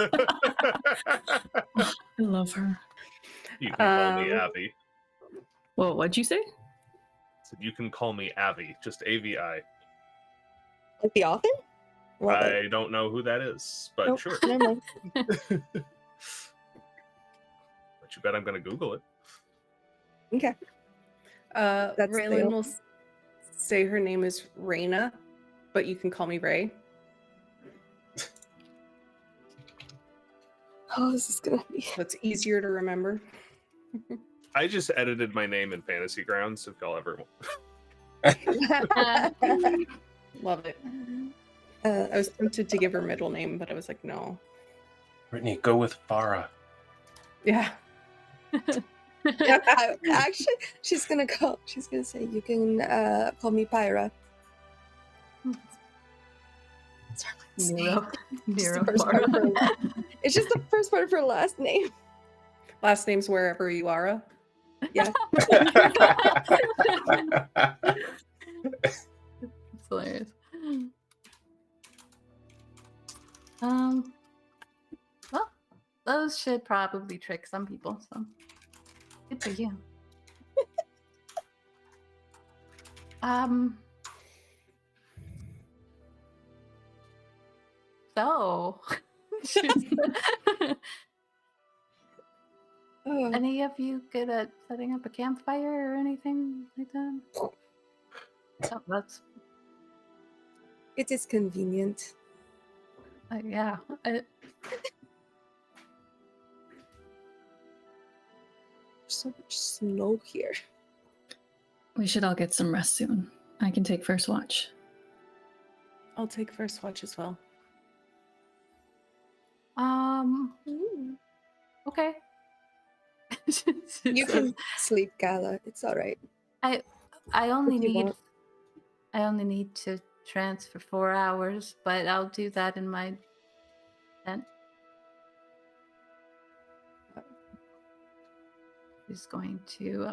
love her. You can call me Avi. Whoa, what'd you say? So you can call me Avi, just AVI. Like the author? Love it. I don't know who that is, but Nope, sure. never mind. But you bet I'm going to Google it. Okay. That's Raelynn the- will say her name is Raina, but you can call me Ray. Oh, this is gonna be. That's easier to remember. I just edited my name in Fantasy Grounds if y'all ever want. Love it. I was tempted to give her middle name, but I was like, no. Brittany, go with Farah. Yeah. Actually, she's gonna say, you can call me Pyra. It's her last name. Just the first part of her it's just the first part of her last name. Last name's wherever you are. Yeah. It's hilarious. Well, those should probably trick some people, so good for you. So Oh, any of you good at setting up a campfire or anything like that? Oh, that's it is convenient. yeah. So much snow here. We should all get some rest soon. I can take first watch. I'll take first watch as well. Okay. You can sleep, Gala. It's all right. I only If you need want. I only need to transfer 4 hours, but I'll do that in my tent. She's going to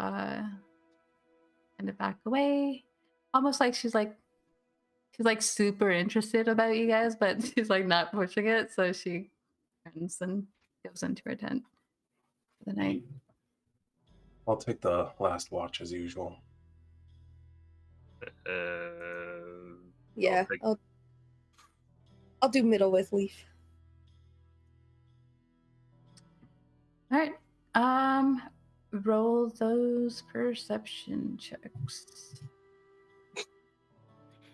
kind of back away, almost like she's super interested about you guys, but she's like not pushing it. So she turns and goes into her tent for the night. I'll take the last watch as usual. Yeah, take- I'll do middle with Leif. All right. Roll those perception checks.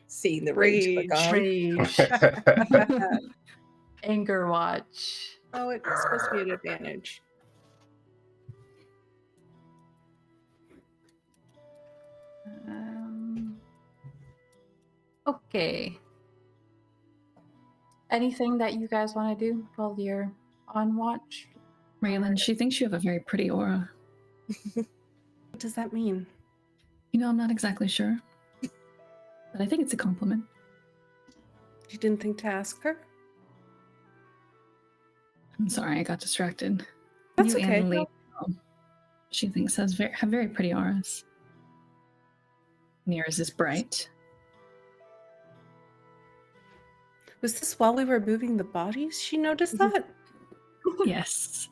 Seeing the rage. Rage. Anger watch. Oh, it's supposed to be an advantage. Okay. Anything that you guys want to do while you're on watch? Raelynn, she thinks you have a very pretty aura. What does that mean? You know, I'm not exactly sure, but I think it's a compliment. You didn't think to ask her? I'm sorry, I got distracted. That's you okay. And Leif, she thinks have very pretty auras. Nyra's is bright. Was this while we were moving the bodies? She noticed that? Yes.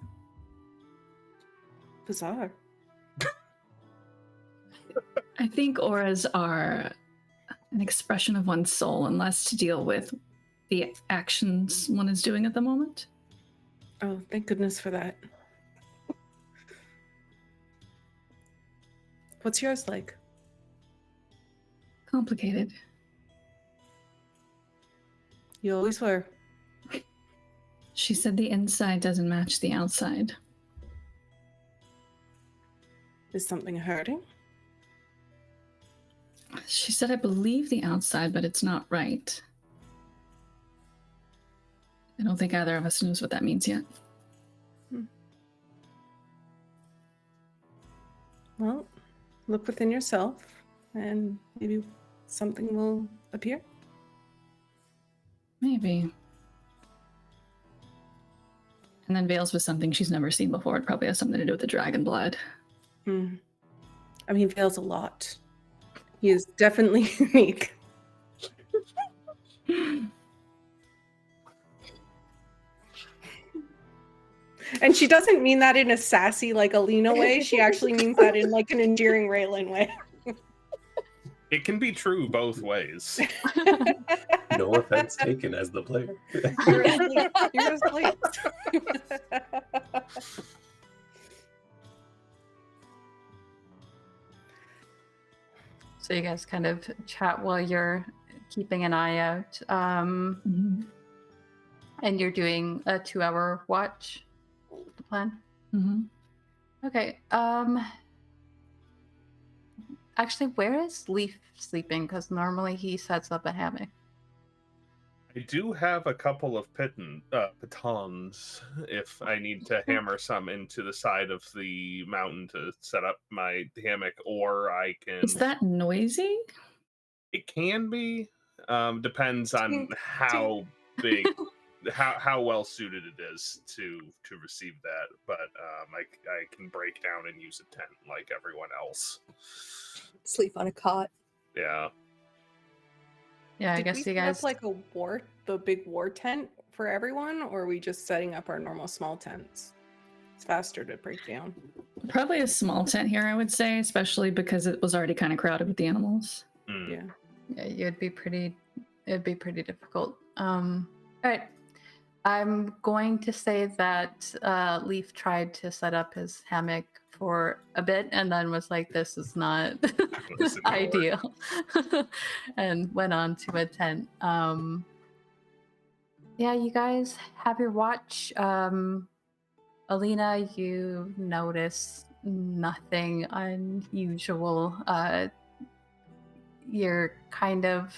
Bizarre. I think auras are an expression of one's soul and less to deal with the actions one is doing at the moment. Oh, thank goodness for that. What's yours like? Complicated. You always were. She said the inside doesn't match the outside. Is something hurting? She said I believe the outside, but it's not right. I don't think either of us knows what that means yet. Well, look within yourself and maybe something will appear. Maybe. And then Vael's was something she's never seen before. It probably has something to do with the dragon blood. I mean, Vael's a lot. He is definitely unique. And she doesn't mean that in a sassy, like Alina way. She actually means that in like an endearing Raelynn way. It can be true both ways. No offense taken as the player. You're asleep. So you guys kind of chat while you're keeping an eye out. Mm-hmm. And you're doing a 2-hour watch, the plan? Mm-hmm. Okay. Actually, where is Leif sleeping? Because normally he sets up a hammock. I do have a couple of pitons if I need to hammer some into the side of the mountain to set up my hammock, or I can... Is that noisy? It can be. Depends on how big, how well suited it is to receive that. But I can break down and use a tent like everyone else. Sleep on a cot. Yeah. Yeah, I Did guess we you set guys... up like the big war tent for everyone, or are we just setting up our normal small tents? It's faster to break down. Probably a small tent here, I would say, especially because it was already kind of crowded with the animals. Yeah. Yeah, it'd be pretty difficult. All right. I'm going to say that Leif tried to set up his hammock for a bit and then was like, this is not ideal. And went on to a tent. Yeah, you guys have your watch. Alina, you notice nothing unusual. You're kind of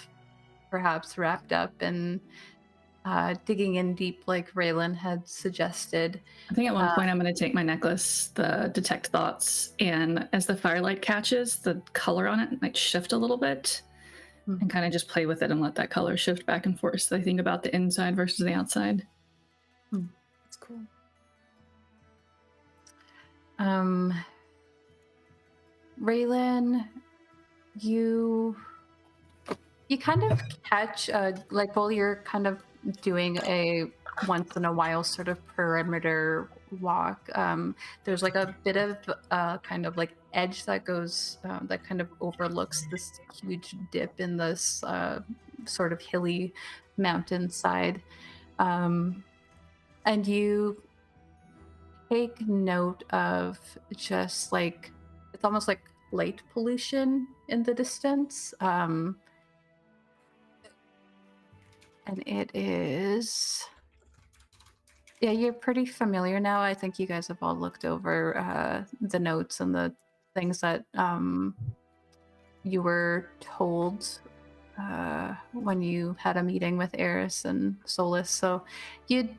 perhaps wrapped up in digging in deep like Raelynn had suggested. I think at one point I'm going to take my necklace, the detect thoughts, and as the firelight catches, the color on it might shift a little bit and kind of just play with it and let that color shift back and forth. So I think about the inside versus the outside. That's cool. Raelynn, you kind of catch like while you're kind of doing a once in a while sort of perimeter walk, there's like a bit of kind of like edge that goes that kind of overlooks this huge dip in this sort of hilly mountainside, and you take note of just like it's almost like light pollution in the distance. And it is... Yeah, you're pretty familiar now. I think you guys have all looked over the notes and the things that you were told when you had a meeting with Eris and Solus. So you'd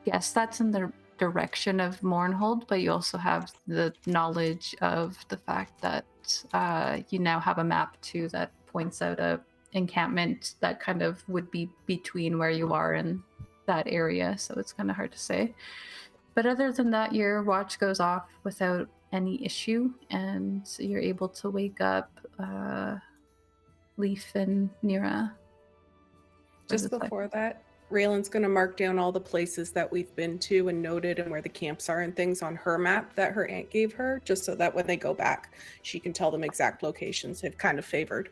guess that's in the direction of Mournhold, but you also have the knowledge of the fact that you now have a map too that points out a encampment that kind of would be between where you are and that area, so it's kind of hard to say. But other than that, your watch goes off without any issue, and you're able to wake up Leif and Nyra. Just before that, Raelynn's going to mark down all the places that we've been to and noted and where the camps are and things on her map that her aunt gave her, just so that when they go back, she can tell them exact locations they've kind of favored.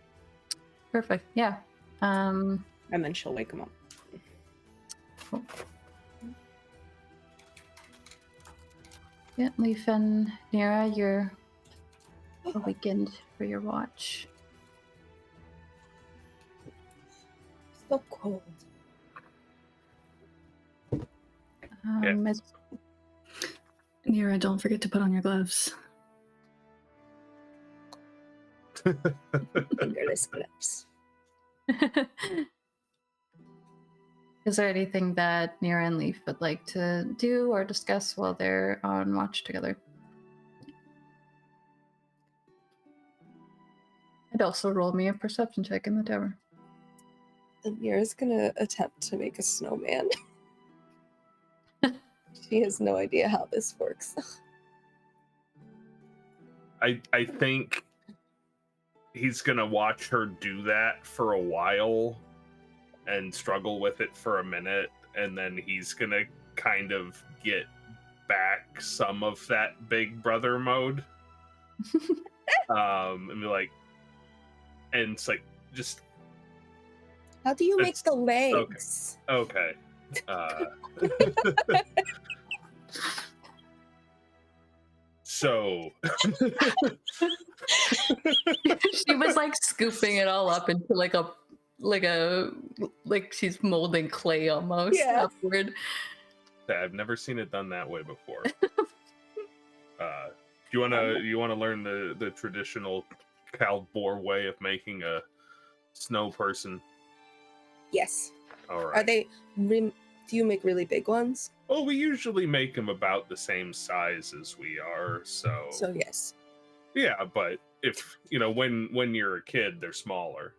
Perfect, yeah. And then she'll wake them up. Cool. Yeah, Leif and Nyra, you're awakened for your watch. So cold. It's Nyra, don't forget to put on your gloves. Fingerless gloves. Is there anything that Nyra and Leif would like to do or discuss while they're on watch together? And also roll me a perception check in the tower. Nyra's gonna attempt to make a snowman. She has no idea how this works. I think he's gonna watch her do that for a while and struggle with it for a minute, and then he's gonna kind of get back some of that big brother mode. And be like, and it's like, just How do you make the legs? okay. So She was like scooping it all up into like she's molding clay almost upward. I've never seen it done that way before. Do you wanna learn the traditional Kaldbor way of making a snow person? Yes. All right. Are they? Do you make really big ones? Well, we usually make them about the same size as we are, so. So yes. Yeah, but if when you're a kid, they're smaller.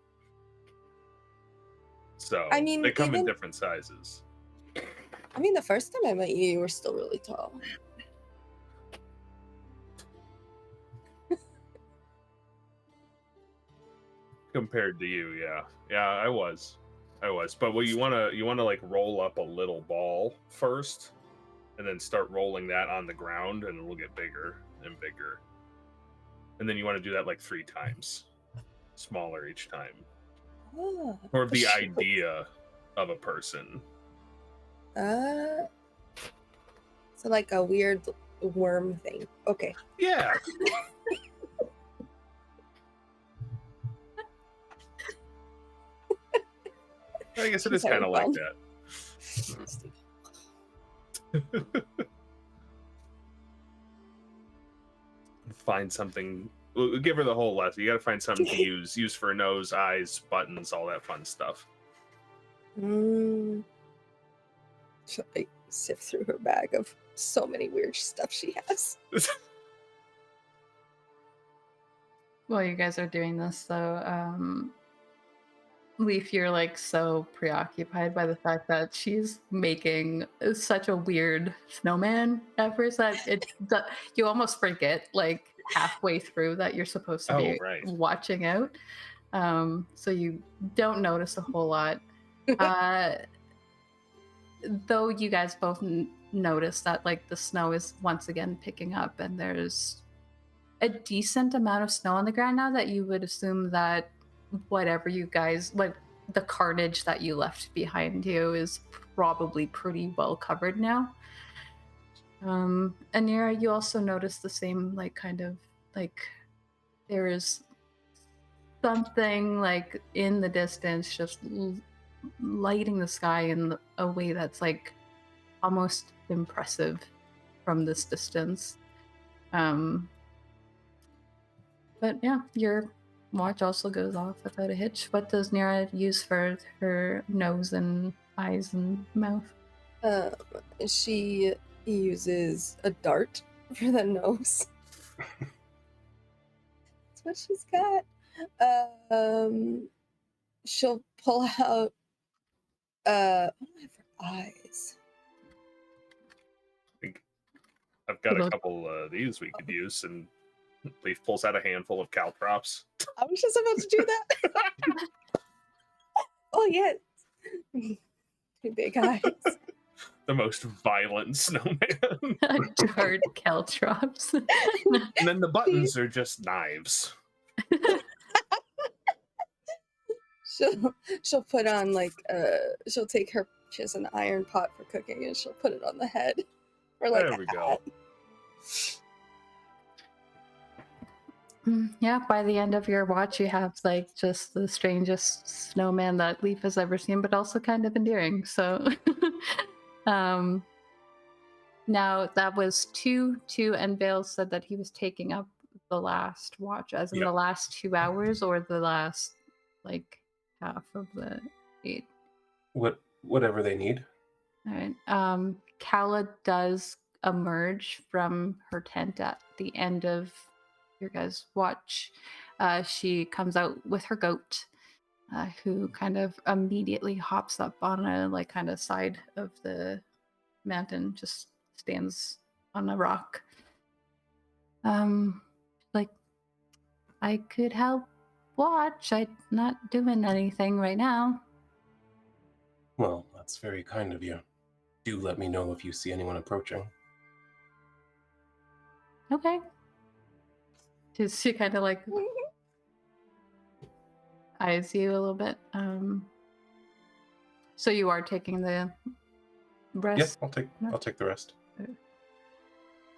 So I mean, they come in different sizes. I mean, the first time I met you, you were still really tall. Compared to you, yeah, I was. But what you wanna like roll up a little ball first, and then start rolling that on the ground, and it will get bigger and bigger. And then you want to do that like 3 times, smaller each time. Oh, Or the idea of a person. So like a weird worm thing. Okay. Yeah. I guess it is kind of like that. Find something. We'll give her the whole lesson. You got to find something to use for nose, eyes, buttons, all that fun stuff. Should I sift through her bag of so many weird stuff she has? While you guys are doing this, though, Leif, you're like so preoccupied by the fact that she's making such a weird snowman at first that you almost forget like halfway through that you're supposed to be watching out. So you don't notice a whole lot. Though you guys both notice that like the snow is once again picking up, and there's a decent amount of snow on the ground now that you would assume that whatever you guys like, the carnage that you left behind you is probably pretty well covered now. Nyra, you also notice the same like kind of like there is something like in the distance just lighting the sky in a way that's like almost impressive from this distance. But yeah, you're watch also goes off without a hitch. What does Nyra use for her nose and eyes and mouth? She uses a dart for the nose. That's what she's got. She'll pull out what do I have for eyes? I think I've got a Look. couple of these we could use, and Leif pulls out a handful of caltrops. I was just about to do that. Oh yeah. Two big eyes. The most violent snowman. Dart caltrops. And then the buttons are just knives. She'll put on like she'll take her, she has an iron pot for cooking, and she'll put it on the head for like There we go. Yeah, by the end of your watch, you have like just the strangest snowman that Leif has ever seen, but also kind of endearing. So, now that was 2, and Vael said that he was taking up the last watch, as in Yep. the last 2 hours or the last like half of the 8. Whatever they need. All right. Kala does emerge from her tent at the end of your guys' watch. She comes out with her goat, who kind of immediately hops up on a like kind of side of the mountain, just stands on a rock. Like, I could help watch. I'm not doing anything right now. Well, that's very kind of you. Do let me know if you see anyone approaching. Okay. She kind of like eyes you a little bit. So you are taking the rest? Yes, I'll take the rest.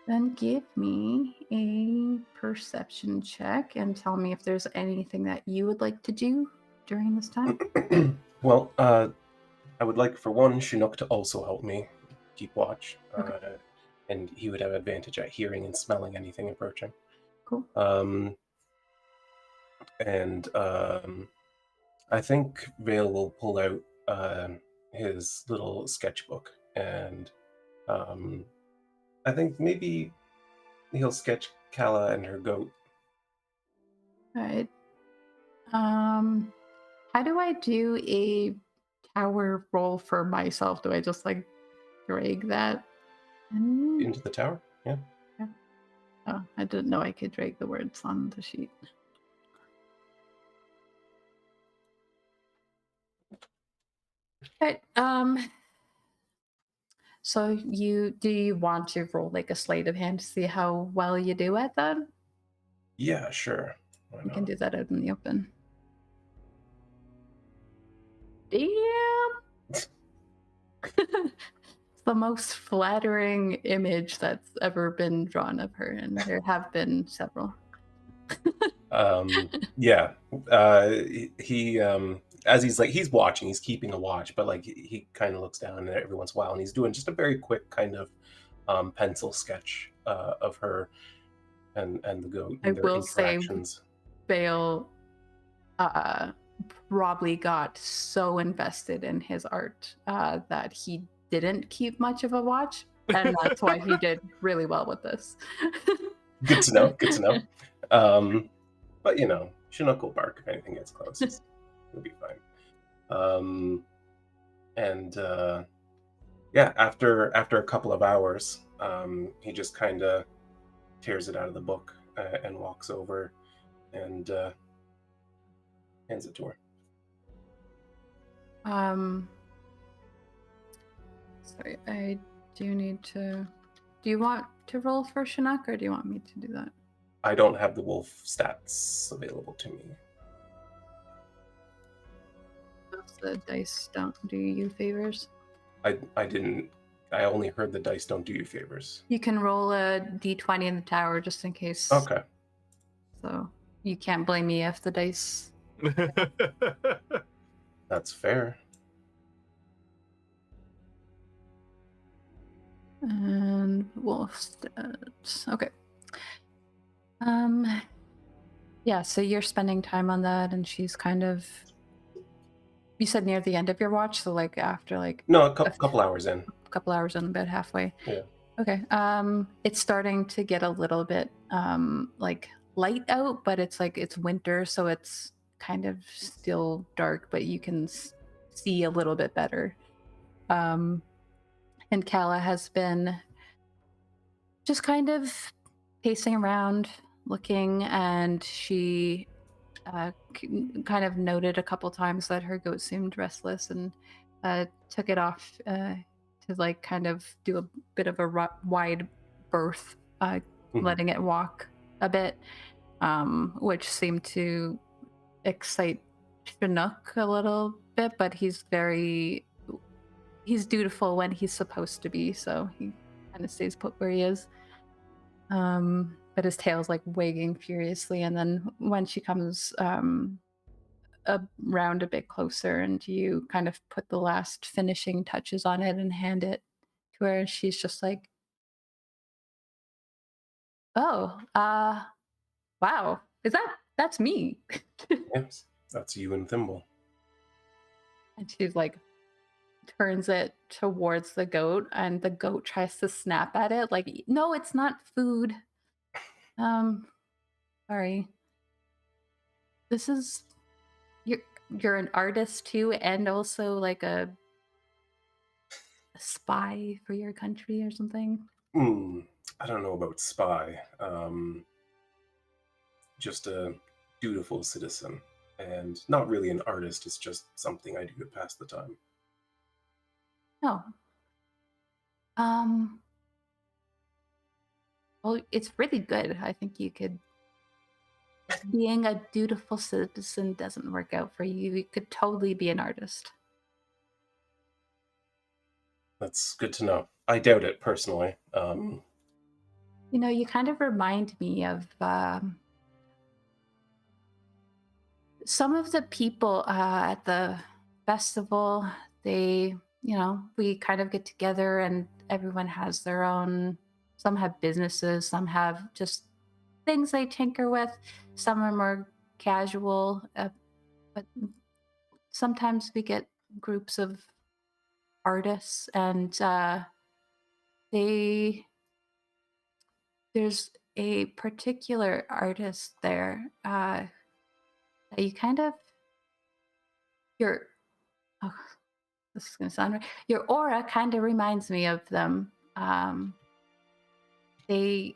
Then give me a perception check and tell me if there's anything that you would like to do during this time. Well, I would like for one Chinook to also help me keep watch, Okay. and he would have advantage at hearing and smelling anything approaching. Cool. And I think Vael will pull out his little sketchbook, and I think maybe he'll sketch Kala and her goat. All right. How do I do a tower roll for myself? Do I just like drag that Into the tower? Yeah. Oh, I didn't know I could drag the words on the sheet. Okay. So do you want to roll like a sleight of hand to see how well you do at that? Yeah, sure. Why You can not? do that out in the open. Damn! It's the most flattering image that's ever been drawn of her, and there have been several. Yeah. He as he's watching, he's keeping a watch, but like he kind of looks down every once in a while, and he's doing just a very quick kind of pencil sketch of her and the goat I and their will say interactions. Vael probably got so invested in his art that he didn't keep much of a watch, and that's why he did really well with this. Good to know. Good to know. But you know, Chinook will bark if anything gets close. It'll be fine. And yeah, after a couple of hours, he just kind of tears it out of the book and walks over and hands it to her. Sorry, I do need to. Do you want to roll for Chinook, or do you want me to do that? I don't have the wolf stats available to me. The dice don't do you favors. I didn't. I only heard the dice don't do you favors. You can roll a d20 in the tower just in case. Okay. So you can't blame me if the dice. That's fair. And wolf stats. Okay. Yeah, so you're spending time on that, and she's kind of. You said near the end of your watch, so like after like No, a couple hours in. a couple hours in, about halfway. Yeah. Okay. It's starting to get a little bit like light out, but it's like it's winter, so it's kind of still dark, but you can see a little bit better. And Kala has been just kind of pacing around, looking, and she kind of noted a couple times that her goat seemed restless, and took it off to like kind of do a bit of a wide berth, letting it walk a bit, which seemed to excite Chinook a little bit, but he's dutiful when he's supposed to be, so he kind of stays put where he is. But his tail's like wagging furiously, and then when she comes around a bit closer and you kind of put the last finishing touches on it and hand it to her, she's just like, oh, wow, that's me. Yes, that's you and Thimble. And she's like turns it towards the goat, and the goat tries to snap at it like, no, it's not food. Sorry. This is you're an artist too, and also like a spy for your country or something. I don't know about spy. Just a dutiful citizen, and not really an artist. It's just something I do to pass the time. No. Well, it's really good. I think you could. Being a dutiful citizen doesn't work out for you. You could totally be an artist. That's good to know. I doubt it personally. You know, you kind of remind me of some of the people at the festival. They, we kind of get together and everyone has their own. Some have businesses, some have just things they tinker with. Some are more casual, but sometimes we get groups of artists, and there's a particular artist there that you kind of your oh, this is gonna sound right. Your aura kind of reminds me of them. They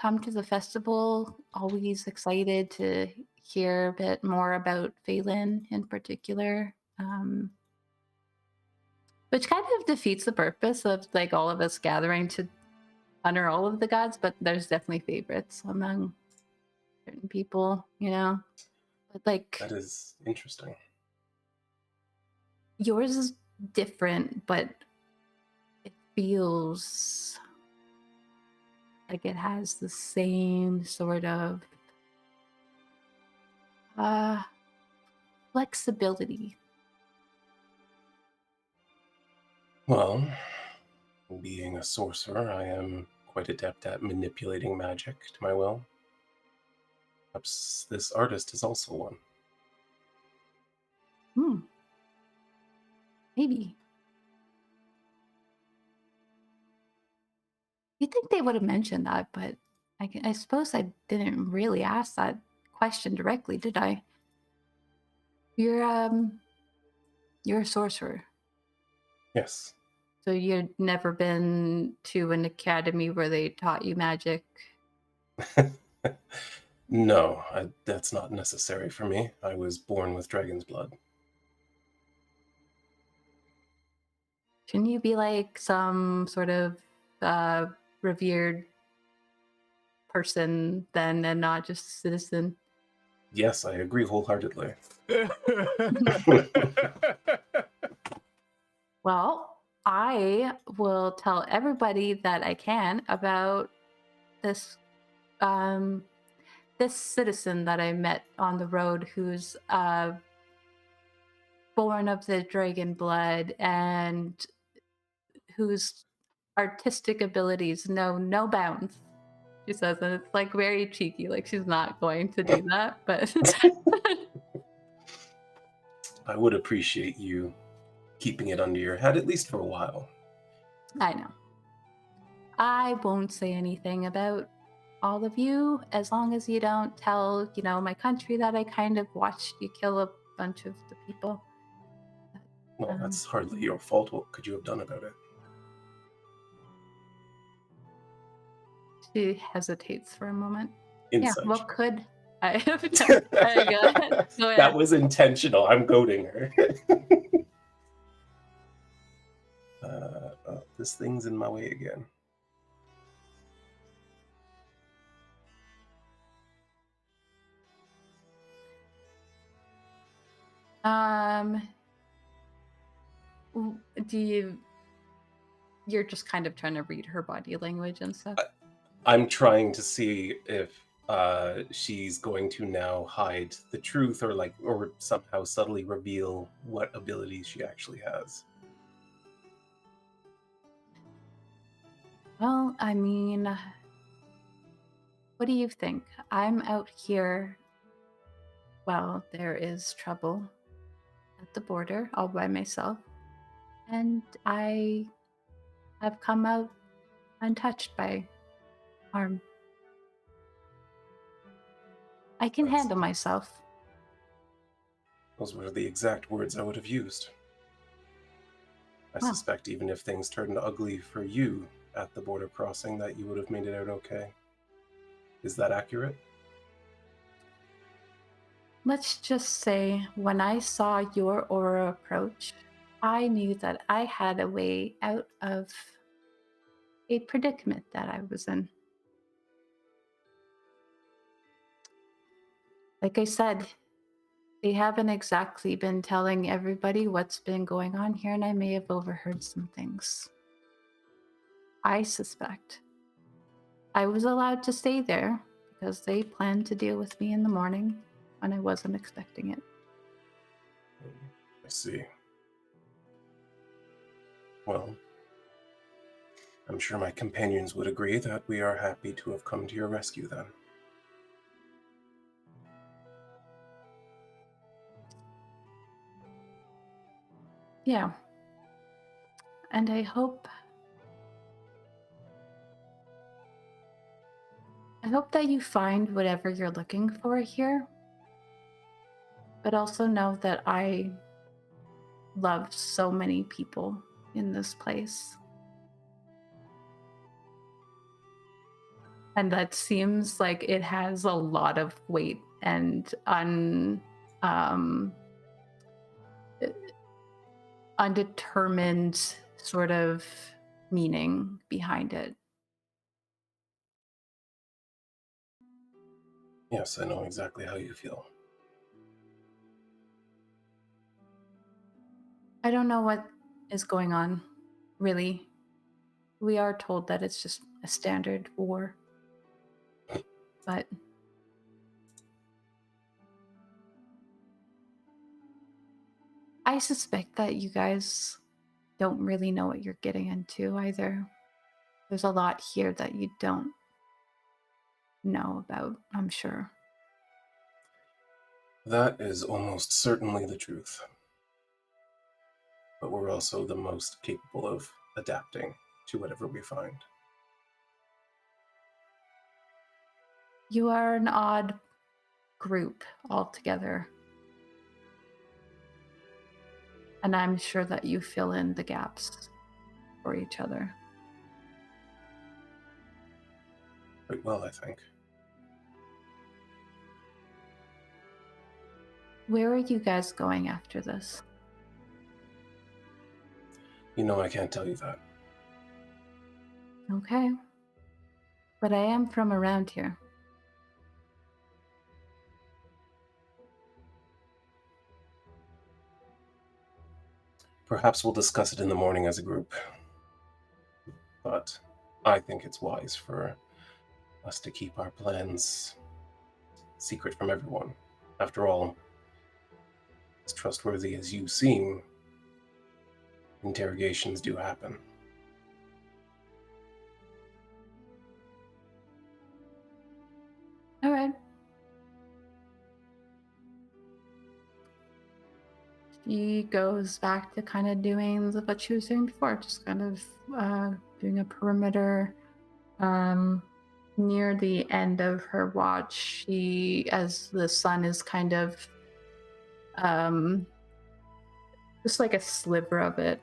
come to the festival always excited to hear a bit more about Vaelin in particular, which kind of defeats the purpose of like all of us gathering to honor all of the gods, but there's definitely favorites among certain people, but like that is interesting. yours is different, but it feels like it has the same sort of flexibility. Well, being a sorcerer, I am quite adept at manipulating magic to my will. Perhaps this artist is also one. Maybe. You'd think they would have mentioned that, but I suppose I didn't really ask that question directly, did I? You're a sorcerer. Yes. So you've never been to an academy where they taught you magic? No, that's not necessary for me. I was born with dragon's blood. Shouldn't you be like some sort of revered person then, and not just a citizen? Yes, I agree wholeheartedly. Well, I will tell everybody that I can about this this citizen that I met on the road, who's born of the dragon blood and whose artistic abilities know no bounds. She says, and it's like very cheeky, like she's not going to do that, but I would appreciate you keeping it under your head, at least for a while. I know. I won't say anything about all of you as long as you don't tell, my country that I kind of watched you kill a bunch of the people. Well, that's hardly your fault. What could you have done about it? She hesitates for a moment. Insight. Yeah, what could I have done? Go ahead. That was intentional. I'm goading her. This thing's in my way again. You're just kind of trying to read her body language and stuff? I'm trying to see if she's going to now hide the truth or somehow subtly reveal what abilities she actually has. Well, I mean, what do you think? I'm out here while there is trouble at the border all by myself, and I have come out untouched by harm. I can handle myself. Those were the exact words I would have used. I suspect even if things turned ugly for you at the border crossing, that you would have made it out okay. Is that accurate? Let's just say when I saw your aura approach, I knew that I had a way out of a predicament that I was in. Like I said, they haven't exactly been telling everybody what's been going on here, and I may have overheard some things. I suspect I was allowed to stay there because they planned to deal with me in the morning when I wasn't expecting it. I see. Well, I'm sure my companions would agree that we are happy to have come to your rescue then. Yeah. And I hope that you find whatever you're looking for here, but also know that I love so many people in this place. And that seems like it has a lot of weight and undetermined sort of meaning behind it. Yes, I know exactly how you feel. I don't know what is going on, really. We are told that it's just a standard war. But I suspect that you guys don't really know what you're getting into either. There's a lot here that you don't know about, I'm sure. That is almost certainly the truth. But we're also the most capable of adapting to whatever we find. You are an odd group altogether. And I'm sure that you fill in the gaps for each other. Quite well, I think. Where are you guys going after this? You know I can't tell you that. Okay. But I am from around here. Perhaps we'll discuss it in the morning as a group. But I think it's wise for us to keep our plans secret from everyone. After all, as trustworthy as you seem, interrogations do happen. All right. She goes back to kind of doing what she was doing before, just kind of doing a perimeter. Near the end of her watch, as the sun is kind of just like a sliver of it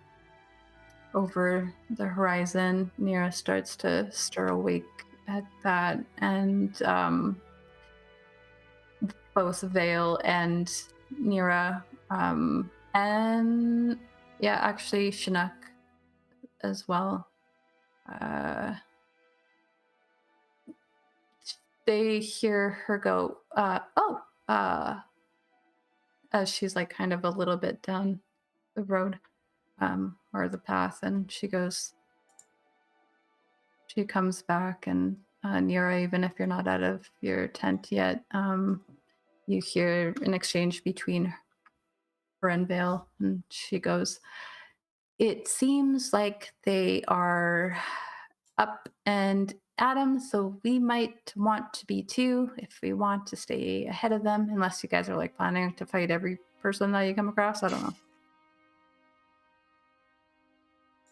over the horizon, Nyra starts to stir awake at that, and both Vael and Nyra, and yeah, actually Chinook as well. They hear her go, as she's like kind of a little bit down the road, or the path, and she comes back, and Nyra, even if you're not out of your tent yet, you hear an exchange between her and Vael, and she goes, "It seems like they are up and at 'em, so we might want to be too if we want to stay ahead of them, unless you guys are like planning to fight every person that you come across. I don't know."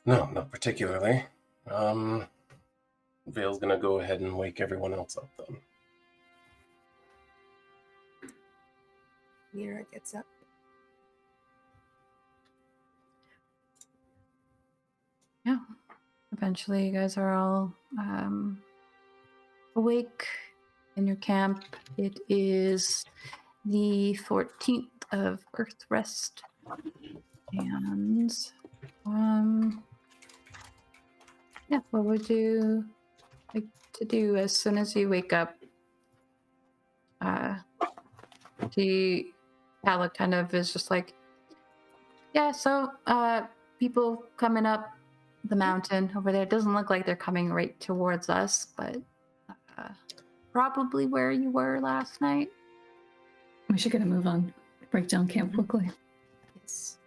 No, not particularly. Vail's gonna go ahead and wake everyone else up then. Nyra gets up. Yeah. Eventually, you guys are all awake in your camp. It is the 14th of Earth Rest. And yeah, what would you like to do as soon as you wake up? Alec kind of is just like, yeah, so people coming up the mountain over there. It doesn't look like they're coming right towards us, but probably where you were last night. We should get a move on. Break down camp quickly. Yes.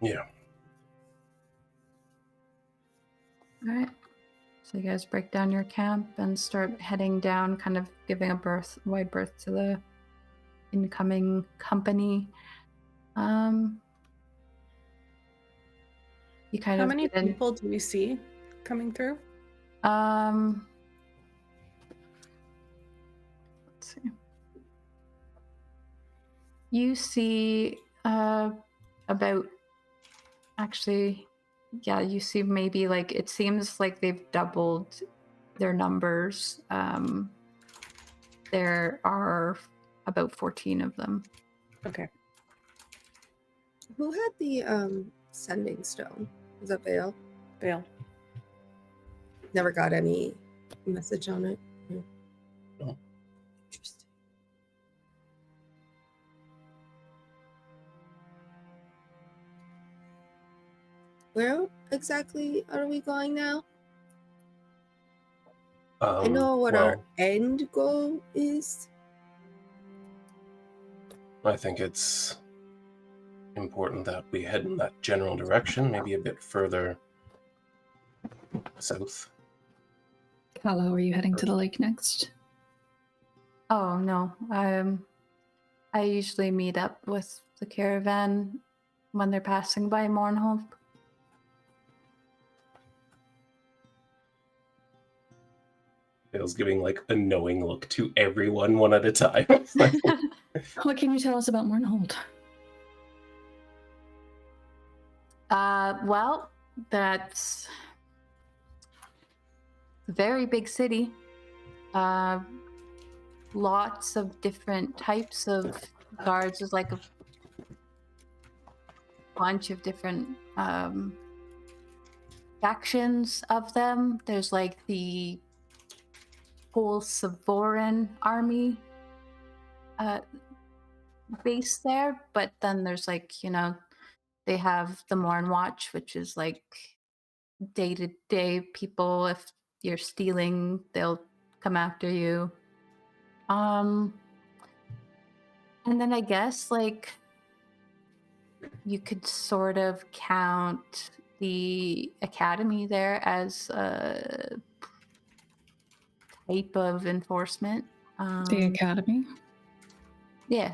Yeah. All right. So you guys break down your camp and start heading down, kind of giving a wide berth to the incoming company. You kind How of many get in- people do we see coming through? Let's see. You see about, actually, yeah, you see maybe like, it seems like they've doubled their numbers. There are about 14 of them. Okay. Who had the sending stone? Was that Vael? Vael. Never got any message on it. No. Interesting. Where exactly are we going now? I know what our Well, end goal is. I think it's important that we head in that general direction, maybe a bit further south. Kala, are you heading to the lake next? Oh no, I usually meet up with the caravan when they're passing by Mournhope. Vail's giving like a knowing look to everyone one at a time. What can you tell us about Mournhold? Well, that's a very big city. Lots of different types of guards. There's like a bunch of different factions of them. There's like the whole Savorin army base there, but then there's like, you know, they have the Morn Watch, which is like day-to-day people. If you're stealing, they'll come after you. And then I guess like you could sort of count the academy there as a type of enforcement. The academy. Yeah.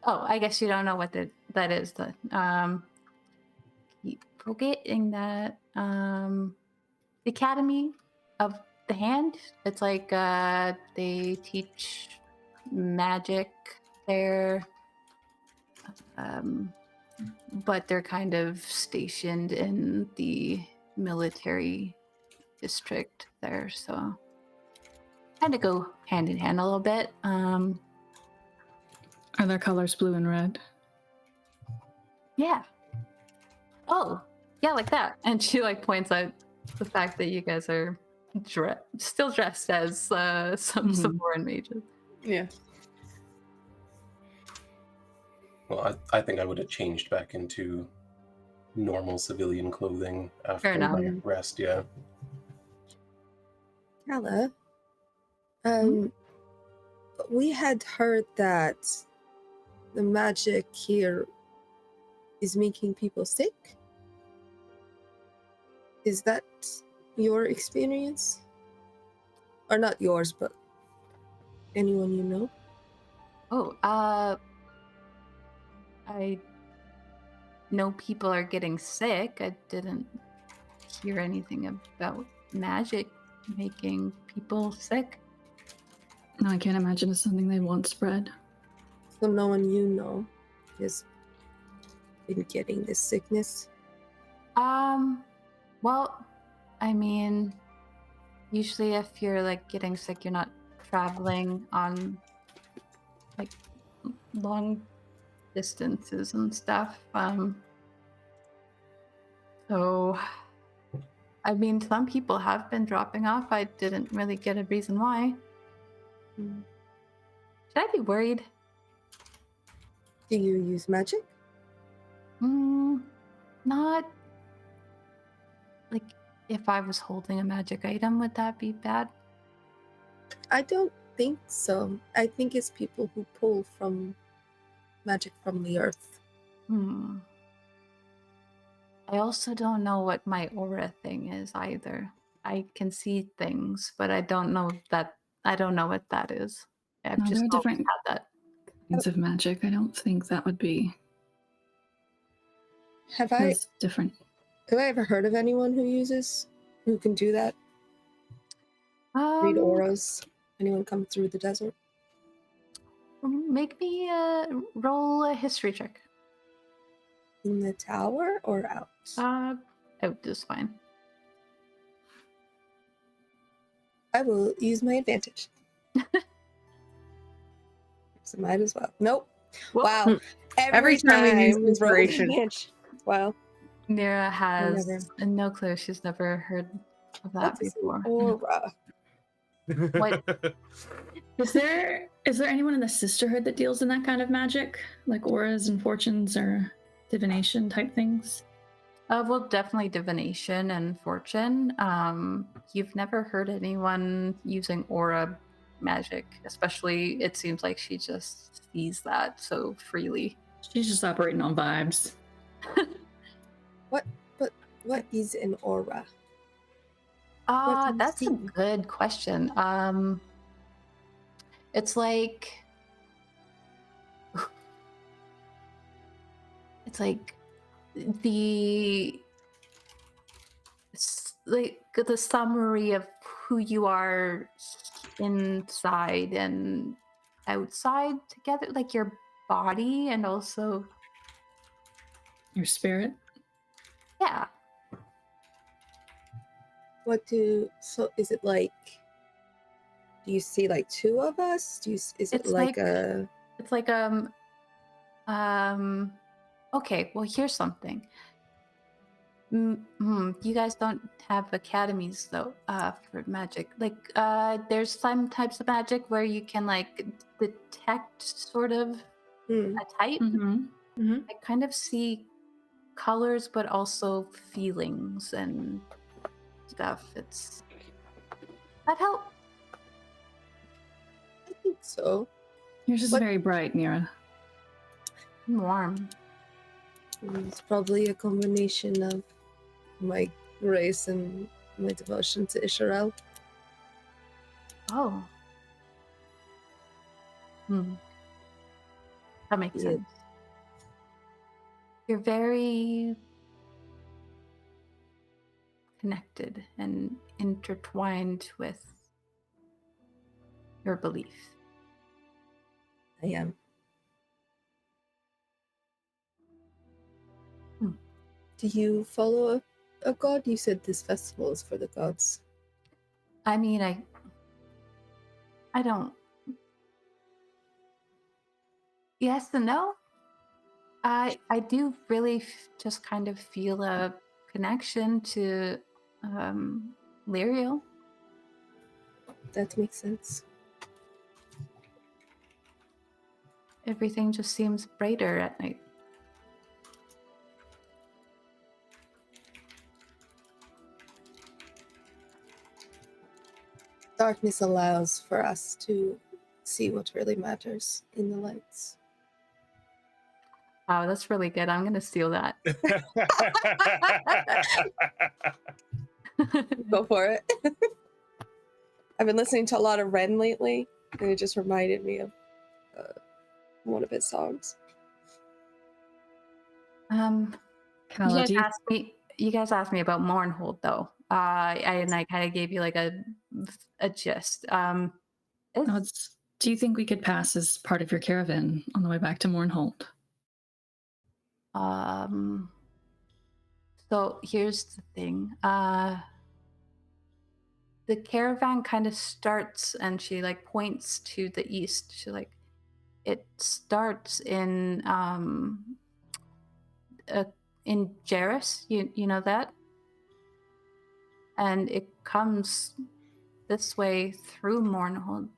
Oh, I guess you don't know what that is. Keep forgetting that. The Academy of the Hand. It's like they teach magic there, but they're kind of stationed in the military district there, so kind of go hand in hand a little bit. Are their colors blue and red? Yeah. Oh, yeah, like that. And she like points out the fact that you guys are still dressed as some Savorin mages. Yeah. Well, I think I would have changed back into normal civilian clothing after enough. my rest. Yeah. Kala, we had heard that the magic here is making people sick. Is that your experience? Or not yours, but anyone you know? Oh, I know people are getting sick. I didn't hear anything about magic making people sick. No, I can't imagine it's something they want spread. So no one you know has been getting this sickness? Well, I mean, usually if you're like getting sick, you're not traveling on like long distances and stuff. So I mean, some people have been dropping off. I didn't really get a reason why. Should I be worried? Do you use magic? Not like if I was holding a magic item, would that be bad? I don't think so. I think it's people who pull from magic from the earth. I also don't know what my aura thing is either. I can see things, but I don't know what that is. I've No, just there are always different had that. kinds of magic. I don't think that would be Have I different. ever heard of anyone who can do that? Read auras? Anyone come through the desert? Make me roll a history check. In the tower or out? Out is fine. I will use my advantage. So might as well. Nope. Whoop. Wow. Every time we use we roll inspiration. advantage. Wow. Nyra has Never. no clue. She's never heard of that What's an before. aura? What? Is there anyone in the sisterhood that deals in that kind of magic, like auras and fortunes or divination type things? Well, definitely divination and fortune. You've never heard anyone using aura magic, especially it seems like she just sees that so freely. She's just operating on vibes. What is an aura? What do you That's a see? good question. It's like the summary of who you are inside and outside together, like your body and also Your spirit. yeah. So is it like, do you see like two of us? Is it It's like like- a... It's like okay, well here's something. You guys don't have academies though for magic. Like there's some types of magic where you can like detect sort of a type. I kind of see colors but also feelings and stuff. It's that help? I think so. Yours is What- very bright, Nyra. Warm. It's probably a combination of my race and my devotion to Isharel. Oh. That makes Yeah. sense. You're very connected and intertwined with your belief. I am. Do you follow a god? You said this festival is for the gods. I mean, I don't. Yes and no. I do really just kind of feel a connection to Lyriel. That makes sense. Everything just seems brighter at night. Darkness allows for us to see what really matters in the lights. Wow, that's really good. I'm gonna steal that. Go for it. I've been listening to a lot of Ren lately, and it just reminded me of one of his songs. Kala, do you- You guys asked me about Mournhold though. I kind of gave you like a gist. No, do you think we could pass as part of your caravan on the way back to Mournhold? So here's the thing. The caravan kind of starts, and she like points to the east. She like, it starts in Jarrus. You know that, and it comes this way through Mournhold.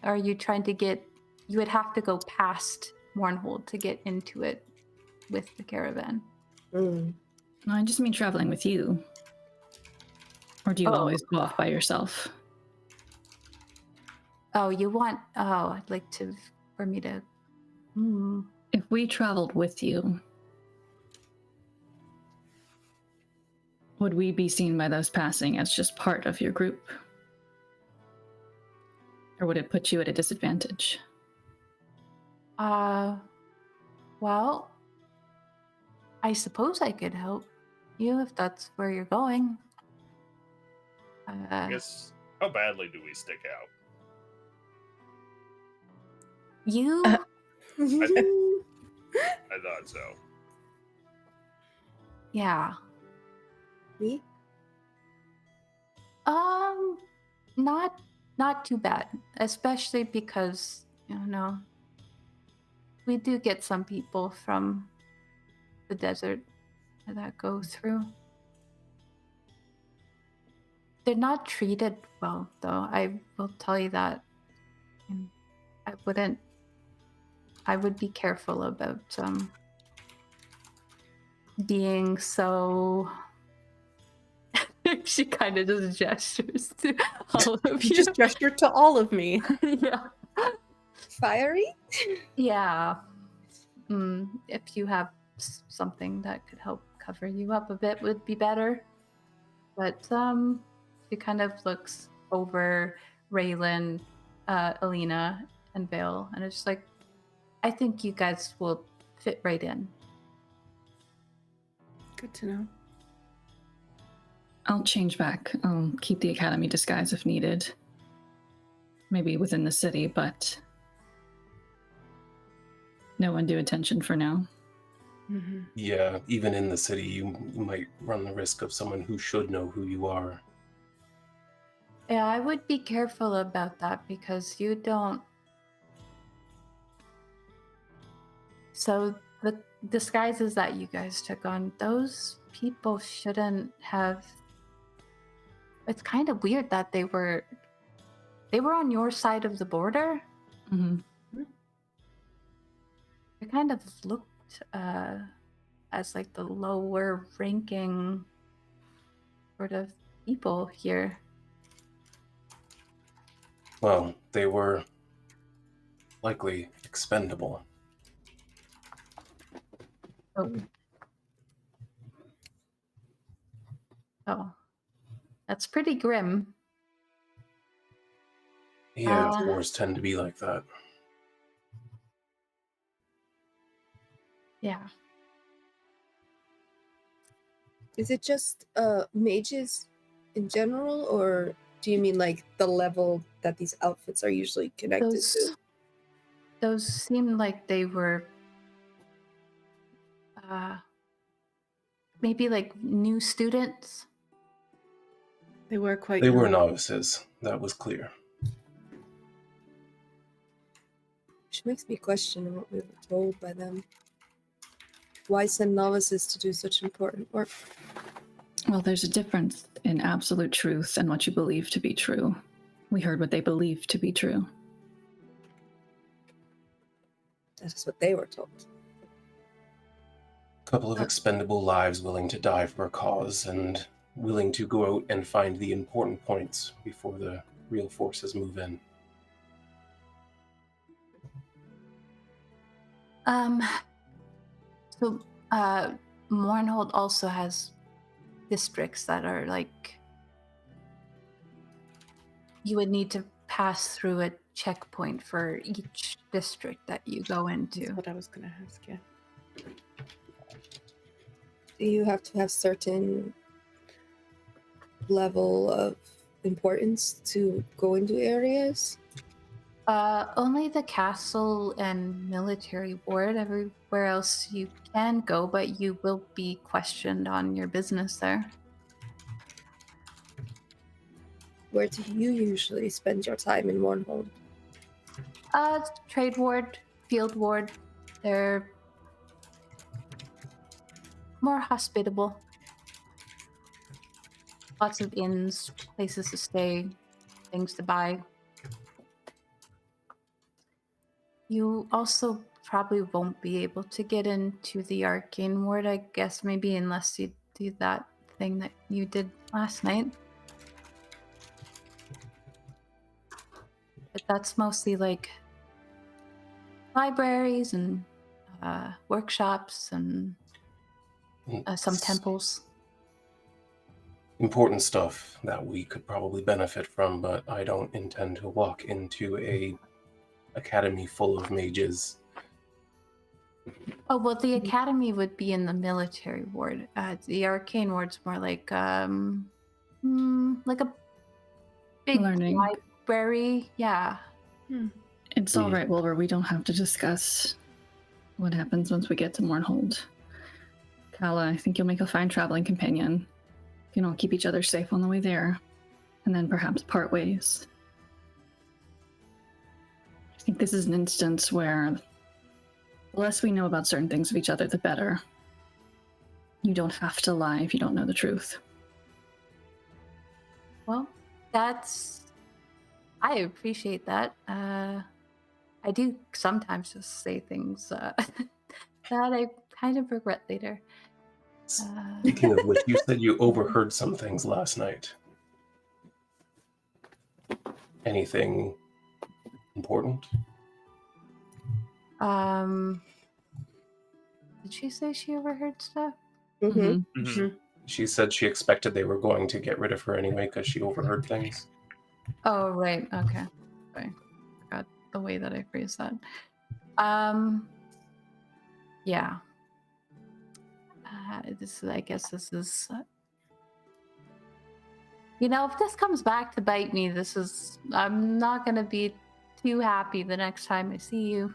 Are you trying to get? You would have to go past Mournhold to get into it with the caravan. Mm. No, I just mean traveling with you. Or do you always go off by yourself? Oh, you want? Oh, I'd like for me to. If we traveled with you, would we be seen by those passing as just part of your group? Or would it put you at a disadvantage? Well, I suppose I could help you if that's where you're going. I guess, how badly do we stick out? You? I thought so. Yeah. Me? Not too bad, especially because, we do get some people from the desert that go through. They're not treated well, though. I will tell you that. And I would be careful about being so. She kind of just gestures to all of you. Just gesture to all of me. Yeah. Fiery? Yeah. If you have something that could help cover you up a bit would be better. But she kind of looks over Raelynn, Alina, and Vael, and it's just like, I think you guys will fit right in. Good to know. I'll change back. I'll keep the academy disguise if needed. Maybe within the city, but no undue attention for now. Mm-hmm. Yeah, even in the city, you might run the risk of someone who should know who you are. Yeah, I would be careful about that because you don't. So the disguises that you guys took on, those people shouldn't have. It's kind of weird that they were on your side of the border. Mm-hmm. They kind of looked as like the lower ranking sort of people here. Well, they were likely expendable. Oh. That's pretty grim. Yeah, Uh, wars tend to be like that. Yeah. Is it just mages in general, or do you mean like the level that these outfits are usually connected to? Those seemed like they were maybe like new students. They were quite They young. were novices, that was clear. Which makes me question what we were told by them. Why send novices to do such important work? Well, there's a difference in absolute truth and what you believe to be true. We heard what they believed to be true. That is what they were told. A couple of expendable lives willing to die for a cause and willing to go out and find the important points before the real forces move in. So Mournhold also has districts that are like you would need to pass through a checkpoint for each district that you go into. That's what I was going to ask you. Do you have to have certain level of importance to go into areas? Only the castle and military ward. Everywhere else you can go, but you will be questioned on your business there. Where do you usually spend your time in Mournhold? Trade ward, field ward. They're more hospitable. Lots of inns, places to stay, things to buy. You also probably won't be able to get into the arcane ward, I guess, maybe unless you do that thing that you did last night. But that's mostly like libraries and workshops and some temples. Important stuff that we could probably benefit from, but I don't intend to walk into a academy full of mages. Oh, well, the academy would be in the military ward. The arcane ward's more like a big Learning. library. Yeah. It's all right, Wilbur. We don't have to discuss what happens once we get to Mournhold. Kala, I think you'll make a fine traveling companion. You know, keep each other safe on the way there, and then perhaps part ways. I think this is an instance where the less we know about certain things of each other, the better. You don't have to lie if you don't know the truth. Well, I appreciate that. I do sometimes just say things that I kind of regret later. Speaking of which, you said you overheard some things last night. Anything important? Did she say she overheard stuff? Mm-hmm. Mhm. She said she expected they were going to get rid of her anyway because she overheard things. Oh, right. Okay. Sorry. Forgot the way that I phrased that. Yeah. I guess this is. If this comes back to bite me, I'm not gonna be too happy the next time I see you.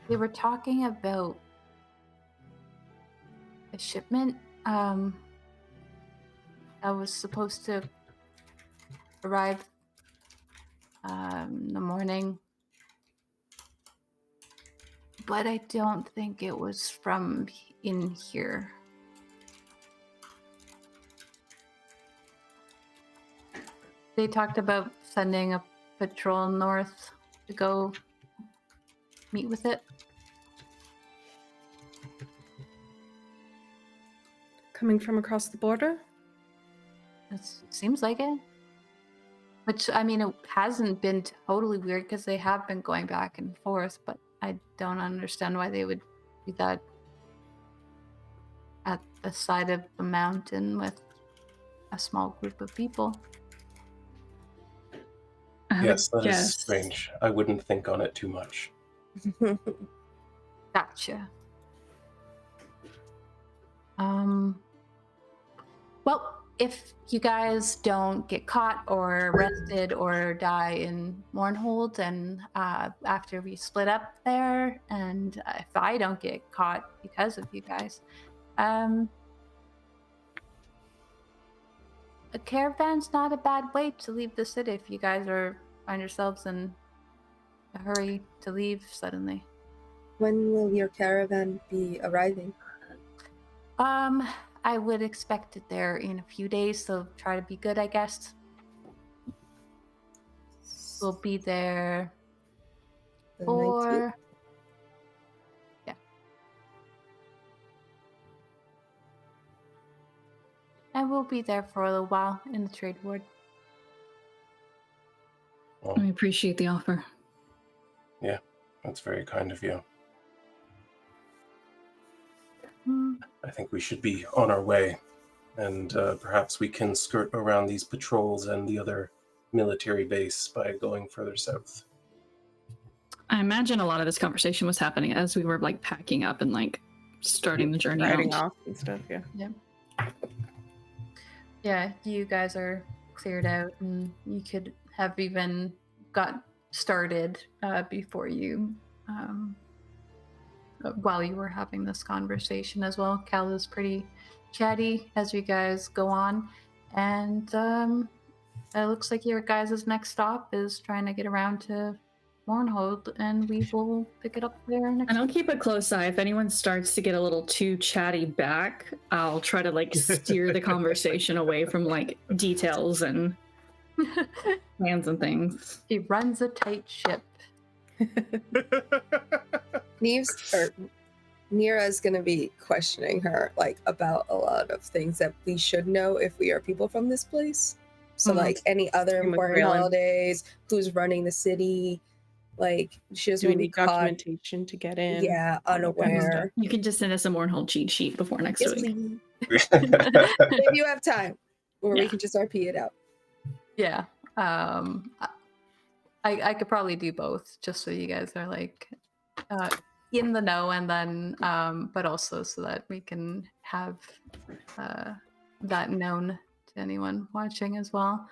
They were talking about a shipment that was supposed to arrive in the morning, but I don't think it was from in here. They talked about sending a patrol north to go meet with it. Coming from across the border? It seems like it. Which, I mean, it hasn't been totally weird because they have been going back and forth, but I don't understand why they would do that at the side of the mountain with a small group of people. Yes, that is guess. strange. I wouldn't think on it too much. Gotcha. Well, if you guys don't get caught or arrested or die in Mournhold, and after we split up there, and if I don't get caught because of you guys, a caravan's not a bad way to leave the city if you guys find yourselves in a hurry to leave suddenly. When will your caravan be arriving? I would expect it there in a few days, so try to be good, I guess. We'll be there The 19th? for... Yeah. And we'll be there for a little while in the trade ward. Well, I appreciate the offer. yeah, that's very kind of you. I think we should be on our way, and perhaps we can skirt around these patrols and the other military base by going further south. I imagine a lot of this conversation was happening as we were like packing up and like starting the journey Riding out. off and stuff, yeah. Yeah, you guys are cleared out, and you could have even got started before you, while you were having this conversation as well. Cal is pretty chatty as you guys go on, and it looks like your guys' next stop is trying to get around to Mournhold, and we will pick it up there next. And I'll keep a close eye. If anyone starts to get a little too chatty back, I'll try to like steer the conversation away from like details and plans and things. He runs a tight ship. Nyra is going to be questioning her like about a lot of things that we should know if we are people from this place. So like any other Same with important Raelynn. holidays, who's running the city, like she doesn't Do we want to be need caught, documentation to get in? yeah, unaware. You can just send us a Mournhold cheat sheet before next Yes, week. please. If you have time, or we Yeah. can just RP it out. Yeah. I could probably do both, just so you guys are like in the know, and then but also so that we can have that known to anyone watching as well.